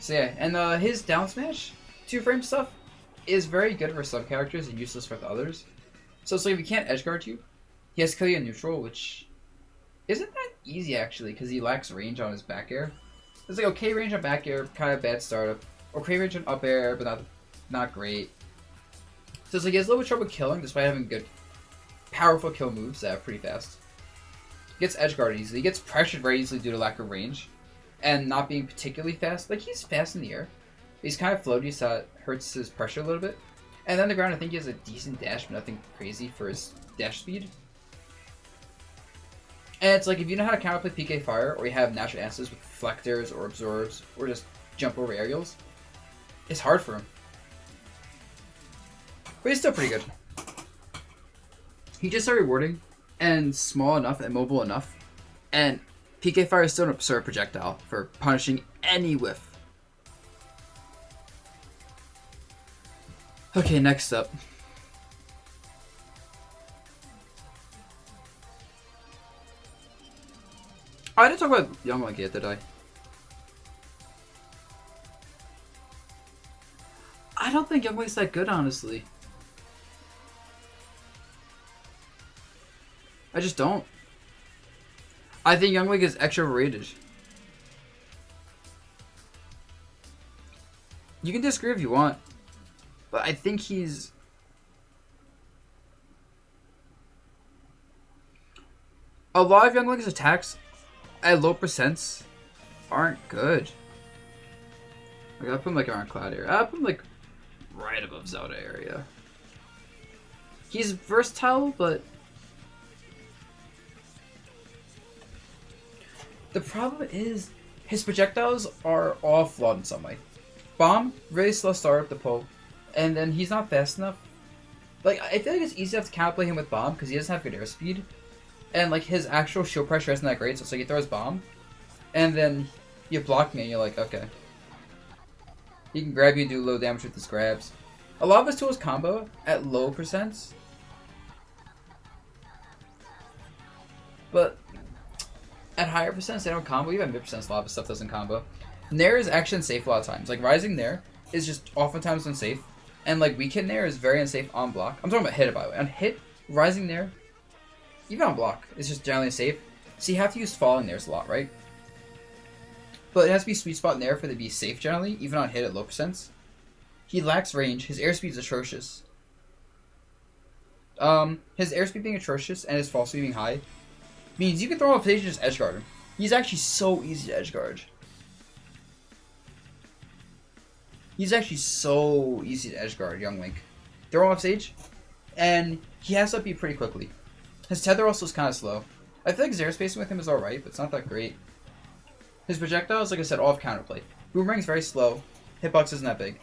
So yeah, and his down smash 2-frame stuff is very good for some characters and useless for others. So it's like if he can't edge guard you, he has to kill you in neutral, which isn't that easy actually because he lacks range on his back air. It's like okay range on back air, kind of bad startup. Okay range on up air, but not great. So it's like he has a little bit of trouble killing despite having good, powerful kill moves that are pretty fast. He gets edge guarded easily. He gets pressured very easily due to lack of range and not being particularly fast. Like he's fast in the air. He's kind of floaty, so it hurts his pressure a little bit. And then the ground, I think he has a decent dash, but nothing crazy for his dash speed. And it's like if you know how to counterplay PK Fire, or you have natural answers with reflectors or absorbs, or just jump over aerials, it's hard for him. But he's still pretty good. He just so rewarding and small enough and mobile enough. And PK Fire is still an absurd projectile for punishing any whiff. Okay, next up. Oh, I didn't talk about Young Link yet, did I? I don't think Young Link's that good, honestly. I just don't. I think Young Link is extra overrated. You can disagree if you want, but I think he's... A lot of Young Link's attacks at low percents aren't good. Like, I put him like around Cloud area. I put him like right above Zelda area. He's versatile, but the problem is his projectiles are all flawed in some way. Bomb, really slow start up the pull, and then he's not fast enough. Like, I feel like it's easy enough to counterplay him with Bomb because he doesn't have good airspeed. And like his actual shield pressure isn't that great, so it's like he throws Bomb, and then you block me and you're like, okay. He can grab you and do low damage with his grabs. A lot of his tools combo at low percents. But at higher percents they don't combo, even mid percents a lot of his stuff doesn't combo. Nair is actually unsafe a lot of times. Like Rising Nair is just oftentimes unsafe. And like weak hit Nair is very unsafe on block. I'm talking about hit by the way. On hit, Rising Nair, even on block, it's just generally safe. So you have to use falling Nairs a lot, right? But it has to be sweet spot Nair for it to be safe generally, even on hit at low percents. He lacks range, his airspeed is atrocious. His airspeed being atrocious and his fall speed being high means you can throw off stage and just edge guard him. He's actually so easy to edge guard. He's actually so easy to edge guard, Young Link. Throw him off stage, and he has to up you pretty quickly. His tether also is kind of slow. I feel like his airspace with him is alright, but it's not that great. His projectiles, like I said, all have counterplay. Boomerang's very slow. Hitbox isn't that big.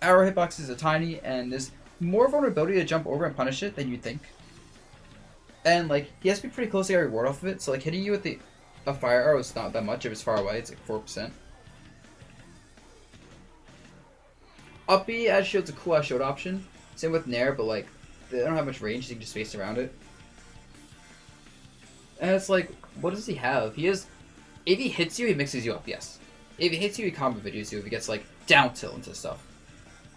Arrow hitboxes are tiny, and there's more vulnerability to jump over and punish it than you'd think. And like he has to be pretty close to get a reward off of it, so like hitting you with a fire arrow is not that much if it's far away. It's like 4%. Up B as shield's a cool ass shield option. Same with Nair, but like they don't have much range, so you can just space around it. And it's like, what does he have? He has. If he hits you, he mixes you up, yes. If he hits you, he combo videos you if he gets like down tilt into stuff.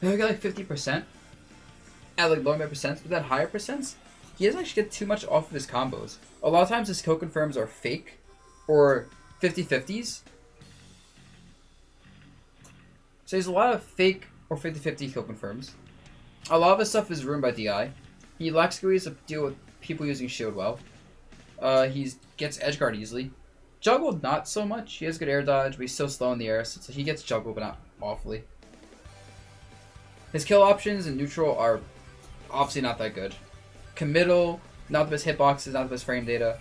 He'll get like 50% at like lower mid percents, but then higher percents, he doesn't actually get too much off of his combos. A lot of times his kill confirms are fake or 50-50s. So there's a lot of fake or 50-50 kill confirms. A lot of his stuff is ruined by DI. He lacks skills to deal with people using shield well. He gets edge guard easily. Juggled not so much. He has good air dodge, but he's still slow in the air, so he gets juggled, but not awfully. His kill options in neutral are obviously not that good. Committal, not the best hitboxes, not the best frame data.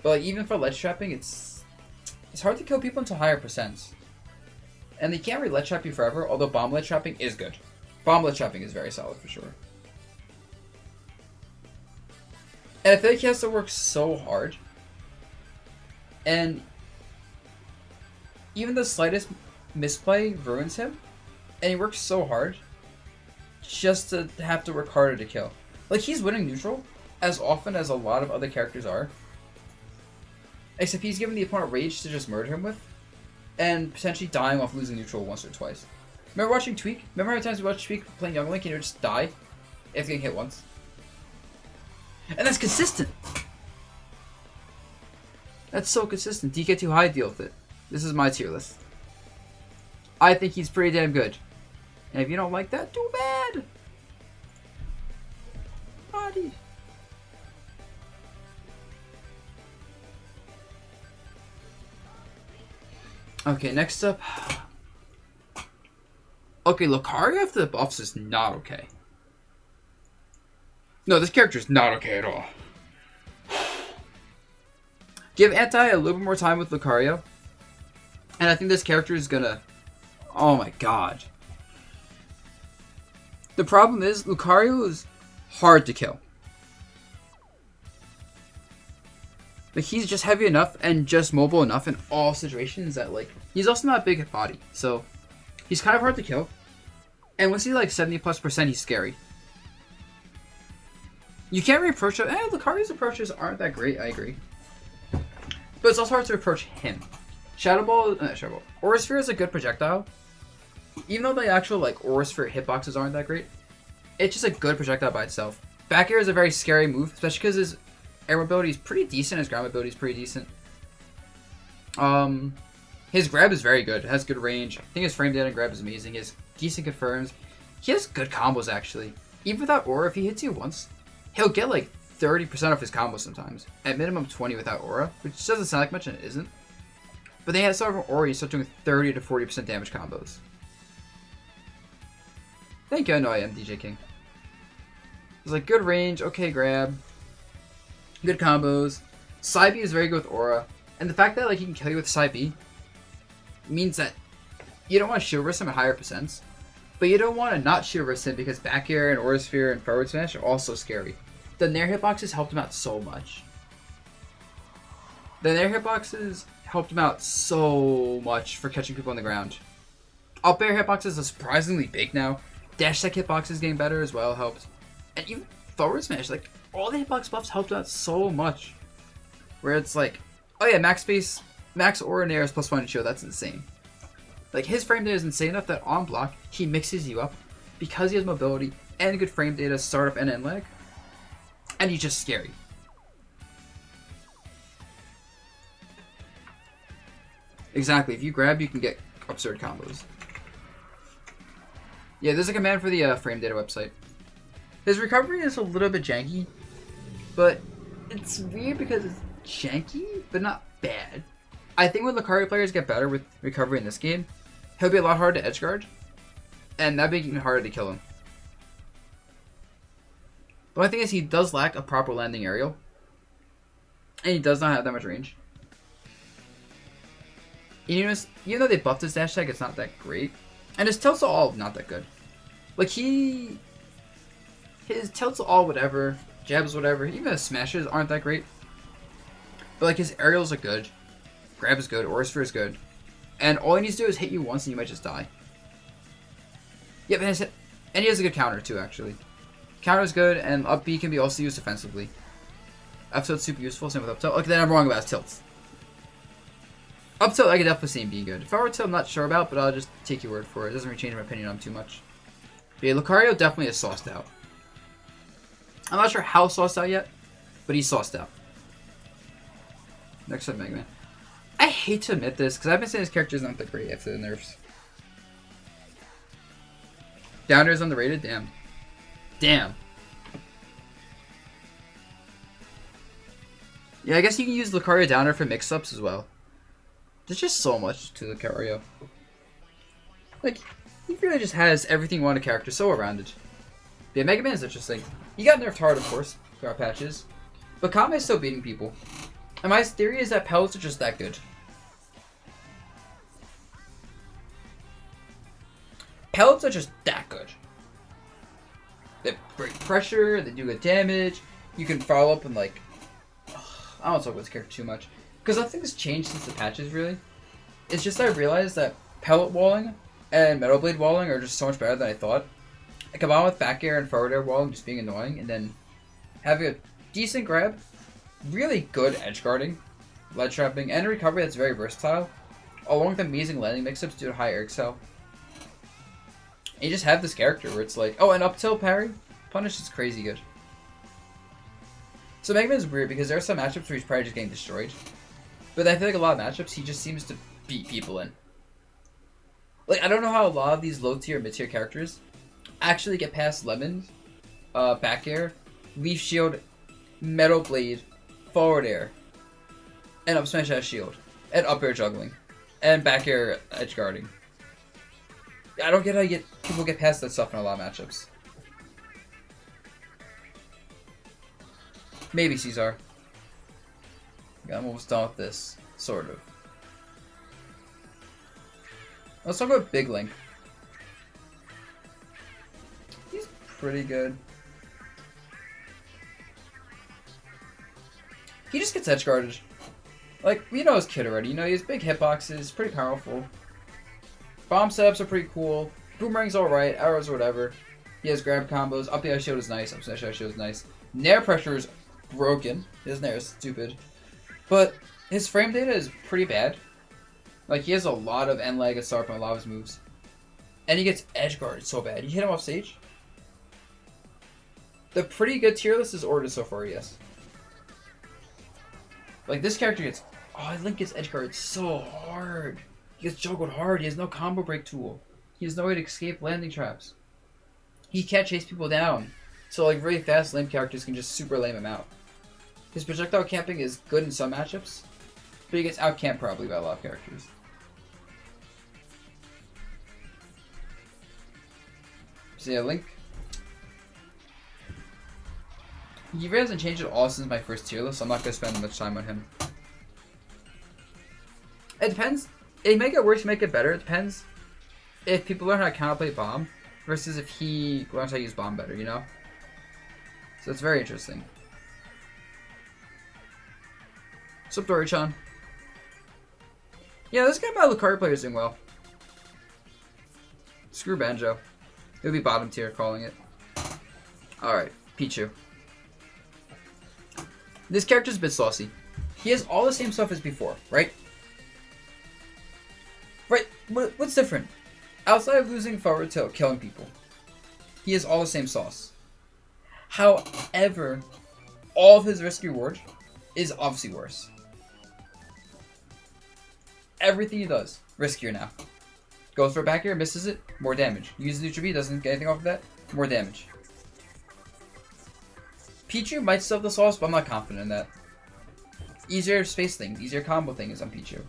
But like, even for ledge trapping, it's hard to kill people into higher percents. And they can't really ledge trap you forever, although bomb ledge trapping is good. Bomb ledge trapping is very solid for sure. And I feel like he has to work so hard. And even the slightest misplay ruins him. And he works so hard just to have to work harder to kill. Like, he's winning neutral as often as a lot of other characters are. Except he's given the opponent rage to just murder him with. And potentially dying off losing neutral once or twice. Remember watching Tweak? Remember how many times we watched Tweak playing Young Link and he would just die if getting hit once? And that's consistent! That's so consistent. DK too high, deal with it. This is my tier list. I think he's pretty damn good. And if you don't like that, too bad! Body. Okay, next up. Okay, Lucario after the buffs is not okay. No, this character is not okay at all. Give Anti a little bit more time with Lucario. And I think this character is gonna... Oh my god. The problem is, Lucario is hard to kill. But he's just heavy enough and just mobile enough in all situations that, like... He's also not big at body, so... He's kind of hard to kill. And once he's like 70+%, he's scary. You can't really approach him. Lucario's approaches aren't that great, I agree. But it's also hard to approach him. Shadow Ball... Shadow Ball. Aura Sphere is a good projectile. Even though the actual, like, Aura Sphere hitboxes aren't that great. It's just a good projectile by itself. Back air is a very scary move, especially because his air mobility is pretty decent, his ground mobility is pretty decent. His grab is very good, it has good range. I think his frame data and grab is amazing. He has decent confirms. He has good combos, actually. Even without Aura, if he hits you once, he'll get like 30% of his combos sometimes. At minimum 20 without Aura, which doesn't sound like much and it isn't. But then you start from Aura, you start doing 30 to 40% damage combos. Thank you, I know I am DJ King. It's like good range, okay grab, good combos. Side B is very good with Aura, and the fact that like he can kill you with Side B means that you don't want to shield burst him at higher percents, but you don't want to not shield burst him because back air and Aura Sphere and forward smash are also scary. The Nair hitboxes helped him out so much. The Nair hitboxes helped him out so much for catching people on the ground. Up air hitboxes are surprisingly big now. Dash tech hitboxes getting better as well helped. And even forward smash, like, all the hitbox buffs helped out so much. Where it's like, oh yeah, max space, max aura nair is +1 shield, that's insane. Like, his frame data is insane enough that on block, he mixes you up because he has mobility and good frame data, startup and end lag. And he's just scary. Exactly, if you grab, you can get absurd combos. Yeah, there's a command for the frame data website. His recovery is a little bit janky, but it's weird because it's janky, but not bad. I think when Lucario players get better with recovery in this game, he'll be a lot harder to edgeguard, and that'd be even harder to kill him. The only thing is he does lack a proper landing aerial, and he does not have that much range. Even though they buffed his dash tag, it's not that great. And his tilts are all not that good. Like, his tilts are all whatever, jabs whatever, even his smashes aren't that great. But like, his aerials are good, grab is good, Aura Sphere is good. And all he needs to do is hit you once and you might just die. Yep, and he has a good counter too, actually. Counter is good, and up B can be also used offensively. Up tilt's super useful, same with up tilt. Okay, then I'm wrong about his tilts. Up tilt I can definitely see him being good. Forward tilt I'm not sure about, but I'll just take your word for it. It doesn't really change my opinion on him too much. But yeah, Lucario definitely is sauced out. I'm not sure how sauced out yet, but he's sauced out. Next up, Mega Man. I hate to admit this, because I've been saying his character is not that great after the nerfs. Downer is underrated? Damn. Damn. Yeah, I guess you can use Lucario Downer for mix-ups as well. There's just so much to Lucario. Like, he really just has everything you want a character, so well-rounded. Yeah, Mega Man is interesting. He got nerfed hard, of course, throughout patches. But Kame is still beating people. And my theory is that pellets are just that good. Pellets are just that good. They break pressure, they do good damage. You can follow up and like... I don't want to talk about this character too much. Because I think this changed since the patches, really. It's just I realized that pellet walling and metal blade walling are just so much better than I thought. Combined with back air and forward air walling just being annoying, and then having a decent grab, really good edge guarding, ledge trapping, and recovery that's very versatile, along with amazing landing mix-ups due to high air excel. And you just have this character where it's like, oh, and up tilt parry, punish is crazy good. So Mega Man's weird because there are some matchups where he's probably just getting destroyed, but I feel like a lot of matchups he just seems to beat people in. Like, I don't know how a lot of these low tier, mid tier characters actually get past Lemon, back air, leaf shield, metal blade, forward air, and up smash dash shield, and up air juggling, and back air edge guarding. I don't get how people get past that stuff in a lot of matchups. Maybe Caesar. Yeah, I'm almost done with this, sort of. Let's talk about Big Link. He's pretty good. He just gets edge guarded. Like, we know his kid already. You know, he has big hitboxes, pretty powerful. Bomb setups are pretty cool. Boomerang's alright, arrows or whatever. He has grab combos. Up the ice shield is nice. Up smash ice shield is nice. Nair pressure is broken. His Nair is stupid. But his frame data is pretty bad. Like, he has a lot of end lag and start on a lot of his moves. And he gets edge guarded so bad. You hit him off stage. The pretty good tier list is ordered so far, yes. Like, this character gets... Oh, Link gets edge guarded so hard. He gets juggled hard. He has no combo break tool. He has no way to escape landing traps. He can't chase people down. So, like, really fast lame characters can just super lame him out. His projectile camping is good in some matchups, but he gets out-camped probably by a lot of characters. So yeah, Link. He really hasn't changed at all since my first tier list, so I'm not going to spend much time on him. It depends. It may get worse, it may get better. It depends if people learn how to counterplay Bomb versus if he learns how to use Bomb better, you know? So it's very interesting. What's up, Dory-chan? Yeah, this guy by Lucario player is doing well. Screw Banjo. It'll be bottom tier calling it. Alright, Pichu. This character's a bit saucy. He has all the same stuff as before, right? Right, what's different? Outside of losing forward tilt, killing people, he has all the same sauce. However, all of his risk reward is obviously worse. Everything he does, riskier now. Goes for a back air, misses it, more damage. Uses neutral B, doesn't get anything off of that, more damage. Pichu might still have the sauce, but I'm not confident in that. Easier space things, easier combo things on Pichu.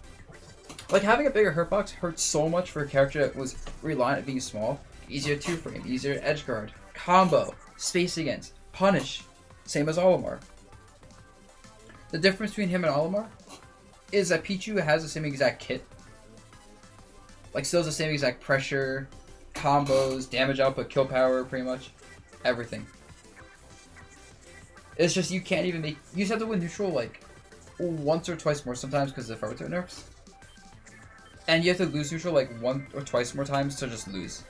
Like, having a bigger hurt box hurts so much for a character that was reliant on being small. Easier 2-frame, easier edge guard, combo, space against, punish. Same as Olimar. The difference between him and Olimar is that Pichu has the same exact kit. Like, still has the same exact pressure, combos, damage output, kill power, pretty much. Everything. It's just you can't even make... You just have to win neutral, like, once or twice more sometimes because of the forward tilt nerfs. And you have to lose neutral, like, one or twice more times to just lose.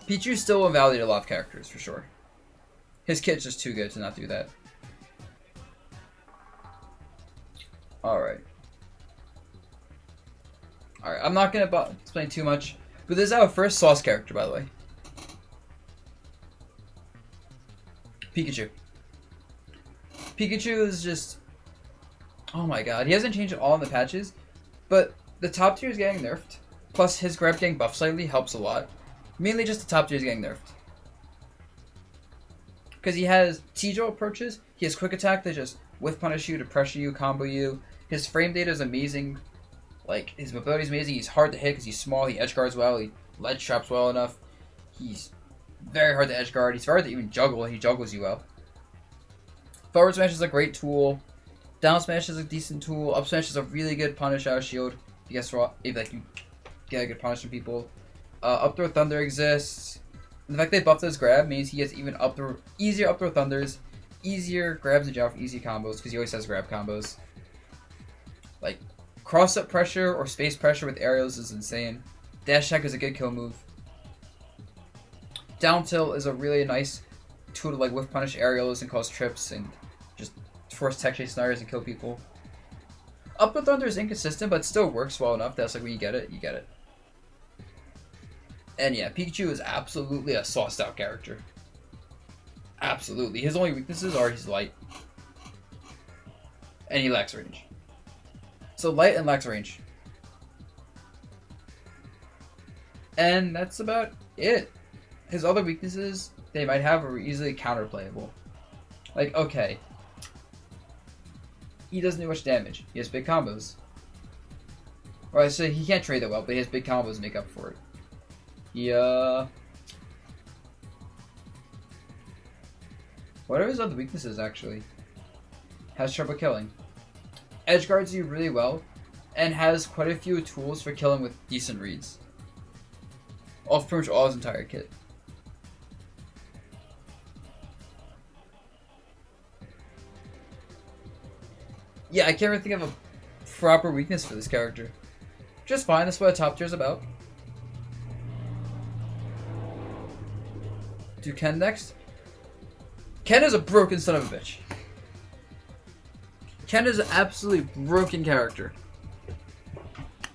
Pichu still invalidated a lot of characters, for sure. His kit's just too good to not do that. Alright. Alright, I'm not going to explain too much, but this is our first sauce character, by the way. Pikachu. Pikachu is just... Oh my god, he hasn't changed at all in the patches, but the top tier is getting nerfed, plus his grab getting buffed slightly helps a lot. Mainly just the top tier is getting nerfed. Because he has T-Joe approaches, he has quick attack that just whiff punish you to pressure you, combo you. His frame data is amazing. Like, his mobility is amazing, he's hard to hit because he's small, he edge guards well, he ledge traps well enough. He's very hard to edge guard. He's very hard to even juggle, and he juggles you well. Forward smash is a great tool. Down smash is a decent tool. Up smash is a really good punish out of shield. If you get a good punish from people. Up throw thunder exists. And the fact they buffed his grab means he gets even easier up throw thunders, easier grabs in general for easy combos because he always has grab combos. Like cross up pressure or space pressure with aerials is insane. Dash attack is a good kill move. Down tilt is a really nice tool to like whiff punish aerials and cause trips and just force tech chase scenarios and kill people. Up throw thunder is inconsistent but still works well enough. That's like when you get it, you get it. And yeah, Pikachu is absolutely a sauced out character. Absolutely. His only weaknesses are he's light. And he lacks range. So light and lacks range. And that's about it. His other weaknesses they might have are easily counterplayable. Like, okay. He doesn't do much damage. He has big combos. Or I say he can't trade that well, but he has big combos to make up for it. Yeah. What are his other weaknesses, actually? Has trouble killing. Edge guards you really well, and has quite a few tools for killing with decent reads. Off pretty much all his entire kit. Yeah, I can't really think of a proper weakness for this character. Just fine, that's what a top tier is about. Do Ken next? Ken is a broken son of a bitch. Ken is an absolutely broken character.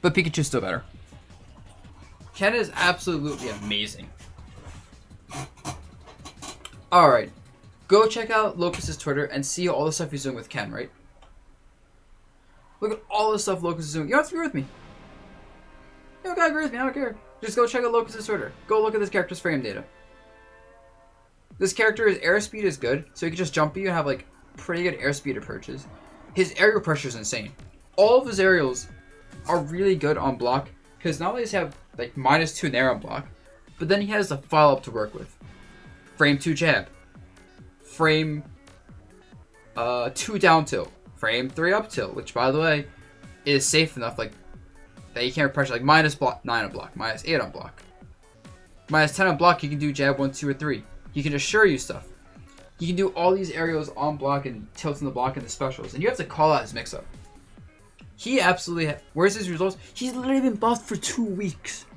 But Pikachu's still better. Ken is absolutely amazing. Alright. Go check out Locust's Twitter and see all the stuff he's doing with Ken, right? Look at all the stuff Locust is doing. You don't have to agree with me. You don't gotta agree with me, I don't care. Just go check out Locust's Twitter. Go look at this character's frame data. This character's airspeed is good, so he can just jump you and have like pretty good airspeed approaches. His aerial pressure is insane. All of his aerials are really good on block, because not only does he have like -2 in air on block, but then he has the follow-up to work with. Frame 2 jab. Frame 2 down tilt. Frame 3 up tilt, which by the way, is safe enough like that you can't pressure like -9 on block, -8 on block. -10 on block, you can do jab 1, 2, or 3. You can assure you stuff. You can do all these aerials on block and tilts in the block and the specials, and you have to call out his mix-up. He absolutely... Where's his results? He's literally been buffed for 2 weeks.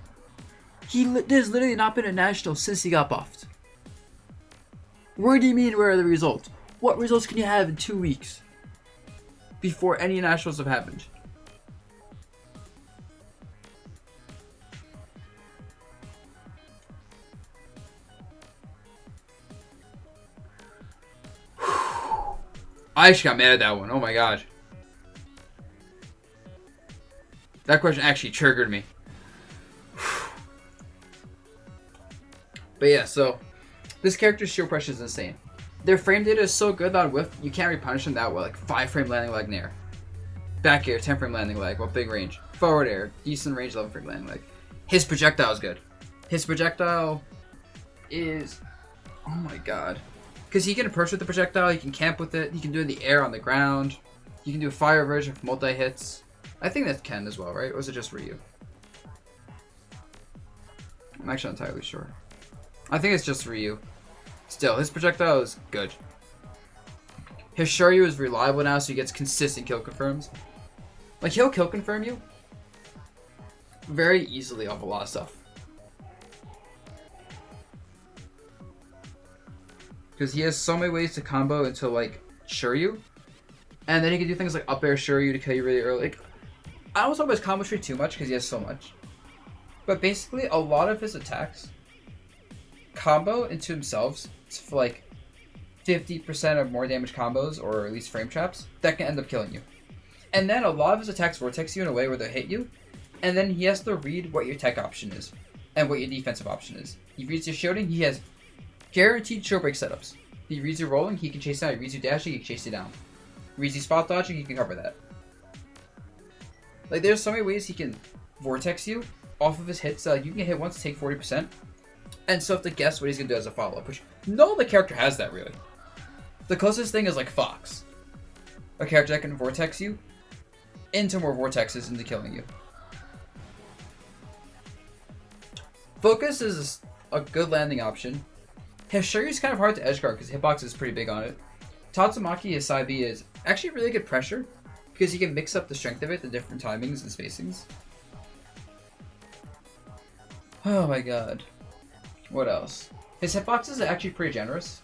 There's literally not been a national since he got buffed. Where do you mean where are the results? What results can you have in 2 weeks? Before any nationals have happened? I actually got mad at that one. Oh my god. That question actually triggered me. But yeah, so this character's shield pressure is insane. Their frame data is so good that on whiff, you can't repunish them that well. Like 5 frame landing leg nair. Back air, 10 frame landing leg, well big range. Forward air, decent range, 11 frame landing leg. His projectile is good. His projectile is... Oh my god. Because he can approach with the projectile, he can camp with it, he can do it in the air on the ground. You can do a fire version for multi-hits. I think that's Ken as well, right? Or is it just Ryu? I'm actually not entirely sure. I think it's just Ryu. Still, his projectile is good. His Shoryu is reliable now, so he gets consistent kill confirms. Like, he'll kill confirm you very easily off a lot of stuff. Because he has so many ways to combo into, like, Shoryu. And then he can do things like up air Shoryu to kill you really early. Like, I don't talk about his combo tree too much because he has so much. But basically, a lot of his attacks combo into themselves for like 50% of more damage combos, or at least frame traps, that can end up killing you. And then a lot of his attacks vortex you in a way where they hit you, and then he has to read what your tech option is and what your defensive option is. He reads your shielding, he has guaranteed shield break setups. He reads your rolling, he can chase down. He reads your dashing, he can chase you down. He reads your spot dodging, he can cover that. Like, there's so many ways he can vortex you off of his hits. You can hit once, take 40%. And so have to guess what he's going to do as a follow-up, which no other character has that, really. The closest thing is like Fox. A character that can vortex you into more vortexes into killing you. Focus is a good landing option. Hishiryu's kind of hard to edgeguard because hitbox is pretty big on it. Tatsumaki, his side B, is actually really good pressure because you can mix up the strength of it, the different timings and spacings. Oh my god. What else? His hitboxes are actually pretty generous.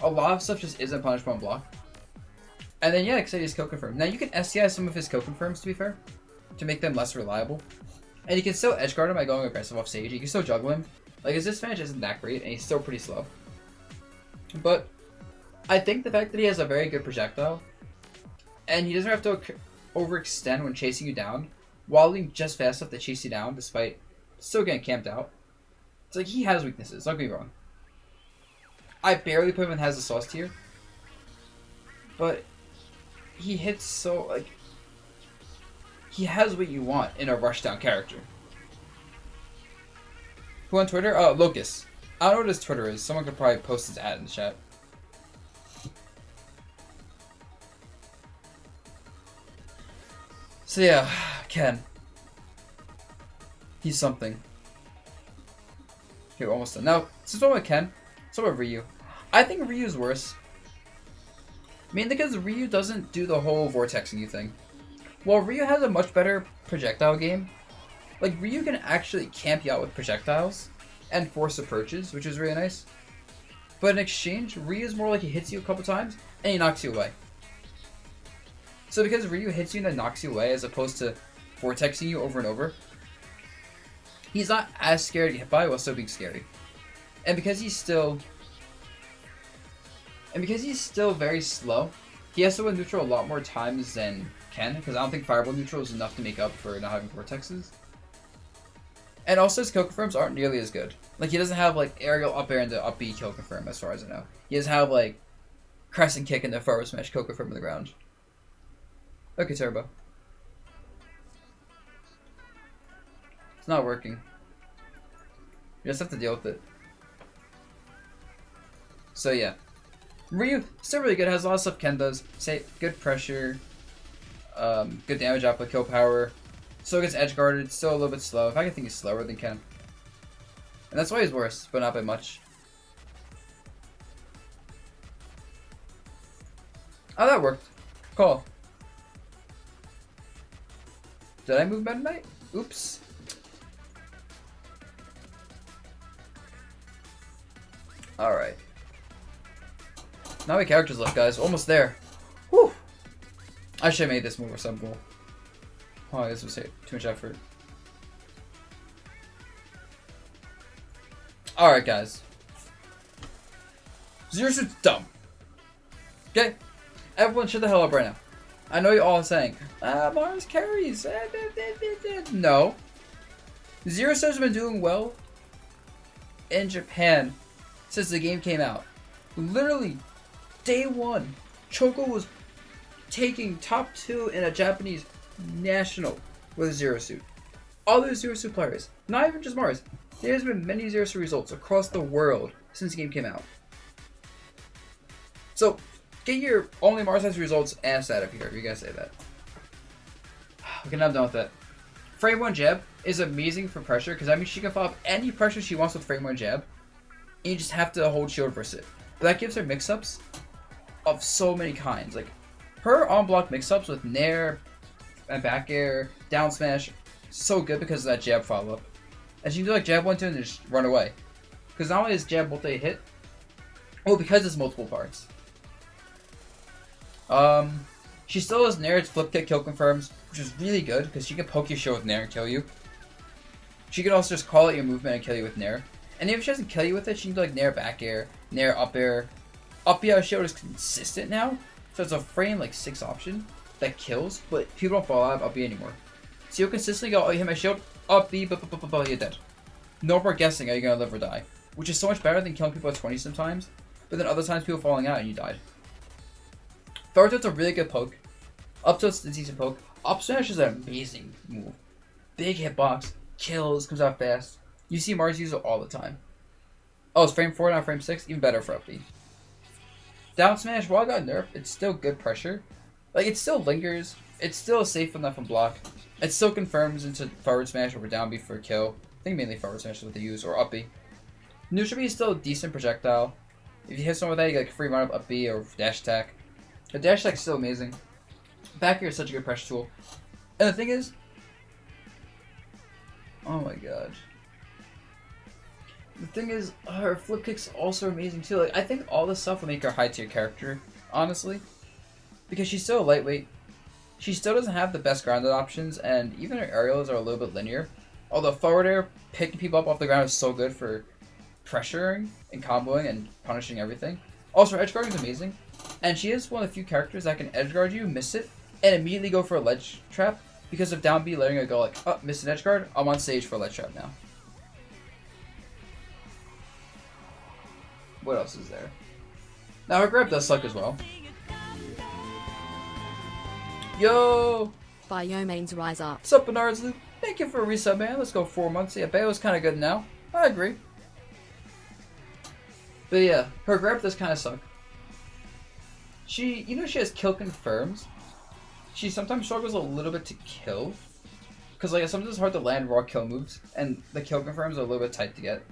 A lot of stuff just isn't punishable on block. And then, yeah, like I said, he's kill confirm. Now, you can STI some of his kill confirms, to be fair, to make them less reliable. And you can still edgeguard him by going aggressive off stage. You can still juggle him. Like, his disadvantage isn't that great, and he's still pretty slow. But I think the fact that he has a very good projectile, and he doesn't have to overextend when chasing you down, while being just fast enough to chase you down, despite still getting camped out. It's like, he has weaknesses, don't get me wrong. I barely put him in has a sauce tier, but he hits so, like, he has what you want in a rushdown character. Who on Twitter? Oh, Locus. I don't know what his Twitter is. Someone could probably post his ad in the chat. So yeah, Ken. He's something. Okay, we're almost done. Now, since we're with Ken, so about Ryu. I think Ryu's worse. Mainly because Ryu doesn't do the whole vortexing you thing. While Ryu has a much better projectile game, like Ryu can actually camp you out with projectiles and force approaches, which is really nice. But in exchange, Ryu's more like he hits you a couple times and he knocks you away. So because Ryu hits you and then knocks you away as opposed to vortexing you over and over, he's not as scary to get hit by while still being scary. And because he's still very slow, he has to win neutral a lot more times than Ken, because I don't think Fireball neutral is enough to make up for not having vortexes. And also his kill confirms aren't nearly as good. Like, he doesn't have like aerial up air into up B kill confirm as far as I know. He doesn't have like crescent kick into forward smash kill confirm on the ground. Okay, Turbo. It's not working. You just have to deal with it. So yeah. Ryu, still really good, has a lot of stuff Ken does. Say, good pressure, good damage output, kill power. Still gets edge guarded, still a little bit slow. In fact, I think he's slower than Ken. And that's why he's worse, but not by much. Oh, that worked. Cool. Did I move Meta Knight? Oops. Alright. Not many characters left, guys. Almost there. Whew. I should have made this move or some goal. Oh, this was too much effort. Alright, guys. Zero Suit's dumb. Okay? Everyone shut the hell up right now. I know you're all saying, Mars carries. No. Zero Suit's been doing well in Japan since the game came out. Literally, day one, Choco was taking top 2 in a Japanese national with Zero Suit. Other Zero Suit players, not even just Mars, there's been many Zero Suit results across the world since the game came out. So, get your only Mars has results ass out of here if you guys say that. Okay, now I'm done with that. Frame 1 jab is amazing for pressure because that means she can follow up any pressure she wants with Frame 1 jab. And you just have to hold shield versus it. But that gives her mix-ups of so many kinds. Like, her on-block mix-ups with Nair and back air, down smash, so good because of that jab follow-up. And she can do like jab 1, 2 and just run away. Because not only is jab multi-hit, because it's multiple parts. She still has Nair's flip kick kill confirms, which is really good because she can poke your shield with Nair and kill you. She can also just call out your movement and kill you with Nair. And even if she doesn't kill you with it, she can do like Nair back air, Nair up air. Up air shield is consistent now, so it's a frame like 6 option that kills, but people don't fall out of up B anymore. So you'll consistently go, oh, you hit my shield, up B, but you're dead. No more guessing, are you gonna live or die? Which is so much better than killing people at 20 sometimes, but then other times people falling out and you died. Forward tilt's a really good poke. Up tilt's a decent poke. Up smash is an amazing move. Big hitbox, kills, comes out fast. You see Mars use it all the time. Oh, it's frame 4, not frame 6? Even better for up B. Down smash, while it got nerfed, it's still good pressure. Like, it still lingers. It's still safe enough from block. It still confirms into forward smash over down B for a kill. I think mainly forward smash is what they use, or up B. Neutral B is still a decent projectile. If you hit someone with that, you get like free run up B or dash attack. The dash attack is still amazing. Back here is such a good pressure tool. And the thing is, oh my god. The thing is, her flip kick's also amazing too. Like, I think all this stuff will make her a high tier character, honestly. Because she's still a lightweight. She still doesn't have the best grounded options, and even her aerials are a little bit linear. Although forward air, picking people up off the ground is so good for pressuring and comboing and punishing everything. Also, her edge guarding is amazing. And she is one of the few characters that can edge guard you, miss it, and immediately go for a ledge trap. Because of down B letting her go like, oh, miss an edge guard, I'm on stage for a ledge trap now. What else is there? Now her grab does suck as well. Yo! Biomains rise up. What's up, Bernard's Loop? Thank you for a resub, man. Let's go 4 months. Yeah, Bayo's kind of good now. I agree. But yeah, her grab does kind of suck. She has kill confirms. She sometimes struggles a little bit to kill. Because like sometimes it's hard to land raw kill moves, and the kill confirms are a little bit tight to get.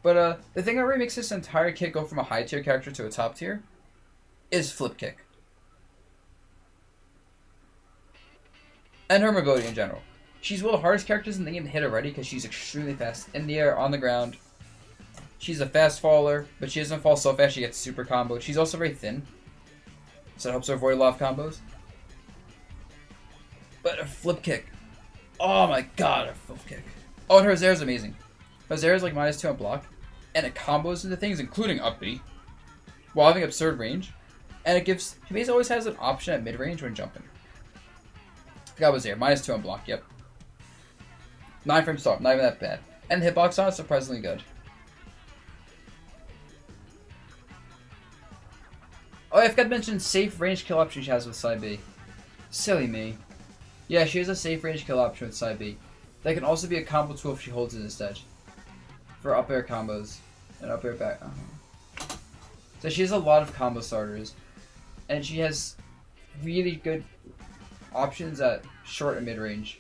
But the thing that really makes this entire kit go from a high tier character to a top tier is flip kick. And her mobility in general. She's one of the hardest characters in the game to hit already because she's extremely fast in the air, on the ground. She's a fast faller, but she doesn't fall so fast she gets super comboed. She's also very thin, so it helps her avoid a lot of combos. But her flip kick. Oh my god, her flip kick. Oh, and her Zaire is amazing. Her Zaire is like -2 on block, and it combos into things, including up B, while having absurd range. And it gives... She basically always has an option at mid-range when jumping. That was there. -2 on block, yep. 9 frame stop, not even that bad. And the hitbox on it is surprisingly good. Oh, I forgot to mention safe range kill option she has with side B. Silly me. Yeah, she has a safe range kill option with side B. That can also be a combo tool if she holds it instead. For up air combos. And up air back. So she has a lot of combo starters. And she has really good options at short and mid range.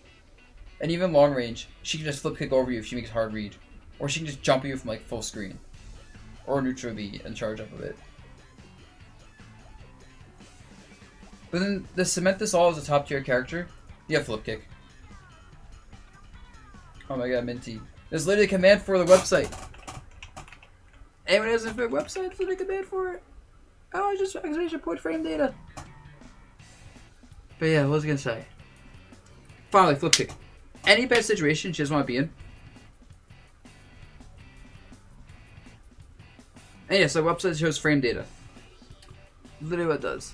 And even long range, she can just flip kick over you if she makes hard read. Or she can just jump you from like full screen. Or neutral B and charge up a bit. But then to cement this all as a top tier character, you have flip kick. Oh my god, Minty. There's literally a command for the website. Anyone has a website, there's a command for it. Oh, I just should put frame data. But yeah, what was I gonna say? Finally, flip kick. Any bad situation she doesn't want to be in. And yes, the website shows frame data. Literally what it does.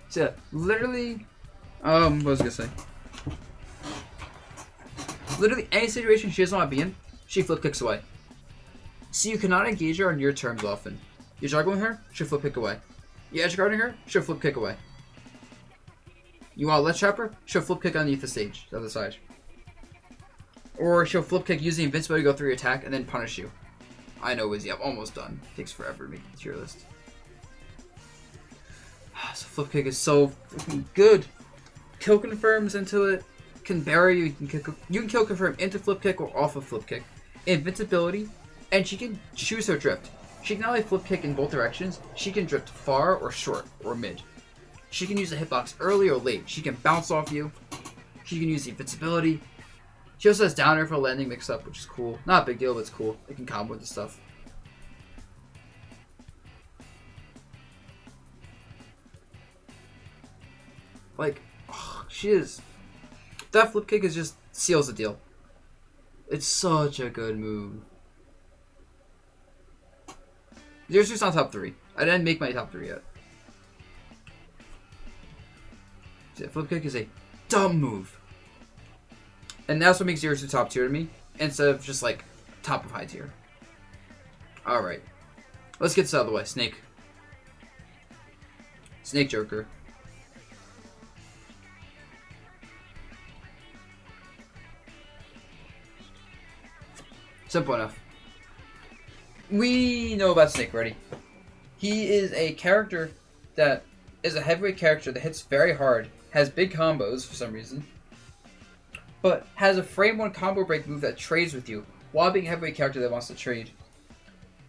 So yeah, literally, what was I gonna say? Literally any situation she doesn't want to be in, she flip kicks away. So you cannot engage her on your terms often. You're juggling her, she'll flip kick away. You're edge guarding her, she'll flip kick away. You want to ledge trap her, she'll flip kick underneath the stage, the other side. Or she'll flip kick using invincibility to go through your attack and then punish you. I know, Wizzy, I'm almost done. It takes forever to make the tier list. So flip kick is so freaking good. Kill confirms into it, can bury you. You can kill confirm into flip kick or off of flip kick. Invincibility, and she can choose her drift. She can not only flip kick in both directions, she can drift far or short or mid. She can use the hitbox early or late. She can bounce off you. She can use the invincibility. She also has down air for landing mix up, which is cool. Not a big deal, but it's cool. It can combo with the stuff. Like, oh, she is. That flip kick is just seals the deal. It's such a good move. Zero Suit's not top 3. I didn't make my top 3 yet. See, flip kick is a dumb move. And that's what makes Zero Suit top tier to me, instead of just like top of high tier. Alright. Let's get this out of the way. Snake. Snake Joker. Simple enough. We know about Snake already. He is a character that is a heavyweight character that hits very hard, has big combos for some reason, but has a frame 1 combo break move that trades with you while being a heavyweight character that wants to trade.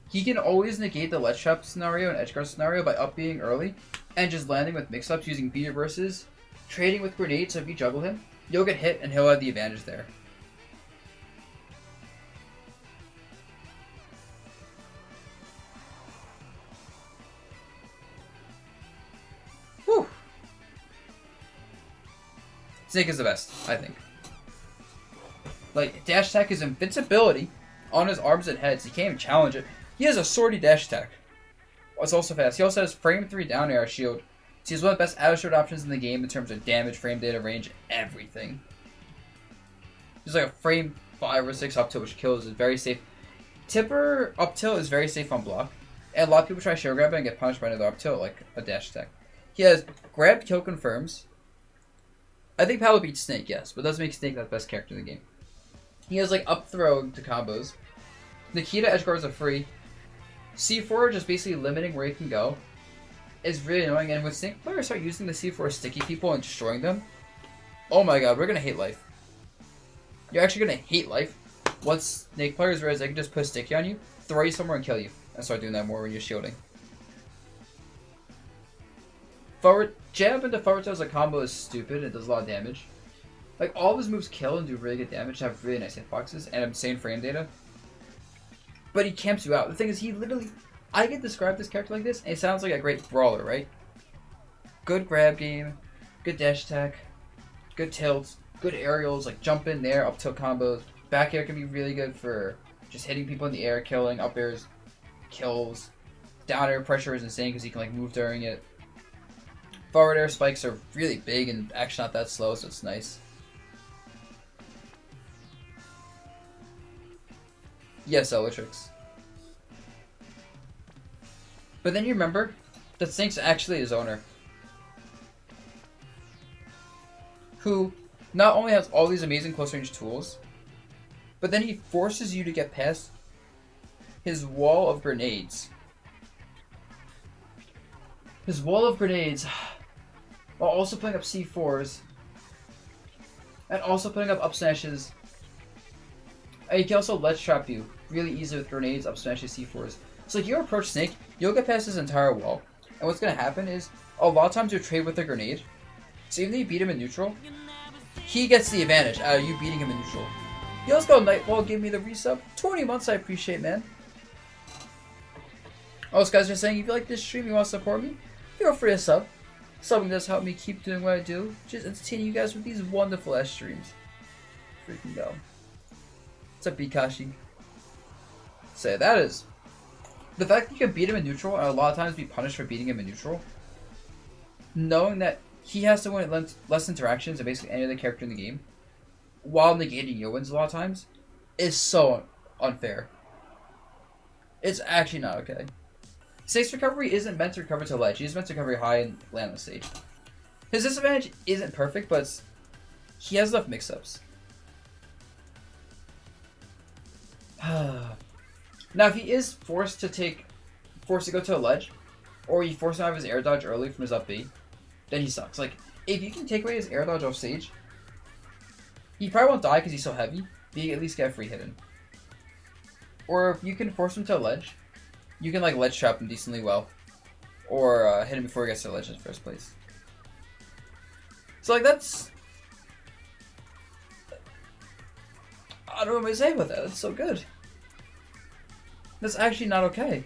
He can always negate the ledge trap scenario and edge guard scenario by up being early and just landing with mix-ups using B reverses, trading with grenades, so if you juggle him, you'll get hit and he'll have the advantage there. Whew. Snake is the best, I think. Like, dash attack is invincibility on his arms and heads. He can't even challenge it. He has a swordy dash attack. It's also fast. He also has frame 3 down air shield. So he's one of the best out shield options in the game in terms of damage, frame data, range, everything. There's like a frame 5 or 6 up tilt which kills is very safe. Tipper up tilt is very safe on block. And a lot of people try shield grab and get punished by another up tilt like a dash attack. He has grab kill confirms. I think Palo beats Snake, yes, but doesn't make Snake the best character in the game. He has like up throw to combos. Nikita edge guards are free. C4 just basically limiting where he can go is really annoying, and when Snake players start using the C4 sticky people and destroying them, oh my god, we're gonna hate life. You're actually gonna hate life once Snake players realize they can just put sticky on you, throw you somewhere and kill you, and start doing that more when you're shielding. Forward jab into forward tilt as a combo is stupid. It does a lot of damage. Like, all of his moves kill and do really good damage, have really nice hitboxes and insane frame data. But he camps you out. The thing is, he literally... I can describe this character like this, and it sounds like a great brawler, right? Good grab game, good dash attack, good tilts, good aerials, like jump in there, up tilt combos. Back air can be really good for just hitting people in the air, killing. Up airs, kills. Down air pressure is insane because he can like move during it. Forward air spikes are really big and actually not that slow, so it's nice. Yes, Elytrix. But then you remember that Snake's actually his owner, who not only has all these amazing close range tools, but then he forces you to get past his wall of grenades. His wall of grenades, while also putting up C4s, and also putting up smashes. And he can also ledge trap you really easy with grenades, up smashes, C4s. So like, you approach Snake, you'll get past his entire wall. And what's going to happen is, a lot of times you trade with a grenade. So even though you beat him in neutral, he gets the advantage out of you beating him in neutral. Yo, let's go, Nightfall, give me the resub. 20 months, I appreciate, man. Oh, this guy's just saying, if you like this stream, you want to support me, feel free to sub. Subbing does help me keep doing what I do. Just entertaining you guys with these wonderful ass streams. Freaking go. What's up, Bikashi? So that is... The fact that you can beat him in neutral, and a lot of times be punished for beating him in neutral, knowing that he has to win less interactions than basically any other character in the game, while negating your wins a lot of times, is so unfair. It's actually not okay. Snake's recovery isn't meant to recover to ledge, he's meant to recover high and land on the stage. His disadvantage isn't perfect, but he has enough mix-ups. Now, if he is forced to go to a ledge, or you force him out of his air dodge early from his up B, then he sucks. Like, if you can take away his air dodge off stage, he probably won't die because he's so heavy, but you at least get a free hit in. Or if you can force him to a ledge, you can like ledge trap him decently well, or hit him before he gets to the ledge in the first place. So like that's... I don't know what to say about that, that's so good. That's actually not okay.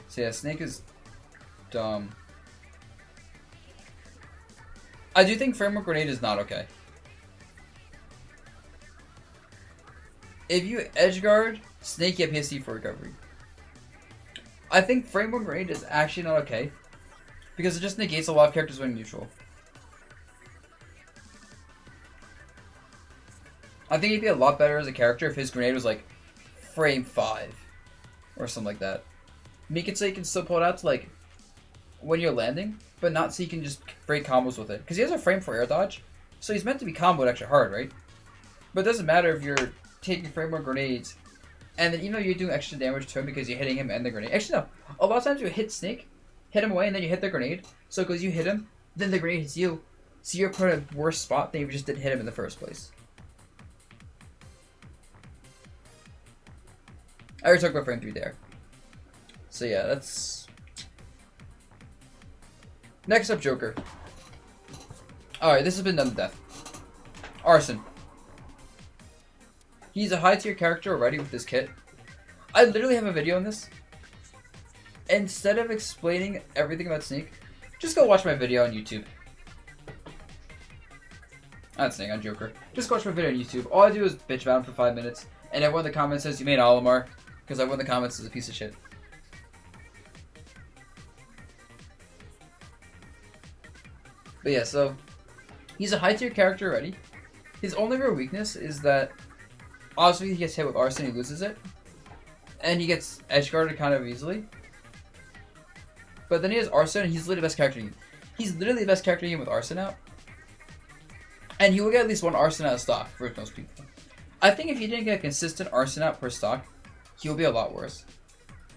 So yeah, Snake is dumb. I do think Framework Grenade is not okay. If you edgeguard, Snake get PSD for recovery. I think Framework Grenade is actually not okay, because it just negates a lot of characters when neutral. I think he'd be a lot better as a character if his grenade was like frame 5 or something like that. Make it so you can still pull it out to like when you're landing, but not so you can just break combos with it. Because he has a frame for air dodge, so he's meant to be comboed extra hard, right? But it doesn't matter if you're taking frame or grenades, and then even though you're doing extra damage to him because you're hitting him and the grenade. Actually, no. A lot of times you hit Snake, hit him away, and then you hit the grenade. So because you hit him, then the grenade hits you. So you're put in a worse spot than if you just didn't hit him in the first place. I already talked about frame 3 there. So yeah, that's... Next up, Joker. Alright, this has been done to death. Arson. He's a high tier character already with this kit. I literally have a video on this. Instead of explaining everything about Snake, just go watch my video on YouTube. Not Snake, on Joker. Just go watch my video on YouTube. All I do is bitch about him for 5 minutes, and everyone in the comments says, you made Olimar, because everyone in the comments is a piece of shit. But yeah, so, he's a high tier character already. His only real weakness is that, obviously he gets hit with Arson, he loses it. And he gets edge guarded kind of easily. But then he has Arson, and he's literally the best character in the game. He's literally the best character in the game with Arson out. And he will get at least one Arson out of stock for most people. I think if he didn't get a consistent Arson out per stock, he'll be a lot worse.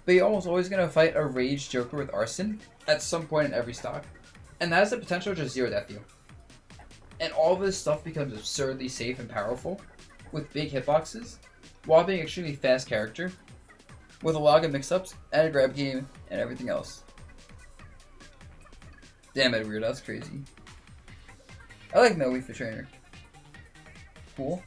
But you're almost always going to fight a Rage Joker with Arson at some point in every stock. And that has the potential to just zero death you. And all of this stuff becomes absurdly safe and powerful with big hitboxes, while being an extremely fast character, with a lot of mix-ups, and a grab game, and everything else. Damn it, weird, that's crazy. I like Noe for trainer. Cool.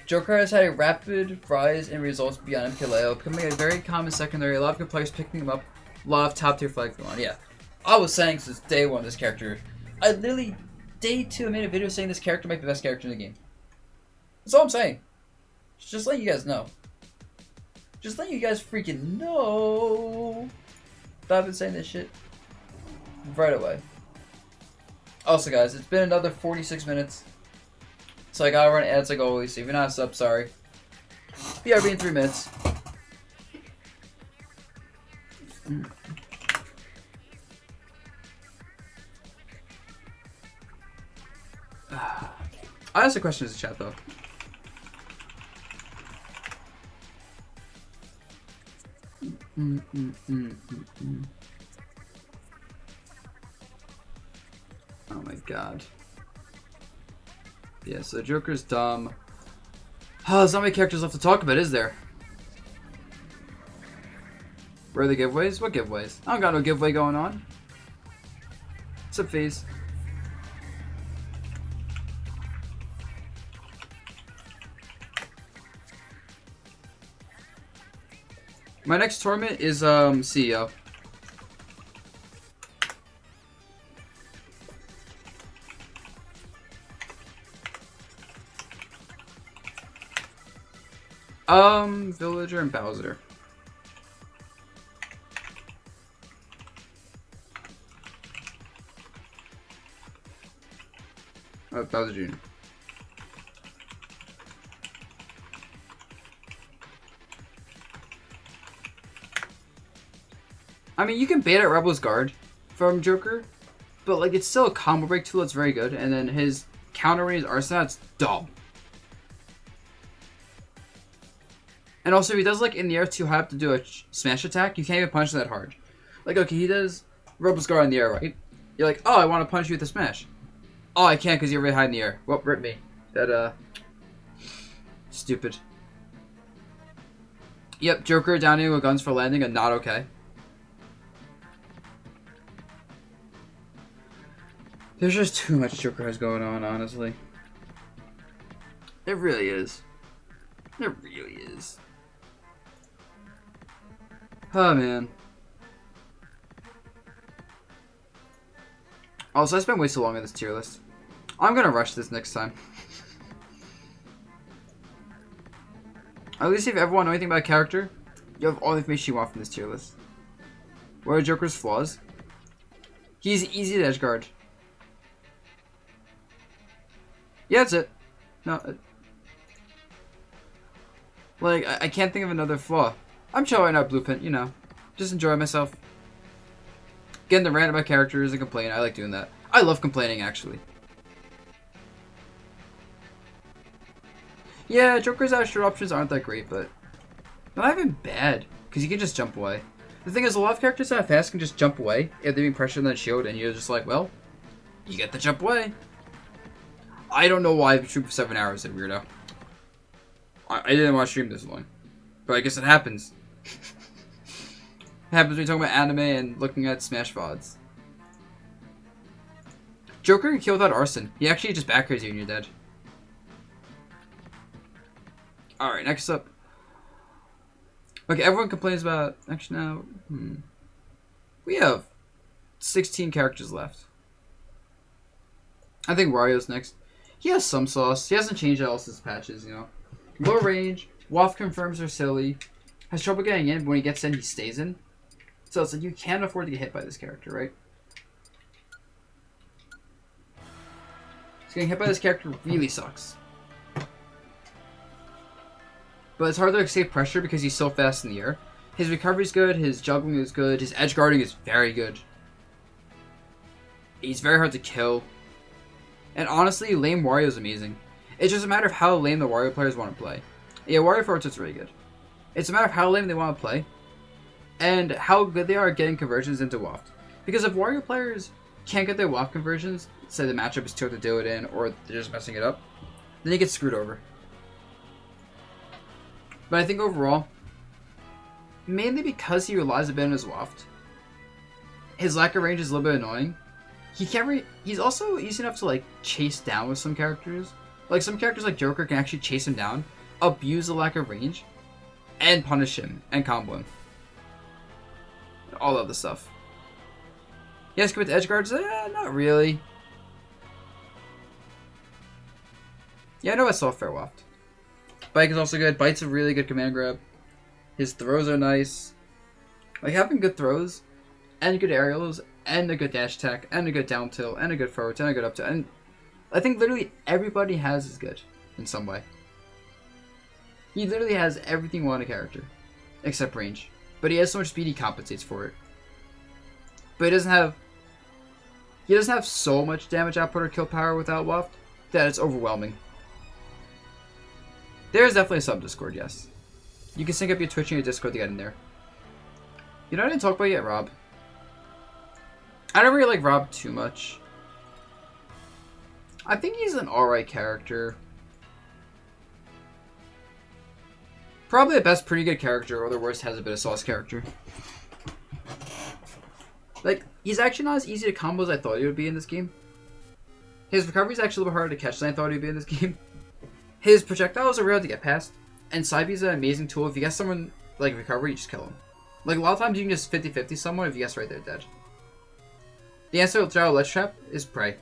Joker has had a rapid rise in results beyond MPLAO, becoming a very common secondary, a lot of good players picking him up, a lot of top tier flags going on. Yeah, I was saying since day one this character, I literally, day 2 I made a video saying this character might be the best character in the game. That's all I'm saying. Just letting you guys know. Just letting you guys freaking know that I've been saying this shit right away. Also guys, it's been another 46 minutes. So I gotta run ads like always. So if you're not a sub, sorry. BRB in 3 minutes. I asked a question in the chat though. Oh my god. Yeah, so Joker's dumb. Oh, there's not many characters left to talk about, is there? Where are the giveaways? What giveaways? I don't got no giveaway going on. What's up, Phase? My next tournament is CEO. Villager and Bowser. Oh, Bowser Jr. I mean, you can bait out Rebel's Guard from Joker, but like it's still a combo break tool that's very good, and then his counter when he's Arson, that's dumb. And also, if he does like in the air too high up to do a smash attack, you can't even punch that hard. Like, okay, he does Rebel's Guard in the air, right? You're like, oh, I want to punch you with a smash. Oh, I can't because you're really high in the air. Well, rip me. That, stupid. Yep, Joker downing with guns for landing and not okay. There's just too much Joker has going on, honestly. It really is. It really is. Oh, man. Also, I spent way too long on this tier list. I'm gonna rush this next time. At least if you ever want to know anything about a character, you have all the information you want from this tier list. What are Joker's flaws? He's easy to edge guard. Yeah, that's it. No. Like, I can't think of another flaw. I'm chill right now, Blueprint, you know. Just enjoy myself. Getting the rant about characters and complain. I like doing that. I love complaining, actually. Yeah, Joker's extra options aren't that great, but they're not even bad, because you can just jump away. The thing is, a lot of characters that are fast can just jump away if they're being pressured on the shield, and you're just like, well, you get the jump away. I don't know why I've streamed for 7 hours, that weirdo. I didn't want to stream this long, but I guess it happens. It happens when you're talking about anime and looking at Smash VODs. Joker can kill without arson. He actually just backcarries you and you're dead. Alright, next up. Okay, everyone complains about... Actually, now... We have 16 characters left. I think Wario's next. He has some sauce. He hasn't changed all his patches, you know. Low range. Waft confirms are silly. Has trouble getting in, but when he gets in, he stays in. So it's like, you can't afford to get hit by this character, right? So getting hit by this character really sucks. But it's hard to escape pressure because he's so fast in the air. His recovery's good, his juggling is good, his edge guarding is very good. He's very hard to kill. And honestly, lame Wario is amazing. It's just a matter of how lame the Wario players want to play. Yeah, Wario Forward is really good. It's a matter of how lame they want to play, and how good they are at getting conversions into Waft. Because if Wario players can't get their Waft conversions, say the matchup is too hard to do it in, or they're just messing it up, then he gets screwed over. But I think overall, mainly because he relies a bit on his Waft, his lack of range is a little bit annoying. He's also easy enough to like chase down with some characters. Like some characters like Joker can actually chase him down, abuse the lack of range, and punish him and combo him. All of the stuff. Yes, with edge guards, not really. Yeah, I know I saw Fair Waft. Bike is also good. Bite's a really good command grab. His throws are nice. Like having good throws, and good aerials, and a good dash attack, and a good down tilt, and a good forward tilt, and a good up tilt, and I think literally everybody has is good in some way. He literally has everything you want in a character, except range. But he has so much speed he compensates for it. But he doesn't have so much damage output or kill power without Waft that it's overwhelming. There's definitely a sub-Discord, yes. You can sync up your Twitch and your Discord to get in there. You know what I didn't talk about yet? R.O.B. I don't really like R.O.B too much. I think he's an alright character. Probably the best pretty good character, or the worst has a bit of sauce character. Like, he's actually not as easy to combo as I thought he would be in this game. His recovery is actually a little bit harder to catch than I thought he would be in this game. His projectiles are real to get past, and Side B is an amazing tool. If you get someone, like, recovery, you just kill him. Like, a lot of times you can just 50-50 someone if you guess right, they're dead. The answer to Gyro Ledge Trap is Prey.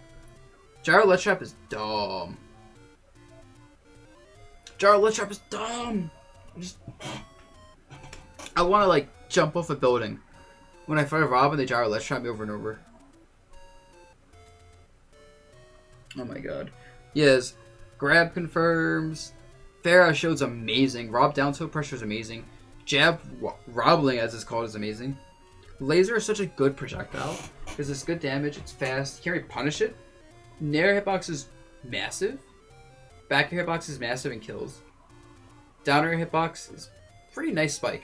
Gyro Ledge Trap is dumb. Gyro Ledge Trap is dumb! I want to, like, jump off a building when I fight R.O.B and they Gyro Ledge Trap me over and over. Oh my god. Yes. Grab confirms. Farah shield's amazing. R.O.B down tilt pressure is amazing. Jab wobbling, as it's called, is amazing. Laser is such a good projectile because it's good damage, it's fast, you can't really punish it. Nair hitbox is massive. Back air hitbox is massive and kills. Down air hitbox is pretty nice spike.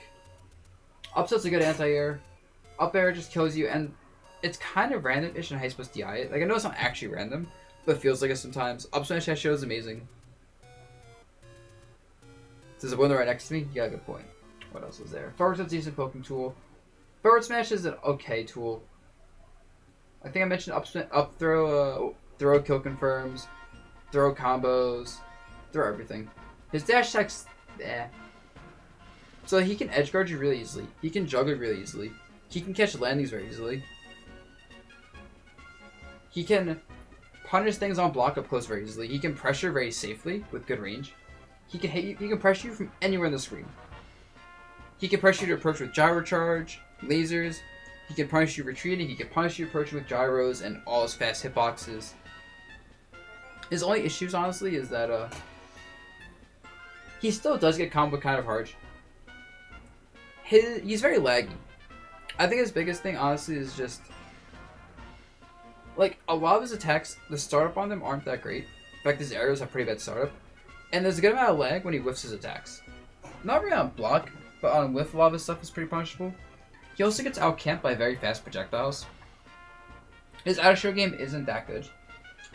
Up tilt's a good anti-air. Up air just kills you, and it's kind of random-ish in how you're supposed to DI it. Like, I know it's not actually random, but it feels like it sometimes. Up smash that show is amazing. There's a window right next to me? Yeah, good point. What else was there? Forward tilt's a decent poking tool. Forward smash is an okay tool. I think I mentioned up throw, throw kill confirms, throw combos, throw everything. His dash attack's so he can edge guard you really easily. He can juggle really easily. He can catch landings very easily. He can punish things on block up close very easily. He can pressure very safely with good range. He can hit you. He can pressure you from anywhere in the screen. He can pressure you to approach with gyro charge, lasers. He can punish you retreating. He can punish you approaching with gyros and all his fast hitboxes. His only issues, honestly, is that he still does get combo kind of hard. He's very laggy. I think his biggest thing, honestly, is just like a lot of his attacks. The startup on them aren't that great. In fact, his aerials have pretty bad startup, and there's a good amount of lag when he whiffs his attacks. Not really on block, but on whiff, a lot of his stuff is pretty punishable. He also gets outcamped by very fast projectiles. His out of show game isn't that good.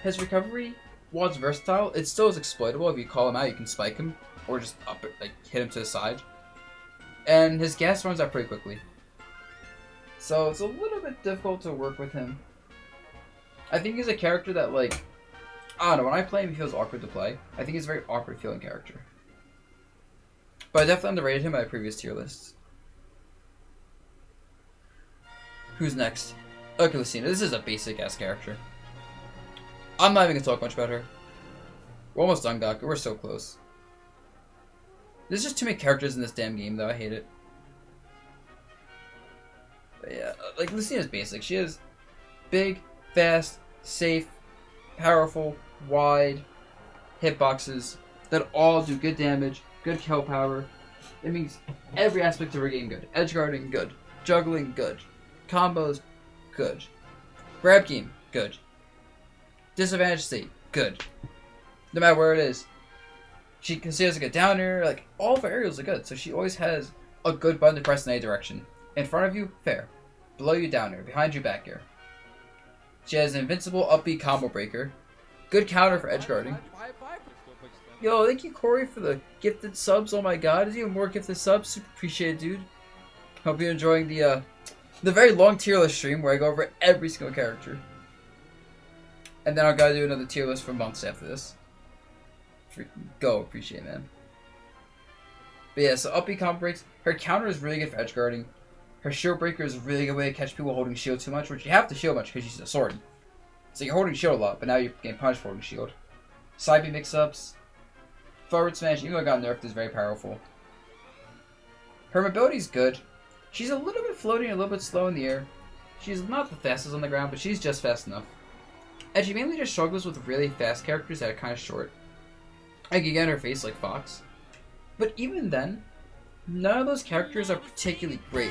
His recovery, while it's versatile, it still is exploitable. If you call him out, you can spike him or just up it, like hit him to the side. And his gas runs out pretty quickly. So it's a little bit difficult to work with him. I think he's a character that, like, I don't know, when I play him, he feels awkward to play. I think he's a very awkward feeling character. But I definitely underrated him by previous tier lists. Who's next? Okay, Lucina. This is a basic-ass character. I'm not even going to talk much about her. We're almost done, Gaku. We're so close. There's just too many characters in this damn game, though. I hate it. But yeah, like, Lucina's basic. She is big, fast, safe, powerful, wide hitboxes that all do good damage, good kill power. It means every aspect of her game good. Edge guarding, good. Juggling, good. Combos, good. Grab game, good. Disadvantage state, good. No matter where it is. She has a good downer, like, all of her aerials are good, so she always has a good button to press in any direction. In front of you, fair. Below you, downer. Behind you, back air. She has an invincible upbeat combo breaker. Good counter for edge guarding. Yo, thank you, Corey, for the gifted subs. Oh my god, is even more gifted subs? Super appreciate it, dude. Hope you're enjoying the very long tier list stream where I go over every single character. And then I'll gotta do another tier list for months after this. Freaking go, appreciate it, man. But yeah, so upbeat combo breaks. Her counter is really good for edge guarding. Her shield breaker is a really good way to catch people holding shield too much, which you have to shield much because she's a sword. So you're holding shield a lot, but now you're getting punished for holding shield. Side B mix-ups. Forward smash, even though it got nerfed, is very powerful. Her mobility is good. She's a little bit floating, a little bit slow in the air. She's not the fastest on the ground, but she's just fast enough. And she mainly just struggles with really fast characters that are kind of short. I can get in her face like Fox. But even then, none of those characters are particularly great.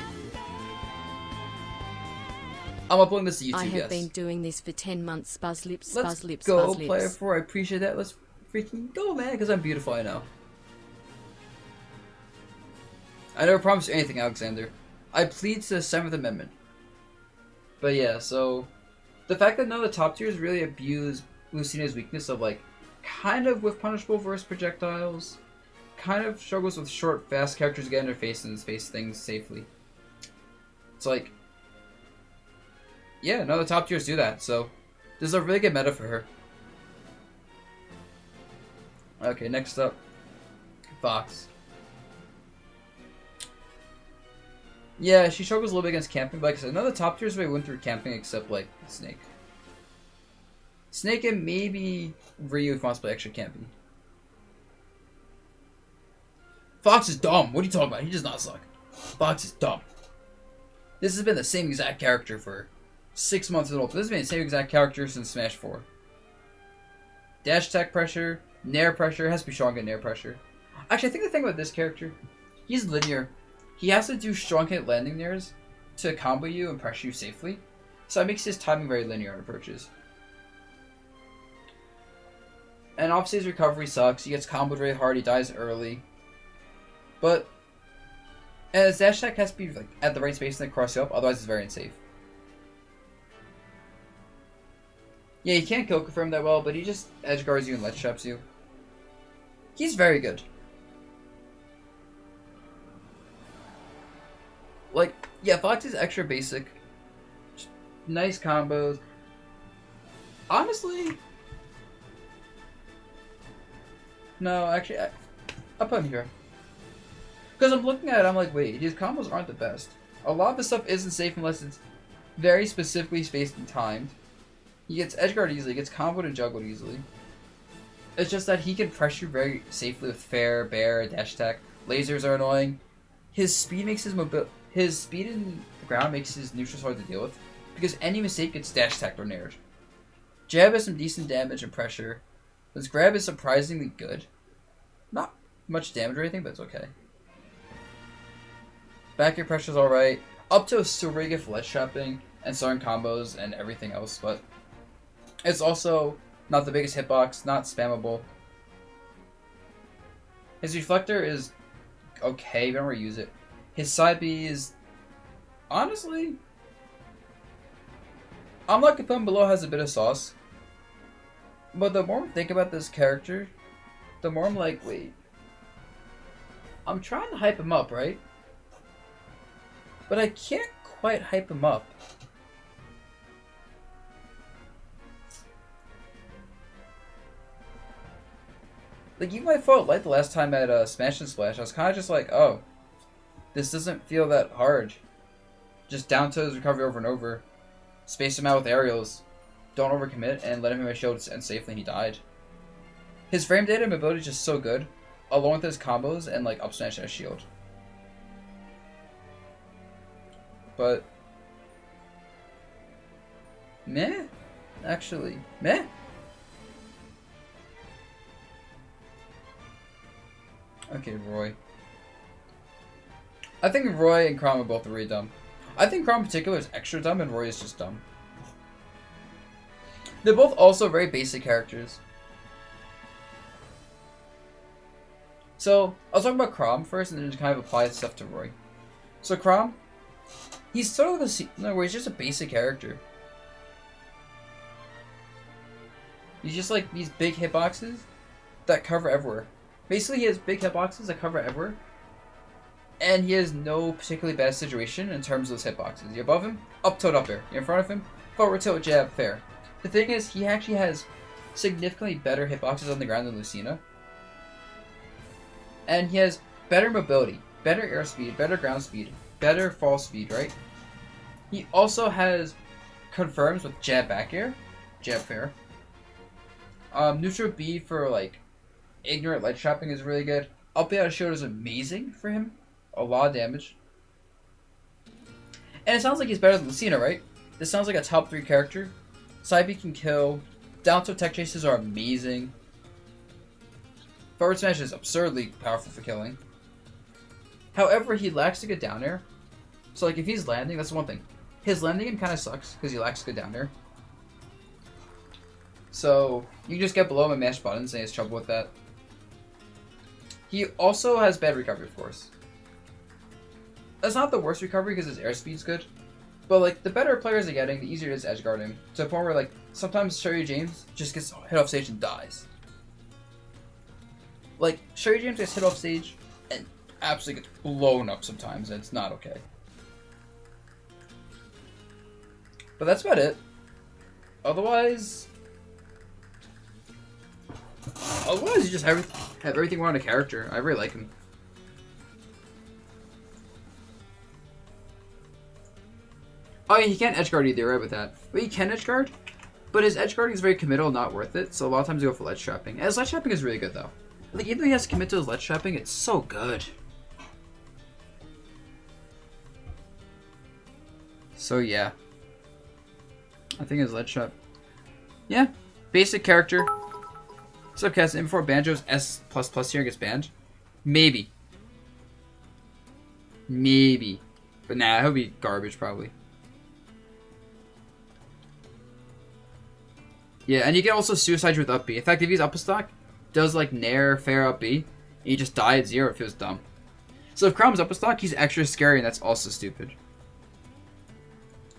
I'm uploading this to YouTube, I have yes. been doing this for 10 months. Buzz lips, Let's buzz lips, go, buzz lips. Player 4. I appreciate that. Let's freaking go, man, because I'm beautiful, I know. I never promised you anything, Alexander. I plead to the 7th Amendment. But yeah, so the fact that none of the top tiers really abuse Lucina's weakness of, like, kind of with punishable versus projectiles, kind of struggles with short, fast characters to get in her face and space things safely. It's like, yeah, none of the top tiers do that, so this is a really good meta for her. Okay, next up, Fox. Yeah, she struggles a little bit against camping, but like I said, none of the top tiers really went through camping except, like, Snake. Snake and maybe Ryu if wants to play extra camping. Fox is dumb. What are you talking about? He does not suck. Fox is dumb. This has been the same exact character for 6 months old. This has been the same exact character since Smash 4. Dash attack pressure, nair pressure, has to be strong at nair pressure. Actually, I think the thing about this character, he's linear. He has to do strong hit landing nairs to combo you and pressure you safely. So that makes his timing very linear on approaches. And obviously his recovery sucks. He gets comboed really hard, he dies early. But and his dash attack has to be like at the right space and then cross you up, otherwise it's very unsafe. Yeah, he can't kill confirm that well, but he just edge guards you and ledge traps you. He's very good. Like, yeah, Fox is extra basic. Nice combos. Honestly, no, actually, I'll put him here. Because I'm looking at it, I'm like, wait, his combos aren't the best. A lot of the stuff isn't safe unless it's very specifically spaced and timed. He gets edge guard easily, gets comboed and juggled easily. It's just that he can pressure very safely with fair, bear, dash attack. Lasers are annoying. His speed makes his speed in the ground makes his neutrals hard to deal with, because any mistake gets dash attacked or naired. Jab has some decent damage and pressure. His grab is surprisingly good. Not much damage or anything, but it's okay. Back air pressure's alright. Up to still really good for ledge trapping and starting combos and everything else, but it's also not the biggest hitbox, not spammable. His reflector is okay, but I don't really use it. His side B is honestly, unlike Capone Below has a bit of sauce. But the more I think about this character, the more I'm like, wait. I'm trying to hype him up, right? But I can't quite hype him up. Like, even when I fought Light the last time at Smash and Splash, I was kind of just like, oh, this doesn't feel that hard. Just down to his recovery over and over. Space him out with aerials. Don't overcommit and let him hit my shield and safely, and he died. His frame data and mobility is just so good, along with his combos and like up smash and shield. But meh, actually, meh. Okay, Roy. I think Roy and Chrom are both really dumb. I think Chrom in particular is extra dumb and Roy is just dumb. They're both also very basic characters. So, I'll talk about Chrom first and then just kind of apply stuff to Roy. So Chrom, he's sort of where he's just a basic character. He's just like these big hitboxes that cover everywhere. Basically, he has big hitboxes that cover everywhere. And he has no particularly bad situation in terms of those hitboxes. You're above him, up tilt up air. You're in front of him, forward tilt jab, fair. The thing is, he actually has significantly better hitboxes on the ground than Lucina. And he has better mobility, better air speed, better ground speed, better fall speed, right? He also has confirms with jab back air, jab fair. Neutral B for like ignorant ledge trapping is really good. Up out of shield is amazing for him. A lot of damage. And it sounds like he's better than Lucina, right? This sounds like a top 3 character. Side B can kill. Down tilt tech chases are amazing. Forward smash is absurdly powerful for killing. However, he lacks a good down air. So like if he's landing, that's one thing. His landing game kind of sucks because he lacks good down air. So you can just get below him and mash buttons and he has trouble with that. He also has bad recovery, of course. That's not the worst recovery because his airspeed's good. But like the better players are getting, the easier it is to edgeguard him. To the point where like sometimes Sherry James just gets hit off stage and dies. Like Sherry James gets hit off stage and absolutely gets blown up sometimes, and it's not okay. But that's about it. Otherwise you just have everything around a character. I really like him. Oh yeah, he can't edgeguard either, right with that. But he can edgeguard, but his edgeguarding is very committal, not worth it, so a lot of times you go for ledge trapping. And his ledge trapping is really good though. Like even though he has to commit to his ledge trapping, it's so good. So yeah. I think his ledge trap. Yeah. Basic character. What's up, Cass? And before Banjo's S++ here gets banned? Maybe. Maybe. But nah, he'll be garbage probably. Yeah, and you can also suicide with up B. In fact, if he's up a stock, does like Nair, fair up B, and you just die at 0, it feels dumb. So if Chrom's up a stock, he's extra scary, and that's also stupid.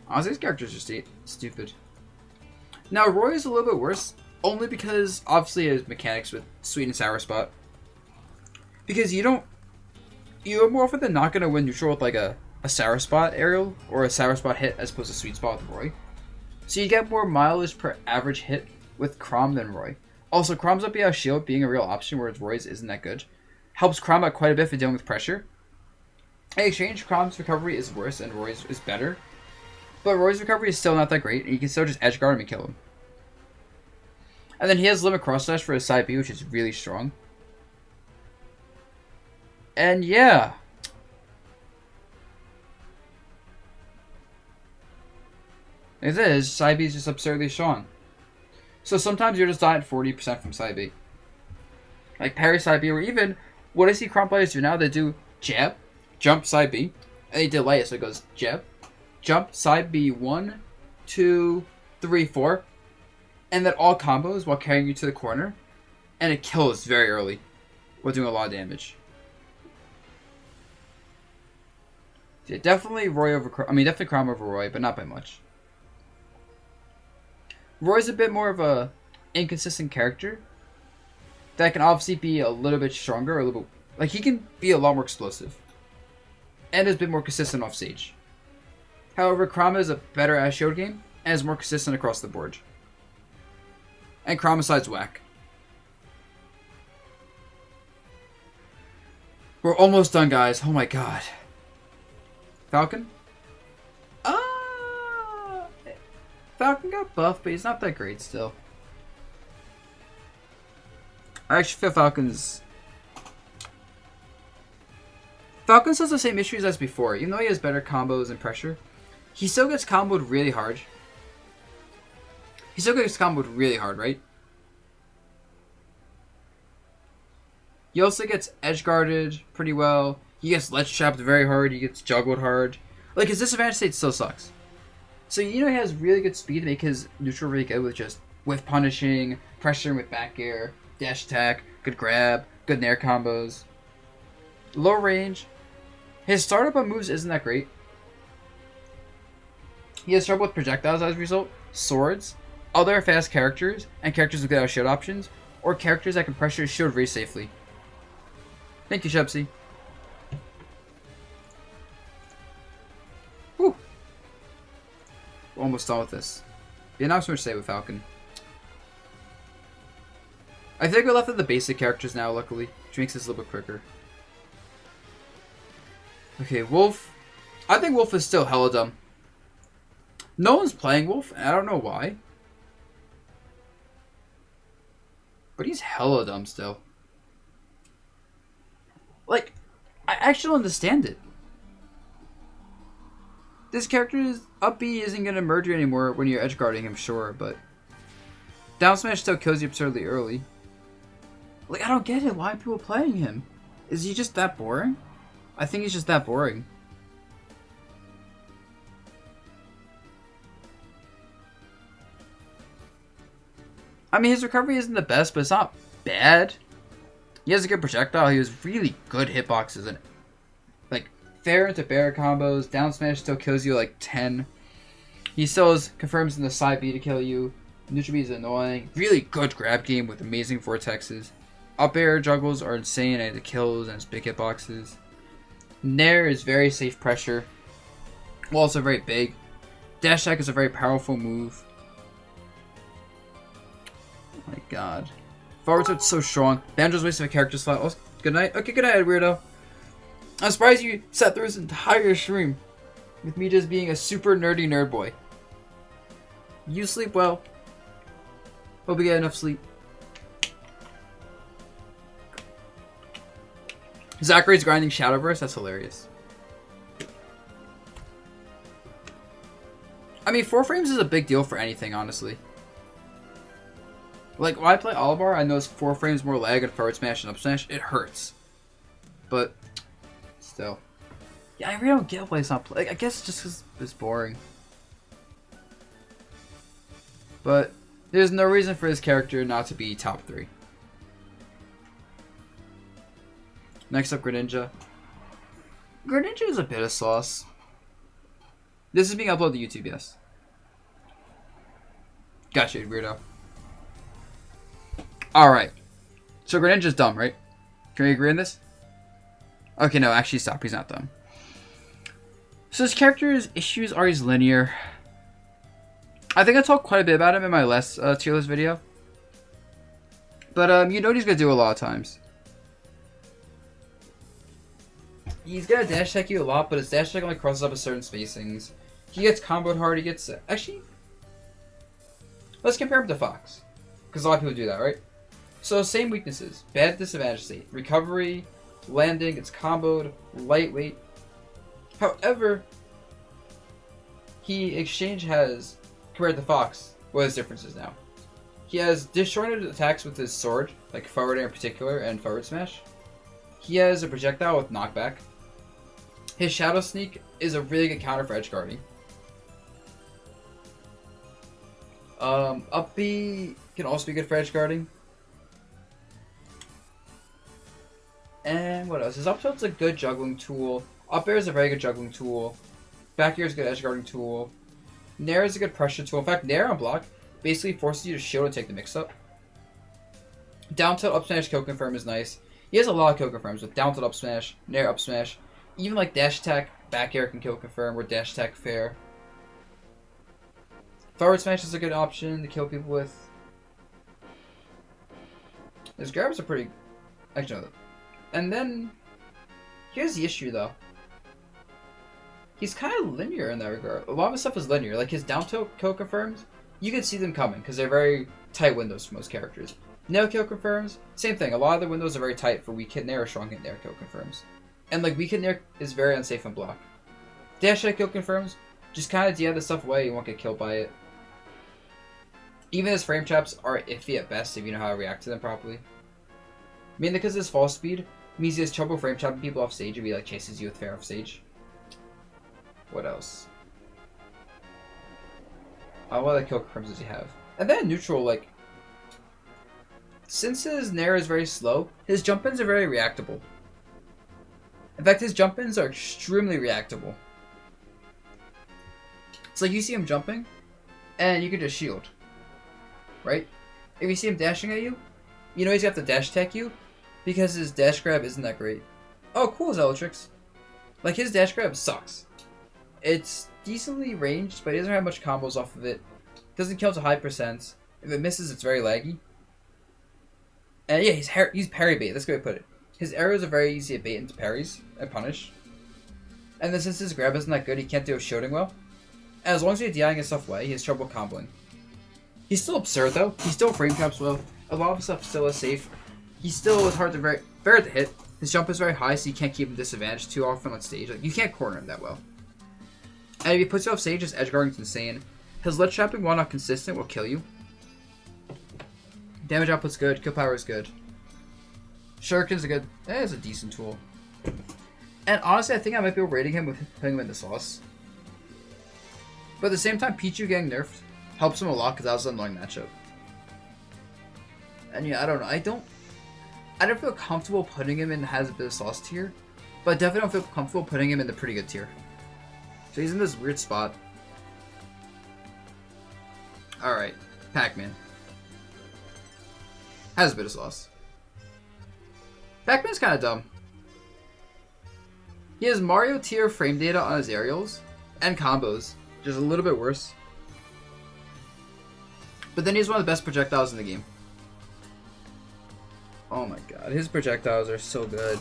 Honestly, his character's just stupid. Now, Roy is a little bit worse, only because, obviously, his mechanics with Sweet and Sour Spot. Because you're more often than not going to win neutral with like a Sour Spot aerial, or a Sour Spot hit, as opposed to Sweet Spot with Roy. So you get more mileage per average hit with Chrom than Roy. Also, Chrom's up out shield being a real option, whereas Roy's isn't that good. Helps Chrom out quite a bit for dealing with pressure. In exchange, Chrom's recovery is worse and Roy's is better. But Roy's recovery is still not that great, and you can still just edgeguard him and kill him. And then he has limit cross slash for his side B, which is really strong. And yeah. It is, side B is just absurdly strong. So sometimes you're just dying at 40% from side B. Like parry side B, or even what I see Chrom players do now, they do jab, jump, side B, and they delay it, so it goes jab, jump, side B, 1, 2, 3, 4, and then all combos while carrying you to the corner, and it kills very early while doing a lot of damage. Yeah, definitely definitely Chrom over Roy, but not by much. Roy's a bit more of a inconsistent character that can obviously be a little bit stronger, a little bit, like he can be a lot more explosive, and is a bit more consistent off stage. However, Chrom is a better at showed game and is more consistent across the board. And Chrom side's whack. We're almost done, guys. Oh my god. Falcon? Falcon got buffed, but he's not that great still. I actually feel Falcon has the same issues as before. Even though he has better combos and pressure, he still gets comboed really hard. Right? He also gets edge guarded pretty well. He gets ledge trapped very hard. He gets juggled hard. Like, his disadvantage state still sucks. So, you know, he has really good speed to make his neutral really good with just whiff punishing, pressuring with back air, dash attack, good grab, good nair combos. Low range. His startup on moves isn't that great. He has trouble with projectiles as a result, swords, other fast characters, and characters without shield options, or characters that can pressure his shield very safely. Thank you, Shepsy. Whew. We're almost done with this. Yeah, not so much to say with Falcon. I think we're left with the basic characters now, luckily, which makes this a little bit quicker. Okay, Wolf. I think Wolf is still hella dumb. No one's playing Wolf, and I don't know why. But he's hella dumb still. Like, I actually don't understand it. This character's up B isn't going to murder anymore when you're edge guarding him, sure, but down smash still kills you absurdly early. Like, I don't get it. Why are people playing him? Is he just that boring? I think he's just that boring. I mean, his recovery isn't the best, but it's not bad. He has a good projectile. He has really good hitboxes and like fair into bear combos. Down smash still kills you like 10. He still confirms in the side B to kill you. Neutral B is annoying. Really good grab game with amazing vortexes. Up air juggles are insane and the kills and his big hitboxes. Nair is very safe pressure. While also very big. Dash attack is a very powerful move. Oh my god. Forward tilt's so strong. Banjo's wasting a character slot. Oh, good night. Okay, good night, weirdo. I'm surprised you sat through this entire stream with me just being a super nerdy nerd boy. You sleep well. Hope you get enough sleep. Zachary's grinding Shadowverse. That's hilarious. I mean, 4 frames is a big deal for anything, honestly. Like, when I play Olimar, I notice 4 frames more lag and forward smash and up smash. It hurts. But, still. Yeah, I really don't get why it's not play. Like, I guess it's just because it's boring. But, there's no reason for this character not to be top 3. Next up, Greninja. Greninja is a bit of sauce. This is being uploaded to YouTube, yes. Gotcha, weirdo. Alright. So Greninja's dumb, right? Can we agree on this? Okay, no, actually stop. He's not dumb. So this character's issues are he's linear. I think I talked quite a bit about him in my last tier list video. But you know what he's going to do a lot of times. He's going to dash attack you a lot, but his dash attack only crosses up a certain spacings. He gets comboed hard, he gets... Actually, let's compare him to Fox. Because a lot of people do that, right? So, same weaknesses. Bad disadvantage state. Recovery, landing, it's comboed, lightweight. However, Exchange has, compared to Fox, what his difference is now. He has disjointed attacks with his sword, like forward air in particular, and forward smash. He has a projectile with knockback. His Shadow Sneak is a really good counter for edge guarding. Up B can also be good for edge guarding. And what else? His up tilt's a good juggling tool. Up air is a very good juggling tool. Back air is a good edge guarding tool. Nair is a good pressure tool. In fact, Nair on block basically forces you to shield and take the mix up. Down tilt up smash kill confirm is nice. He has a lot of kill confirms with down tilt up smash, Nair up smash. Even like dash attack, back air can kill confirm, or dash attack fair. Forward smash is a good option to kill people with. His grabs are pretty. Actually, no. And then here's the issue though. He's kind of linear in that regard. A lot of his stuff is linear. Like his down tilt kill confirms, you can see them coming because they're very tight windows for most characters. No kill confirms, same thing. A lot of the windows are very tight for weak hit Nair or strong hit Nair kill confirms. And like weak hit Nair is very unsafe on block. Dash attack kill confirms, just kind of DI the stuff away, you won't get killed by it. Even his frame traps are iffy at best if you know how to react to them properly. Mainly because his fall speed means he has trouble frame trapping people off stage if he like chases you with fair off stage. What else? What other kill confirms does he have? And then neutral, like, since his Nair is very slow, his jump-ins are very reactable. In fact, his jump-ins are extremely reactable. It's like you see him jumping, and you can just shield. Right? If you see him dashing at you, you know he's got to dash attack you, because his dash grab isn't that great. Oh, cool, Zelotrix. Like, his dash grab sucks. It's decently ranged, but he doesn't have much combos off of it. Doesn't kill to high percents. If it misses, it's very laggy. And yeah, he's parry bait. That's the way to put it. His arrows are very easy to bait into parries and punish. And then since his grab isn't that good, he can't do his shielding well. And as long as you're DIing his stuff away, he has trouble comboing. He's still absurd though. He still frame traps well. A lot of his stuff still is safe. He still is hard to very hard to hit. His jump is very high, so you can't keep him disadvantaged too often on stage. Like you can't corner him that well. And if he puts you off stage, his edge guarding is insane. His ledge trapping, while not consistent, will kill you. Damage output's good. Kill power is good. Shuriken's a good. It's a decent tool. And honestly, I think I might be overrating him with putting him in the sauce. But at the same time, Pichu getting nerfed helps him a lot because that was an annoying matchup. And yeah, I don't know. I don't feel comfortable putting him in the has a bit of sauce tier, but I definitely don't feel comfortable putting him in the pretty good tier. So he's in this weird spot. Alright, Pac-Man. Has a bit of sauce. Pac-Man's kind of dumb. He has Mario tier frame data on his aerials and combos, just a little bit worse. But then he's one of the best projectiles in the game. Oh my god, his projectiles are so good.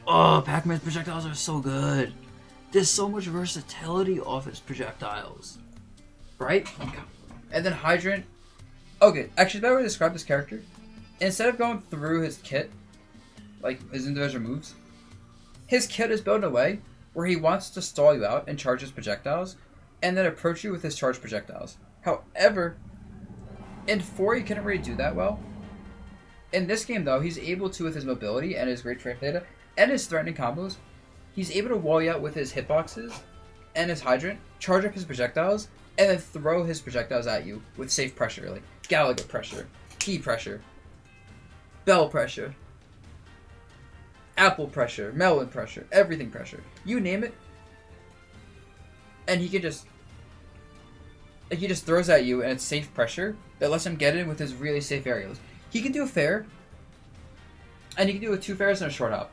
Oh, Pac-Man's projectiles are so good. There's so much versatility off his projectiles. Right? And then Hydrant. Okay, actually, the better way to describe this character, instead of going through his kit, like his individual moves, his kit is built in a way where he wants to stall you out and charge his projectiles, and then approach you with his charged projectiles. However, in 4 he couldn't really do that well. In this game, though, he's able to, with his mobility and his great frame data and his threatening combos, he's able to wall you out with his hitboxes and his Hydrant, charge up his projectiles, and then throw his projectiles at you with safe pressure, like Galaga pressure, key pressure, bell pressure, apple pressure, melon pressure, everything pressure. You name it, and he can just... like, he just throws at you, and it's safe pressure that lets him get in with his really safe aerials. He can do a fair, and he can do 2 fairs and a short hop.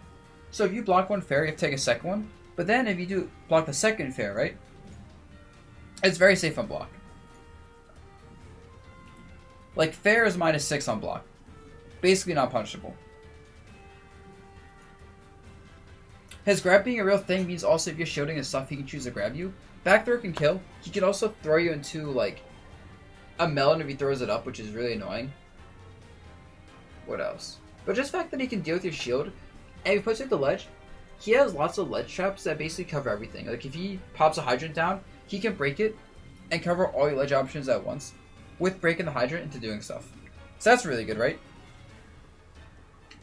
So if you block 1 fair, you have to take a second one. But then if you do block the second fair, right? It's very safe on block. Like, fair is -6 on block. Basically not punishable. His grab being a real thing means also if you're shielding his stuff, he can choose to grab you. Back throw can kill. He can also throw you into, like, a melon if he throws it up, which is really annoying. What else? But just the fact that he can deal with your shield, and if he puts it at the ledge, he has lots of ledge traps that basically cover everything. Like, if he pops a Hydrant down, he can break it and cover all your ledge options at once, with breaking the Hydrant into doing stuff. So that's really good, right?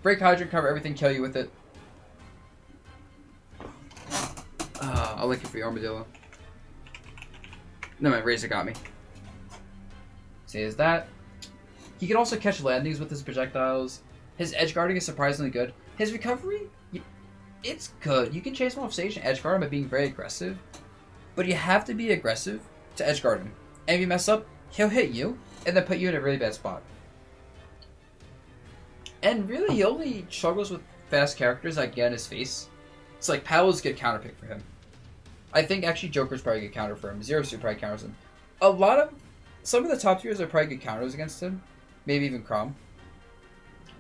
Break Hydrant, cover everything, kill you with it. I'll link it for you, Armadillo. No, my Razor got me. So he has that. He can also catch landings with his projectiles. His edge guarding is surprisingly good. His recovery, it's good. You can chase him off stage and edge guard him by being very aggressive. But you have to be aggressive to edge guard him. And if you mess up, he'll hit you and then put you in a really bad spot. And really, he only struggles with fast characters that get in his face. It's like Pal's a good counter pick for him. I think actually Joker's probably a good counter for him. Zero Suit probably counters him. Some of the top tiers are probably good counters against him. Maybe even Chrom.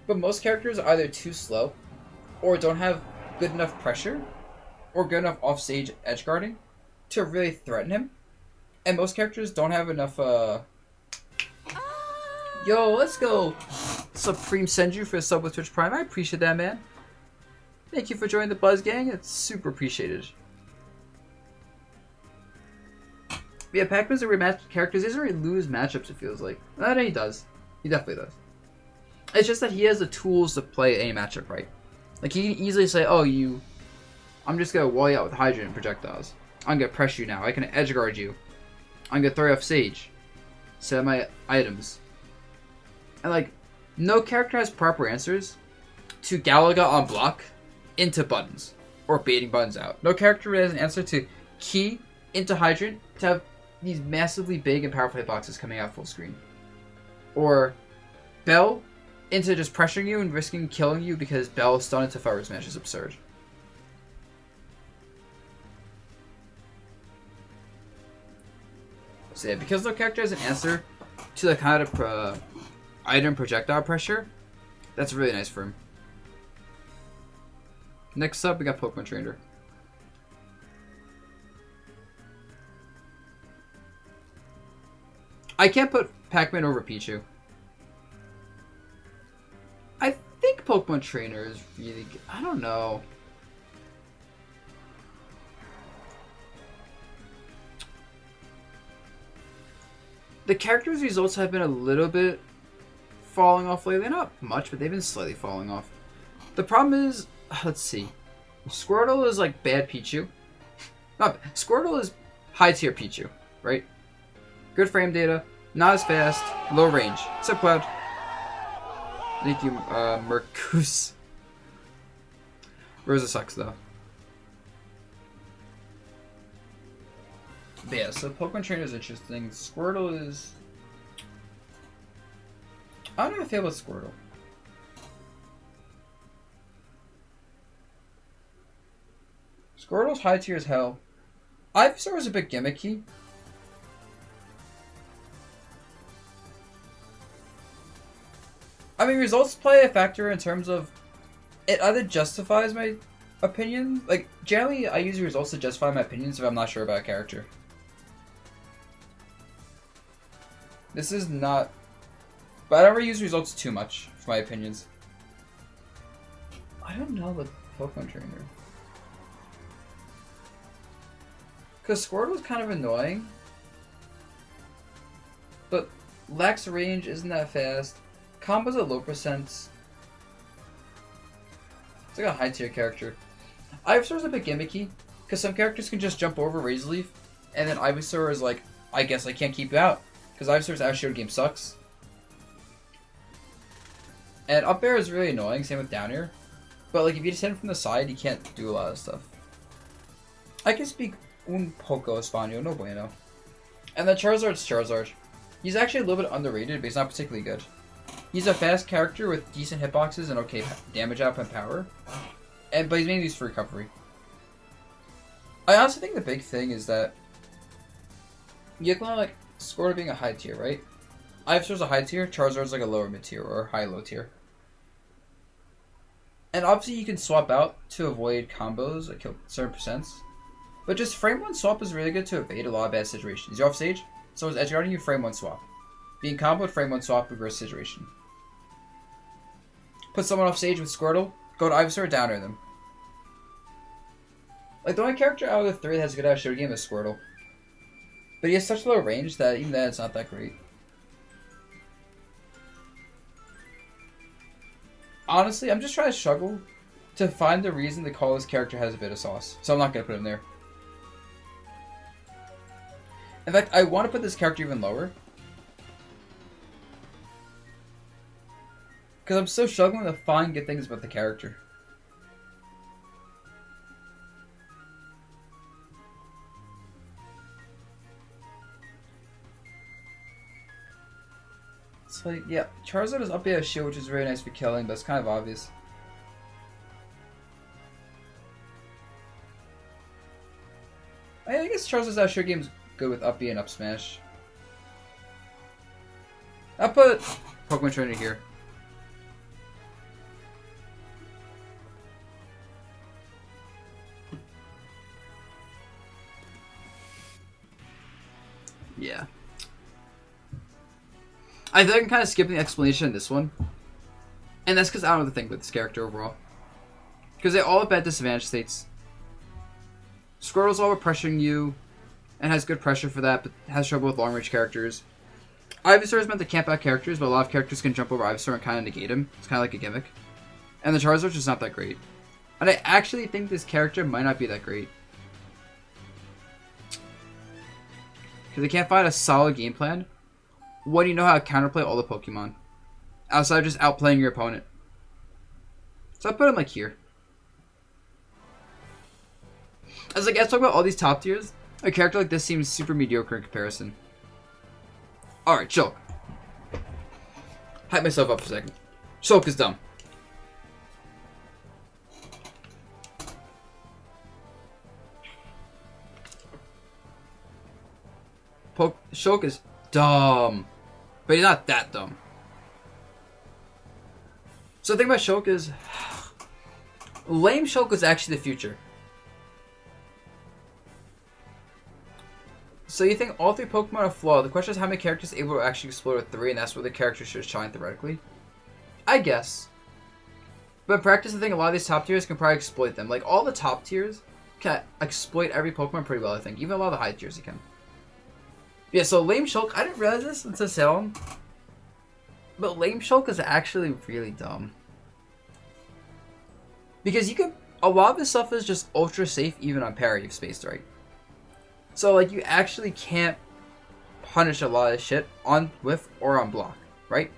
But most characters are either too slow, or don't have good enough pressure, or good enough offstage edge guarding to really threaten him. And most characters don't have enough, Yo, let's go! Supreme Senju for a sub with Twitch Prime. I appreciate that, man. Thank you for joining the Buzz Gang. It's super appreciated. Yeah, Pac-Man's a rematch characters. He doesn't really lose matchups, it feels like. No, he does. He definitely does. It's just that he has the tools to play any matchup right. Like, he can easily say, oh, I'm just going to wall you out with Hydrant and projectiles. I'm going to press you now. I can edge guard you. I'm going to throw you off stage. Set my items. And, like, no character has proper answers to Galaga on block into buttons. Or baiting buttons out. No character has an answer to key into Hydrant to have these massively big and powerful hitboxes coming out full screen. Or Bell into just pressuring you and risking killing you because Bell stunned into forward smash is absurd. So yeah, because no character has an answer to the kind of item projectile pressure, that's really nice for him. Next up, we got Pokemon Trainer. I can't put Pac-Man over Pichu. I think Pokemon Trainer is really good. I don't know. The characters' results have been a little bit falling off lately. Not much, but they've been slightly falling off. The problem is, let's see. Squirtle is like bad Pichu. Squirtle is high tier Pichu, right? Good frame data, not as fast, low range. Except Cloud. Thank you, Mercus. Rosa sucks though. But yeah, so Pokemon Trainer is interesting. Squirtle is... I don't know how I feel about Squirtle. Squirtle's high tier as hell. Ivysaur is a bit gimmicky. I mean, results play a factor in terms of it either justifies my opinion. Like, generally, I use results to justify my opinions if I'm not sure about a character. This is not... But I don't really use results too much for my opinions. I don't know the Pokemon Trainer. Because Squirtle is kind of annoying. But lacks range, isn't that fast. Combo's at low percents. It's like a high tier character. Ivysaur's a bit gimmicky. Because some characters can just jump over Razor Leaf. And then Ivysaur is like, I guess I can't keep you out. Because Ivysaur's out-showed game sucks. And up air is really annoying, same with down air. But like if you just hit him from the side, you can't do a lot of stuff. I can speak un poco Espanol, no bueno. And then Charizard's Charizard. He's actually a little bit underrated, but he's not particularly good. He's a fast character with decent hitboxes and okay damage output and power. But he's mainly used for recovery. I honestly think the big thing is that you can like Squirtle being a high tier, right? Ivysaur's a high tier, Charizard's like a lower mid tier or high-low tier. And obviously you can swap out to avoid combos at certain percents. But just frame 1 swap is really good to evade a lot of bad situations. You're off stage, someone's edge guarding you, frame 1 swap. Being comboed, frame 1 swap, reverse situation. Put someone off stage with Squirtle, go to Ivysaur, down air them. Like the only character out of the 3 that has a good out-show game is Squirtle. But he has such low range that even that it's not that great. Honestly, I'm just trying to struggle to find the reason to call this character has a bit of sauce. So I'm not going to put him there. In fact, I want to put this character even lower. Because I'm still struggling to find good things about the character. It's like, yeah, Charizard is up here as shield, which is very nice for killing, but it's kind of obvious. I guess Charizard's out shield game's good with up B and up smash. I'll put Pokemon Trainer here. Yeah. I think I'm kind of skipping the explanation in this one. And that's because I don't know the thing with this character overall. Because they all have bad disadvantage states. Squirtle's all about pressuring you, and has good pressure for that, but has trouble with long-range characters. Ivysaur is meant to camp out characters, but a lot of characters can jump over Ivysaur and kind of negate him. It's kind of like a gimmick. And the Charizard's just not that great. And I actually think this character might not be that great. Because they can't find a solid game plan when you know how to counterplay all the Pokemon. Outside of just outplaying your opponent. So I put him like here. As like, I talk about all these top tiers, a character like this seems super mediocre in comparison. Alright, Shulk. Hype myself up for a second. Shulk is dumb. Shulk is dumb. But he's not that dumb. So the thing about Shulk is... lame Shulk is actually the future. So you think all 3 Pokemon are flawed. The question is how many characters are able to actually explore with 3, and that's where the characters should shine theoretically. I guess. But in practice, I think a lot of these top tiers can probably exploit them. Like, all the top tiers can exploit every Pokemon pretty well, I think. Even a lot of the high tiers you can. Yeah, so Lame Shulk, I didn't realize this until Salem. But Lame Shulk is actually really dumb. Because you can... a lot of this stuff is just ultra safe even on parry if spaced right. So, like, you actually can't punish a lot of shit on whiff or on block, right?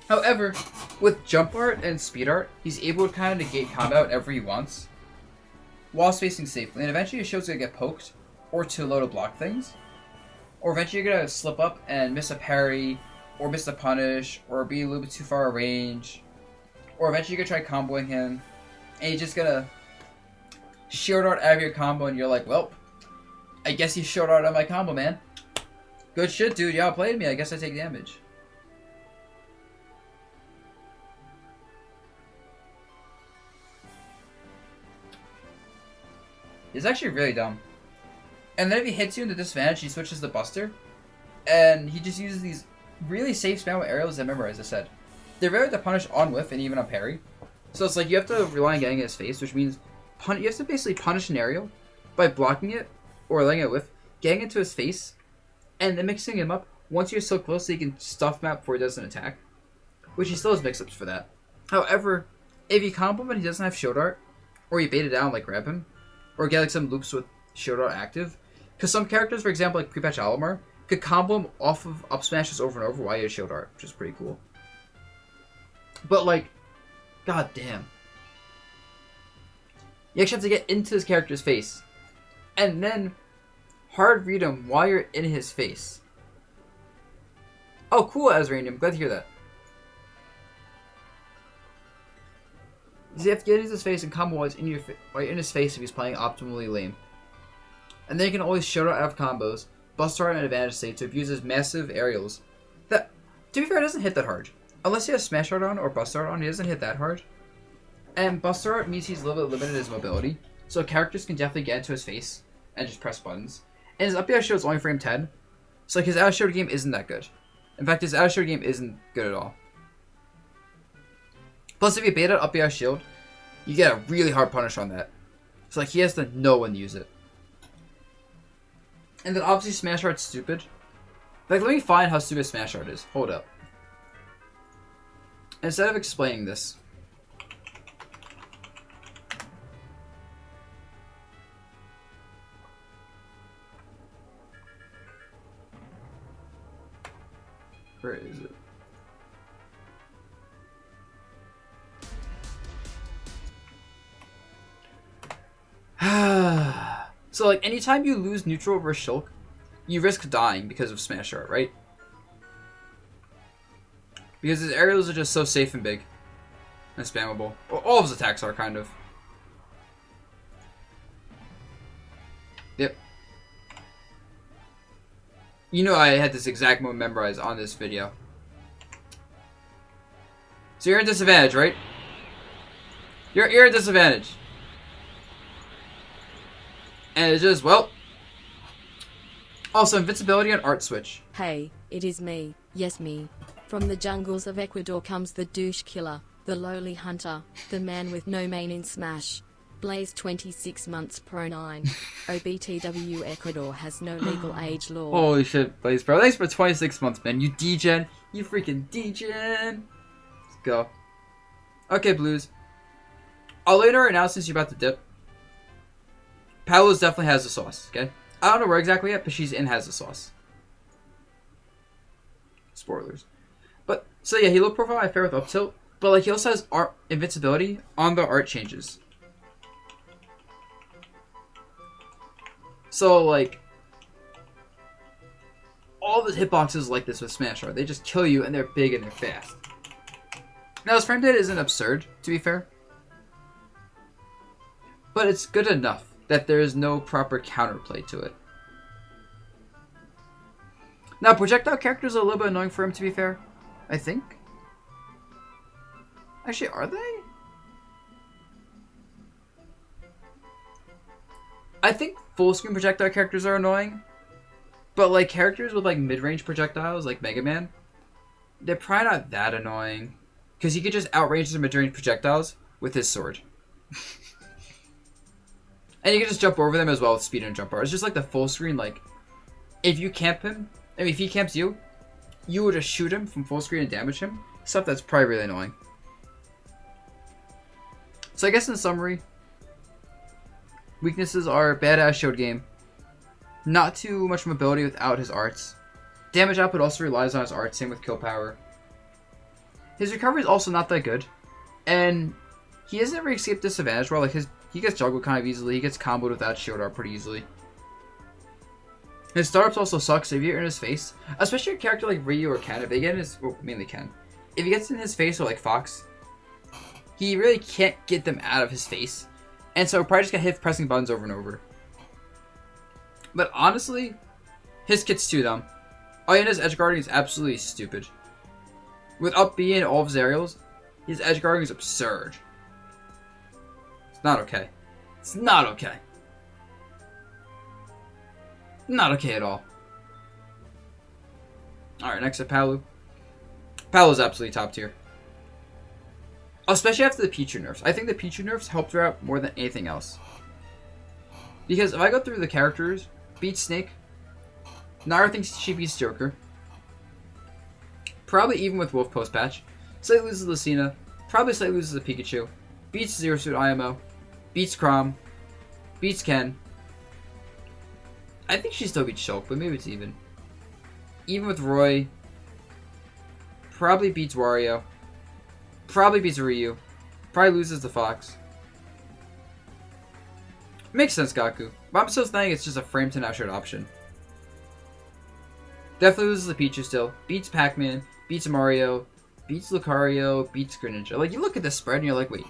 However, with Jump Art and Speed Art, he's able to kind of negate combat whenever he wants, while spacing safely. And eventually your shield's going to get poked, or too low to block things. Or eventually you're going to slip up and miss a parry, or miss a punish, or be a little bit too far a range. Or eventually you're going to try comboing him, and he's just going to shield art out of your combo, and you're like, well... I guess you showed out on my combo, man. Good shit, dude. You outplayed me. I guess I take damage. It's actually really dumb. And then if he hits you in the disadvantage, he switches to Buster. And he just uses these really safe spam with aerials that memorize, I said. They're very hard to punish on whiff and even on parry. So it's like you have to rely on getting in his face, which means you have to basically punish an aerial by blocking it or letting it whiff, getting into his face, and then mixing him up once you're so close so you can stuff map before he does an attack. Which he still has mix-ups for that. However, if you combo him and he doesn't have Shield Art, or you bait it down like grab him, or get like some loops with Shield Art active, because some characters, for example like Pre-Patch Olimar, could combo him off of up smashes over and over while you have Shield Art, which is pretty cool. But like, god damn. You actually have to get into this character's face. And then hard read him while you're in his face. Oh, cool, Azranium. Glad to hear that. You have to get into his face and combo while in his face if he's playing optimally lame. And then you can always shout out of combos, Buster Art and advantage state to abuse his massive aerials. That, to be fair, doesn't hit that hard. Unless he has Smash Art on or Buster Art on, he doesn't hit that hard. And Buster Art means he's a little bit limited in his mobility, so characters can definitely get into his face and just press buttons. And his up air shield is only frame 10, so like his out shield game isn't that good. In fact, his out shield game isn't good at all. Plus, if you bait out up air shield, you get a really hard punish on that. So like he has to know when to use it. And then obviously Smash Art's stupid. Like, let me find how stupid Smash Art is. Hold up. Instead of explaining this, Where is it? So, like, anytime you lose neutral over Shulk, you risk dying because of Smash Art, right? Because his aerials are just so safe and big. And spammable. Well, all of his attacks are, kind of. Yep. You know I had this exact moment memorized on this video. So you're at disadvantage, right? You're at disadvantage. And it's just, well... Also, invincibility on Art Switch. Hey, it is me, yes me. From the jungles of Ecuador comes the douche killer, the lowly hunter, the man with no main in Smash. Blaze 26 months pro 9. OBTW Ecuador has no legal age law. Holy shit, Blaze bro. Thanks for 26 months, man. You degen. You freaking degen. Let's go. Okay, Blues. I'll let her announce since you're about to dip. Palos definitely has the sauce, okay? I don't know where exactly yet, but she's in has the sauce. Spoilers. But, so yeah, he low profile I fair with up tilt, but like he also has art invincibility on the art changes. So like, all the hitboxes like this with Smash Art, they just kill you and they're big and they're fast. Now his frame data isn't absurd, to be fair. But it's good enough that there is no proper counterplay to it. Now, projectile characters are a little bit annoying for him, to be fair. I think. Actually, are they? I think full-screen projectile characters are annoying. But, like, characters with, like, mid-range projectiles, like Mega Man, they're probably not that annoying. Because he could just outrange the mid-range projectiles with his sword. And you can just jump over them as well with speed and jump bar. It's just like the full screen, like, if you camp him, I mean, if he camps you, you would just shoot him from full screen and damage him. Stuff that's probably really annoying. So I guess in summary, weaknesses are badass showed game, not too much mobility without his arts. Damage output also relies on his art, same with kill power. His recovery is also not that good, and he hasn't really escaped disadvantage well. Like he gets juggled kind of easily. He gets comboed without shield art pretty easily. His startups also suck, so if you're in his face, especially a character like Ryu or Ken, if they get in his, well, mainly Ken, if he gets in his face or like Fox, he really can't get them out of his face, and so probably just get hit pressing buttons over and over. But honestly, his kit's too dumb. Ayena's edge guarding is absolutely stupid. With up B and all of his aerials, his edge guarding is absurd. It's not okay. It's not okay. Not okay at all. Alright, next up, Palu. Palu's absolutely top tier. Especially after the Pichu nerfs. I think the Pichu nerfs helped her out more than anything else. Because if I go through the characters, beats Snake. Nara thinks she beats Joker. Probably even with Wolf post-patch. Slightly loses Lucina. Probably slightly loses the Pikachu. Beats Zero Suit IMO. Beats Chrom. Beats Ken. I think she still beats Shulk, but maybe it's even. Even with Roy. Probably beats Wario. Probably beats Ryu. Probably loses the Fox. Makes sense, Gaku. But I'm still saying it's just a frame to outshot option. Definitely loses the Pichu still. Beats Pac-Man. Beats Mario. Beats Lucario. Beats Greninja. Like, you look at the spread and you're like, wait.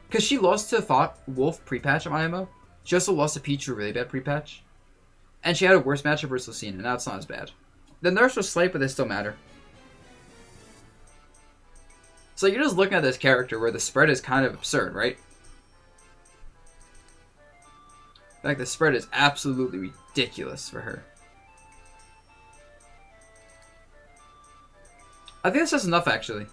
Because she lost to Wolf pre-patch on IMO. She also lost to Pichu really bad pre-patch. And she had a worse matchup versus Lucina. Now it's not as bad. The nerfs were slight, but they still matter. So you're just looking at this character where the spread is kind of absurd, right? Like, the spread is absolutely ridiculous for her. I think that's just enough, actually.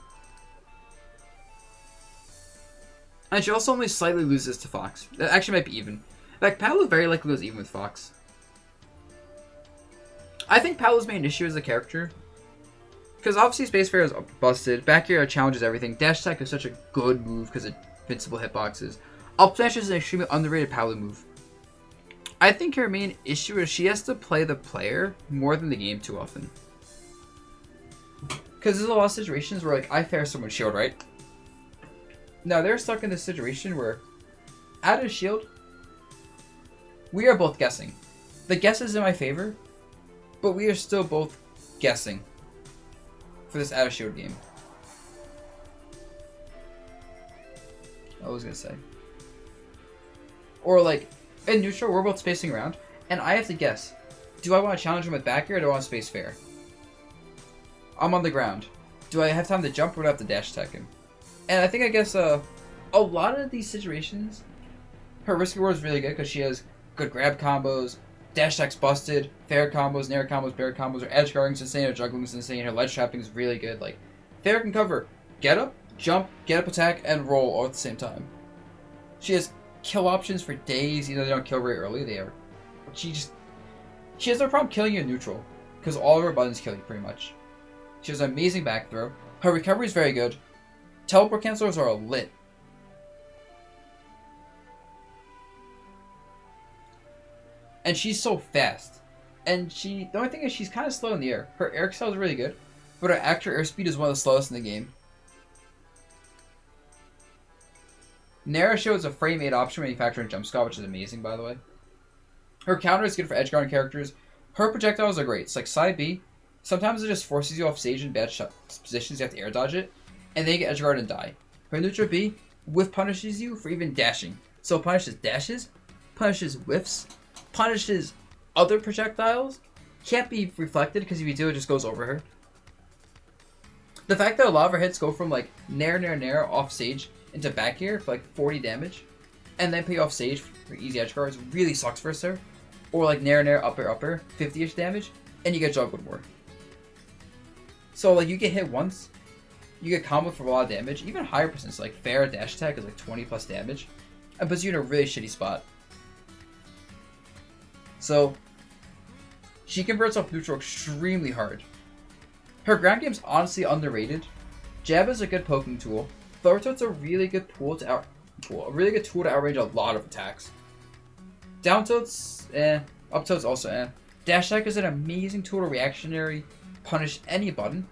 And she also only slightly loses to Fox. That actually might be even. In fact, Palu very likely goes even with Fox. I think Palu's main issue is the character. Because obviously Space Fair is busted. Back air challenges everything. Dash attack is such a good move because of invincible hitboxes. Up smash is an extremely underrated Palu move. I think her main issue is she has to play the player more than the game too often. Because there's a lot of situations where, like, I fare someone's shield, right? Now, they're stuck in this situation where, out of shield, we are both guessing. The guess is in my favor, but we are still both guessing for this out of shield game. I was gonna say. Or, like, in neutral, we're both spacing around, and I have to guess. Do I want to challenge him with back air, or do I want to space fair? I'm on the ground. Do I have time to jump, or do I have to dash attack him? And I think, I guess, a lot of these situations, her risk reward is really good, because she has good grab combos, dash attacks busted, fair combos, nair combos, bear combos, her edge guarding is insane, her juggling is insane, her ledge trapping is really good. Like, fair can cover get up, jump, get up attack, and roll all at the same time. She has kill options for days, even though they don't kill very early. She has no problem killing you in neutral, because all of her buttons kill you pretty much. She has an amazing back throw. Her recovery is very good. Teleport cancelers are lit. And she's so fast. And the only thing is she's kind of slow in the air. Her air excel is really good, but her actual airspeed is one of the slowest in the game. Nair shows a frame 8 option when you factor in jump scott, which is amazing, by the way. Her counter is good for edge guarding characters. Her projectiles are great. It's like side B. Sometimes it just forces you off stage in bad positions. You have to air dodge it, and then you get edge guard and die. Her neutral B whiff punishes you for even dashing. So it punishes dashes, punishes whiffs, punishes other projectiles. Can't be reflected because if you do, it just goes over her. The fact that a lot of her hits go from like nair off stage into back air for like 40 damage, and then pay off stage for easy edge guards really sucks for her. Or like nair upper 50ish damage, and you get juggled more. So like you get hit once, you get comboed for a lot of damage, even higher percents, like fair dash attack is like 20 plus damage, and puts you in a really shitty spot. So she converts off neutral extremely hard. Her ground game's honestly underrated. Jab is a good poking tool. Forward tilt's a really good tool to outrange a lot of attacks. Down tilt's up tilt's also Dash attack is an amazing tool to reactionary punish any button.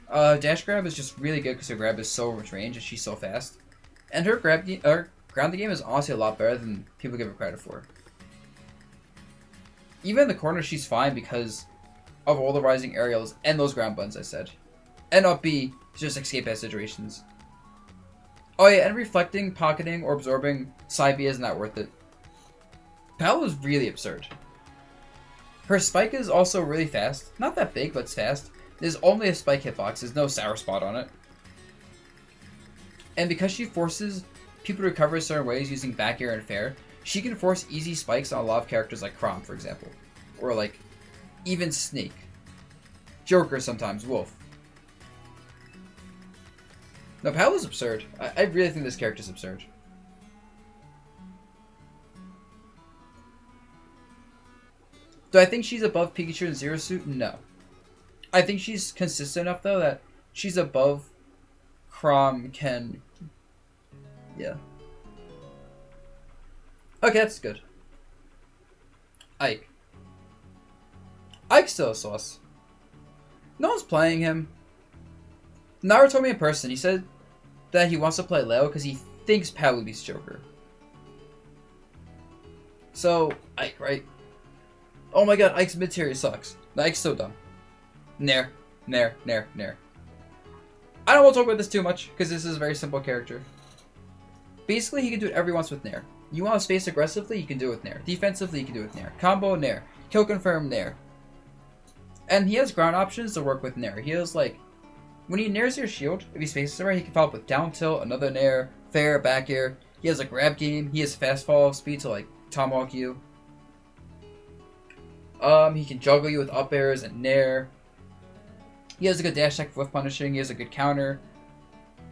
Dash grab is just really good because her grab is so much range and she's so fast. And her ground game is honestly a lot better than people give her credit for. Even in the corner, she's fine because of all the rising aerials and those ground buttons I said. And up B is just escape bad situations. Oh yeah, and reflecting, pocketing, or absorbing side B isn't that worth it. Pal is really absurd. Her spike is also really fast. Not that big, but it's fast. There's only a spike hitbox. There's no sour spot on it. And because she forces people to recover certain ways using back air and fair, she can force easy spikes on a lot of characters like Chrom, for example. Or like, even Snake. Joker sometimes, Wolf. No, Pal is absurd. I really think this character is absurd. Do I think she's above Pikachu and Zero Suit? No. I think she's consistent enough, though, that she's above Chrom, Ken. Yeah. Okay, that's good. Ike. Ike's still a sauce. No one's playing him. Naru told me in person, he said that he wants to play Leo because he thinks Palu beats Joker. So, Ike, right? Oh my god, Ike's mid-tier sucks. Ike's so dumb. Nair. I don't want to talk about this too much, because this is a very simple character. Basically, he can do whatever he wants with Nair. You want to space aggressively, you can do it with Nair. Defensively, you can do it with Nair. Combo, Nair. Kill confirm, Nair. And he has ground options to work with Nair. He has, like, when he nairs your shield, if he spaces it right, he can follow up with down tilt, another Nair, fair, back air. He has a grab game. He has fast fall speed to, like, tomahawk you. He can juggle you with up airs and Nair. He has a good dash attack for whiff punishing. He has a good counter.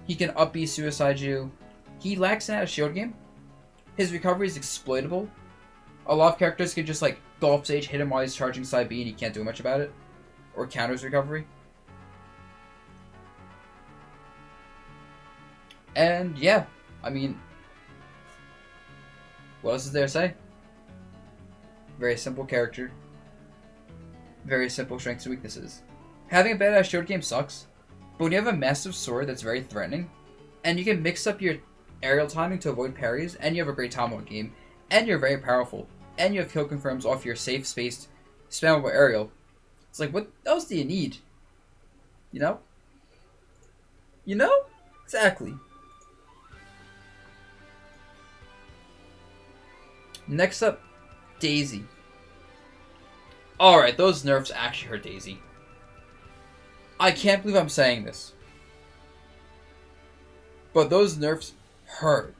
He can up B suicide you. He lacks an out of shield game. His recovery is exploitable. A lot of characters can just like go off stage, hit him while he's charging side B and he can't do much about it. Or counter his recovery. And yeah, I mean, what else is there to say? Very simple character. Very simple strengths and weaknesses. Having a badass shield game sucks, but when you have a massive sword that's very threatening, and you can mix up your aerial timing to avoid parries, and you have a great combo game, and you're very powerful, and you have kill confirms off your safe spaced spammable aerial, it's like, what else do you need? You know? You know? Exactly. Next up, Daisy. Alright, those nerfs actually hurt Daisy. I can't believe I'm saying this. But those nerfs hurt.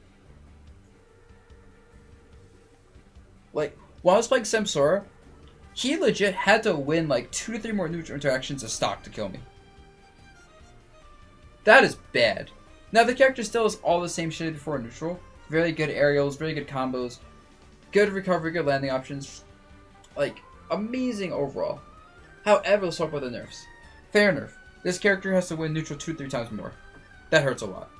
Like, when I was playing Samsora, he legit had to win like 2 to 3 more neutral interactions of stock to kill me. That is bad. Now the character still is all the same shit before neutral. Very good aerials, very good combos, good recovery, good landing options. Like, amazing overall. However, let's talk about the nerfs. Fair nerf. This character has to win neutral 2-3 times more. That hurts a lot.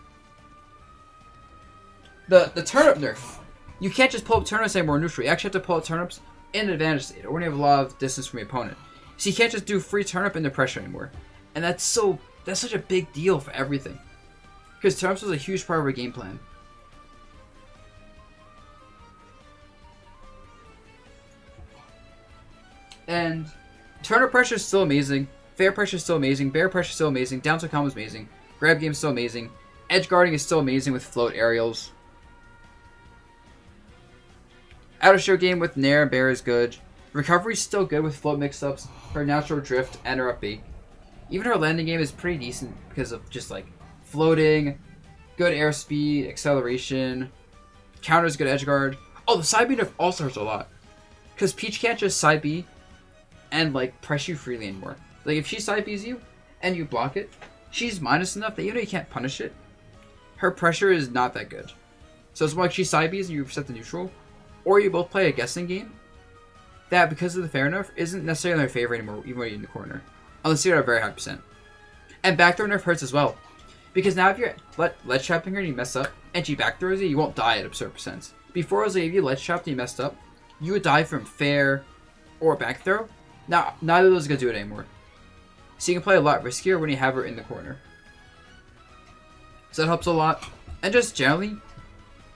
The turnip nerf. You can't just pull up turnips anymore neutral. You actually have to pull up turnips in an advantage state, or when you have a lot of distance from your opponent. So you can't just do free turnip into pressure anymore. And that's such a big deal for everything. Because turnips was a huge part of our game plan. And turnip pressure is still amazing. Fair pressure is still amazing. Bear pressure is still amazing. Down to combo is amazing. Grab game is still amazing. Edge guarding is still amazing with float aerials. Outer show game with Nair and Bear is good. Recovery is still good with float mix-ups. Her natural drift and her up B. Even her landing game is pretty decent because of just like floating, good airspeed, acceleration, counters good edge guard. Oh, the side B nerf also hurts a lot. Because Peach can't just side B and like press you freely anymore. Like if she side B's you and you block it, she's minus enough that even though you can't punish it, her pressure is not that good. So it's more like she side B's and you set the neutral, or you both play a guessing game that because of the fair nerf isn't necessarily in their favor anymore, even when you're in the corner. Unless you're at a very high percent. And backthrow nerf hurts as well. Because now if you're ledge trapping her and you mess up, and she backthrows you won't die at absurd percents. Before it was like if you ledge trapped and you messed up, you would die from fair or backthrow. Now, neither of those are going to do it anymore. So you can play a lot riskier when you have her in the corner. So that helps a lot. And just generally,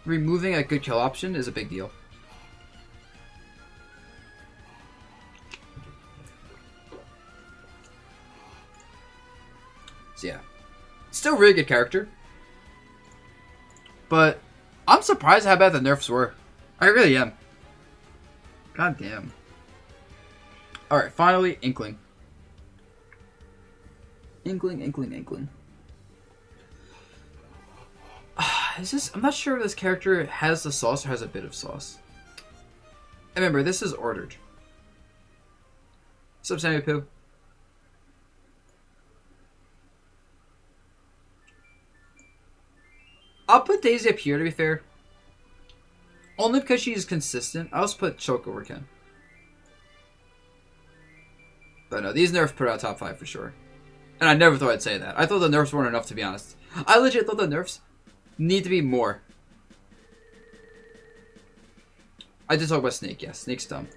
removing a good kill option is a big deal. So yeah. Still really good character. But I'm surprised how bad the nerfs were. I really am. God damn. Alright, finally, Inkling. Inkling. I'm not sure if this character has the sauce or has a bit of sauce. And remember, this is ordered. What's up, Sammy Poo? I'll put Daisy up here, to be fair. Only because she's consistent. I'll just put Choke over Ken. But no, these nerfs put out top 5 for sure. And I never thought I'd say that. I thought the nerfs weren't enough, to be honest. I legit thought the nerfs need to be more. I did talk about Snake, yes. Snake's dumb.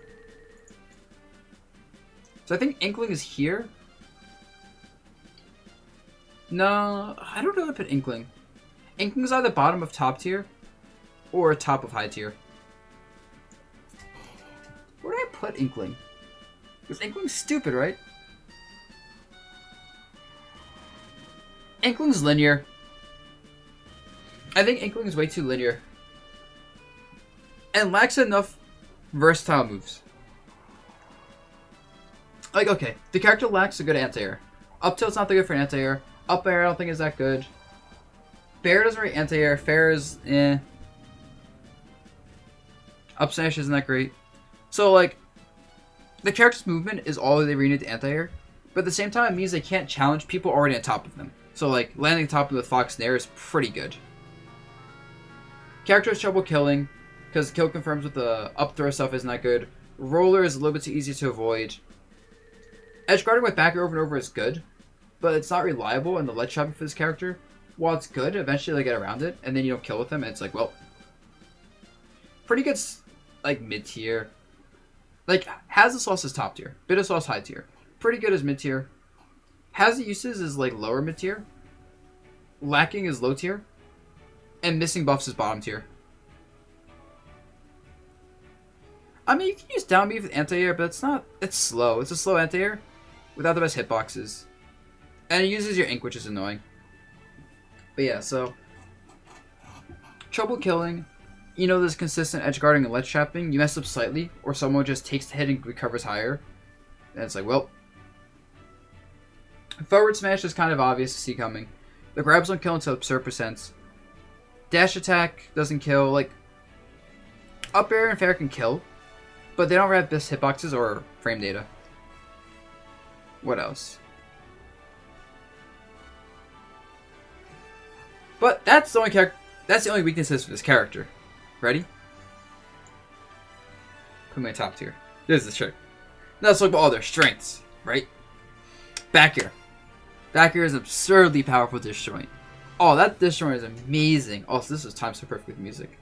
So I think Inkling is here. No, I don't know how to put Inkling. Inkling's either bottom of top tier or top of high tier. Where do I put Inkling? Because Inkling's stupid, right? Inkling's linear. I think Inkling is way too linear. And lacks enough versatile moves. Like, okay, the character lacks a good anti-air. Up tilt's not that good for anti-air. Up air I don't think is that good. Bear doesn't really anti-air. Fair is eh. Up smash isn't that great. So like, the character's movement is all they really need to anti-air. But at the same time, it means they can't challenge people already on top of them. So like, landing top of the Fox Nair is pretty good. Character has trouble killing, because kill confirms with the up throw stuff isn't that good. Roller is a little bit too easy to avoid. Edge guarding with back over and over is good, but it's not reliable, and the ledge trapping for this character, while it's good, eventually they get around it, and then you don't kill with them, and it's like, well, pretty good, like, mid-tier. Like, has the sauce is top tier. Bit of sauce high tier. Pretty good as mid-tier. Hazard uses is like lower mid tier, lacking is low tier, and missing buffs is bottom tier. I mean, you can use down B with anti-air, but it's slow. It's a slow anti-air without the best hitboxes. And it uses your ink, which is annoying. But yeah, so trouble killing. You know, there's consistent edge guarding and ledge trapping. You mess up slightly, or someone just takes the hit and recovers higher. And it's like, well. Forward smash is kind of obvious to see coming. The grabs don't kill until absurd percents. Dash attack doesn't kill. Like, up air and fair can kill, but they don't have best hitboxes or frame data. What else? But that's the only character. That's the only weaknesses for this character. Ready? Put my top tier. This is the trick. Now let's look at all their strengths, right? Back air. Back air is absurdly powerful disjoint. Oh, that disjoint is amazing. Also, this is timed so perfect with music.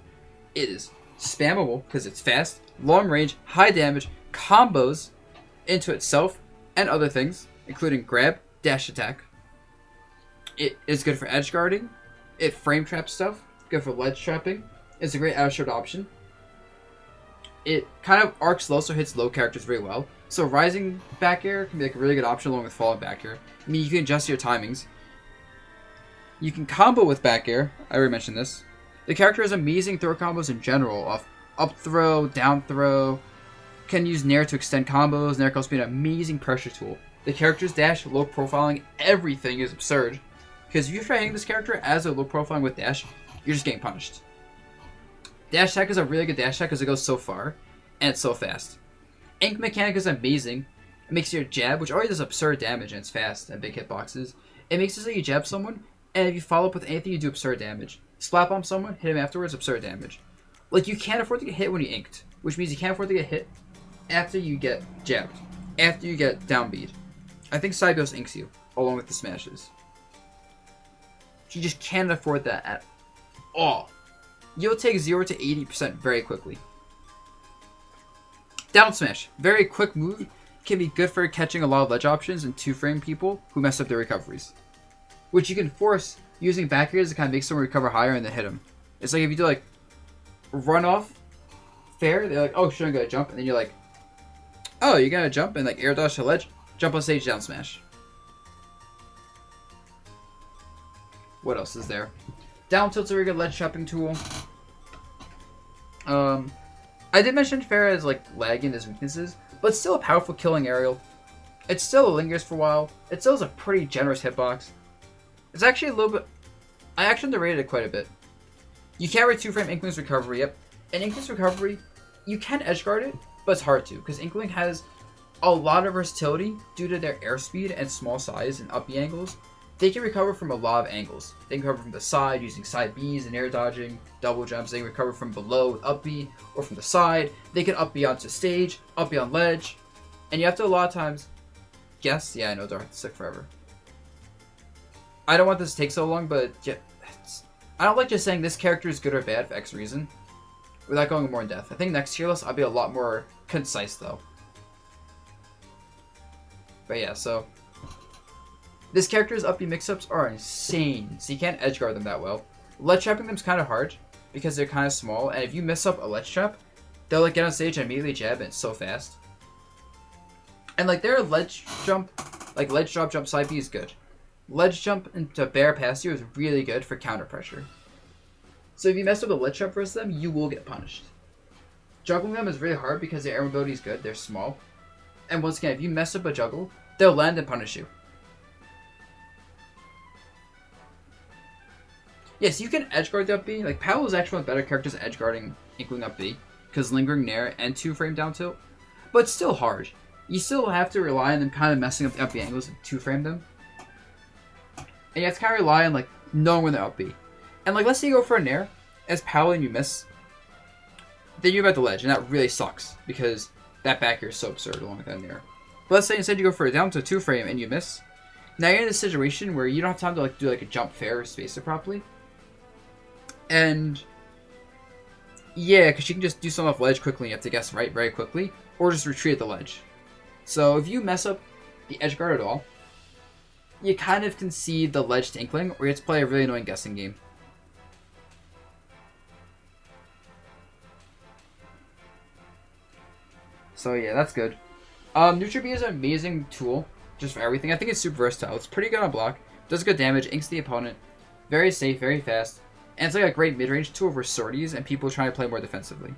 It is spammable because it's fast, long range, high damage, combos into itself and other things, including grab, dash attack. It is good for edge guarding. It frame traps stuff. Good for ledge trapping. It's a great out of shield option. It kind of arcs low, so hits low characters very well. So rising back air can be like a really good option along with falling back air. I mean, you can adjust your timings. You can combo with back air. I already mentioned this. The character has amazing throw combos in general. Off up throw, down throw. Can use Nair to extend combos. Nair can also be an amazing pressure tool. The character's dash, low profiling, everything is absurd. Because if you try hitting this character as a low profiling with dash, you're just getting punished. Dash attack is a really good dash attack because it goes so far, and it's so fast. Ink mechanic is amazing. It makes your jab, which already does absurd damage and it's fast and big hitboxes. It makes it so you jab someone, and if you follow up with anything, you do absurd damage. Splat bomb someone, hit him afterwards, absurd damage. Like, you can't afford to get hit when you inked, which means you can't afford to get hit after you get jabbed, after you get downbeat. I think Cybios inks you, along with the smashes. You just can't afford that at all. You'll take 0 to 80% very quickly. Down smash. Very quick move. Can be good for catching a lot of ledge options and 2-frame people who mess up their recoveries. Which you can force using back airs to kind of make someone recover higher and then hit them. It's like if you do like run off fair, they're like, oh, should I go jump? And then you're like, oh, you're gonna jump and like air dodge to ledge, jump on stage, down smash. What else is there? Down tilt's a very good ledge trapping tool. I did mention fair as like lagging his weaknesses, but it's still a powerful killing aerial. It still lingers for a while. It still has a pretty generous hitbox. It's actually a little bit. I actually underrated it quite a bit. You can't read 2-frame Inkling's recovery. Yep, and Inkling's recovery, you can edgeguard it, but it's hard to because Inkling has a lot of versatility due to their airspeed and small size and up B angles. They can recover from a lot of angles. They can recover from the side using side Bs and air dodging, double jumps. They can recover from below with up B or from the side. They can up B onto stage, up B on ledge. And you have to a lot of times guess. Yeah, I know, Dark sick forever. I don't want this to take so long, but yeah, I don't like just saying this character is good or bad for X reason without going more in depth. I think next tier list I'll be a lot more concise though. But yeah, so this character's up B mix-ups are insane, so you can't edgeguard them that well. Ledge trapping them's kind of hard because they're kind of small, and if you mess up a ledge trap, they'll like get on stage and immediately jab, and it's so fast. And like their ledge jump, like ledge drop jump side B is good. Ledge jump into bear past you is really good for counter pressure. So if you mess up a ledge trap versus them, you will get punished. Juggling them is really hard because their air mobility is good, they're small. And once again, if you mess up a juggle, they'll land and punish you. Yes, you can edgeguard up B. Like, Palu is actually one of the better characters at edgeguarding Inkling up B, because lingering Nair and 2-frame down tilt. But it's still hard. You still have to rely on them kind of messing up the up B angles and 2-frame them. And you have to kind of rely on, like, knowing when they're up B. And, like, let's say you go for a Nair as Palu and you miss. Then you're about the ledge, and that really sucks, because that back air is so absurd along with that Nair. But let's say instead you go for a down to 2-frame and you miss. Now you're in a situation where you don't have time to, like, do, like, a jump fair or space it properly. And yeah, because you can just do something off ledge quickly and you have to guess right very quickly, or just retreat at the ledge. So if you mess up the edge guard at all, you kind of concede the ledge to Inkling, or you have to play a really annoying guessing game. So yeah, that's good. Neutral Bee is an amazing tool, just for everything. I think it's super versatile. It's pretty good on block, does good damage, inks the opponent, very safe, very fast, and it's like a great mid-range tool for sorties and people trying to play more defensively.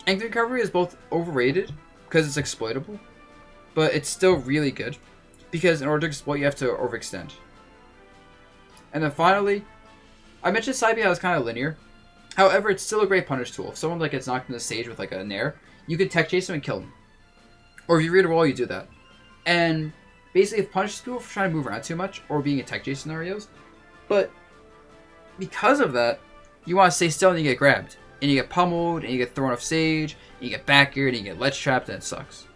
Ink recovery is both overrated, because it's exploitable, but it's still really good, because in order to exploit you have to overextend. And then finally, I mentioned side B how it's kind of linear. However, it's still a great punish tool. If someone like gets knocked in the stage with like a nair, you can tech chase him and kill him. Or if you read a roll, you do that. And basically, if punish is cool for trying to move around too much or being in tech chase scenarios, but because of that, you want to stay still and you get grabbed. And you get pummeled, and you get thrown off stage, and you get back geared, and you get ledge trapped, and it sucks.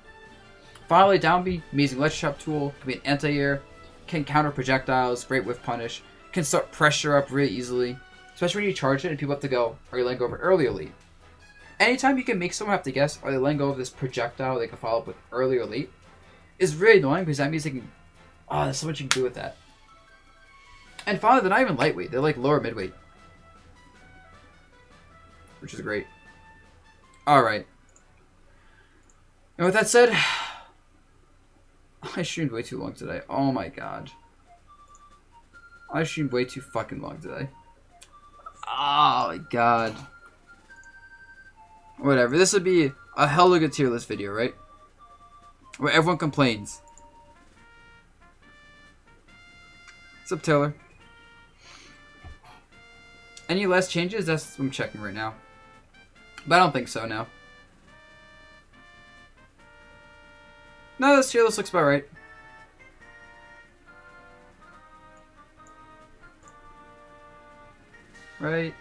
Finally, down B, amazing ledge trap tool, can be an anti-air, can counter projectiles, great whiff punish, can start pressure up really easily, especially when you charge it and people have to go, are you letting go of it early or late? Anytime you can make someone have to guess, are they letting go of this projectile they can follow up with early or late, is really annoying because that means they can, there's so much you can do with that. And finally, they're not even lightweight, they're like lower midweight. Which is great. Alright. And with that said, I streamed way too long today. Oh my god. I streamed way too fucking long today. Oh my god. Whatever. This would be a hella good tier list video, right? Where everyone complains. What's up, Taylor? Any last changes? That's what I'm checking right now. But I don't think so now. No, this tier list looks about right. Right.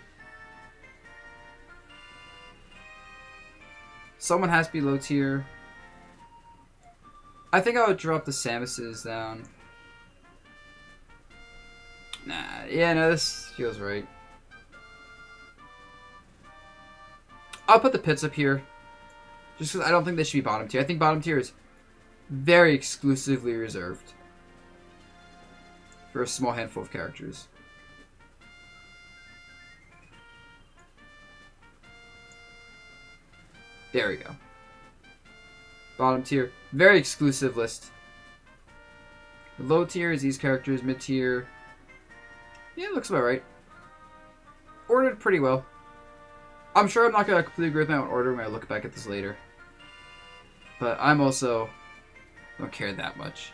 Someone has to be low tier. I think I would drop the Samuses down. Nah, yeah, no, this feels right. I'll put the pits up here. Just because I don't think they should be bottom tier. I think bottom tier is very exclusively reserved for a small handful of characters. There we go. Bottom tier, very exclusive list. The low tier is these characters, mid tier. Yeah, it looks about right. Ordered pretty well. I'm sure I'm not going to completely agree with my own order when I look back at this later. But I'm also don't care that much.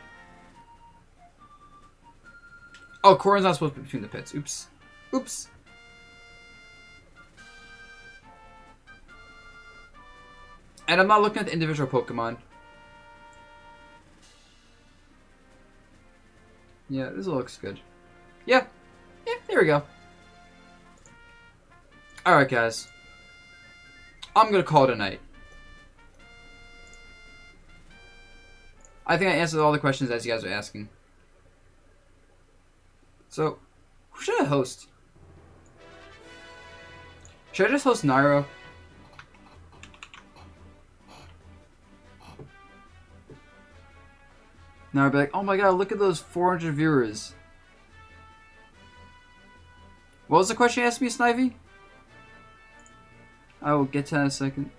Oh, Corrin's not supposed to be between the pits. Oops. Oops. And I'm not looking at the individual Pokemon. Yeah, this looks good. Yeah. Yeah, there we go. Alright, guys. I'm going to call it a night. I think I answered all the questions as you guys are asking. So, who should I host? Should I just host Nairo? Now I'd be like, oh my god, look at those 400 viewers. What was the question you asked me, Snivy? I will get to that in a second.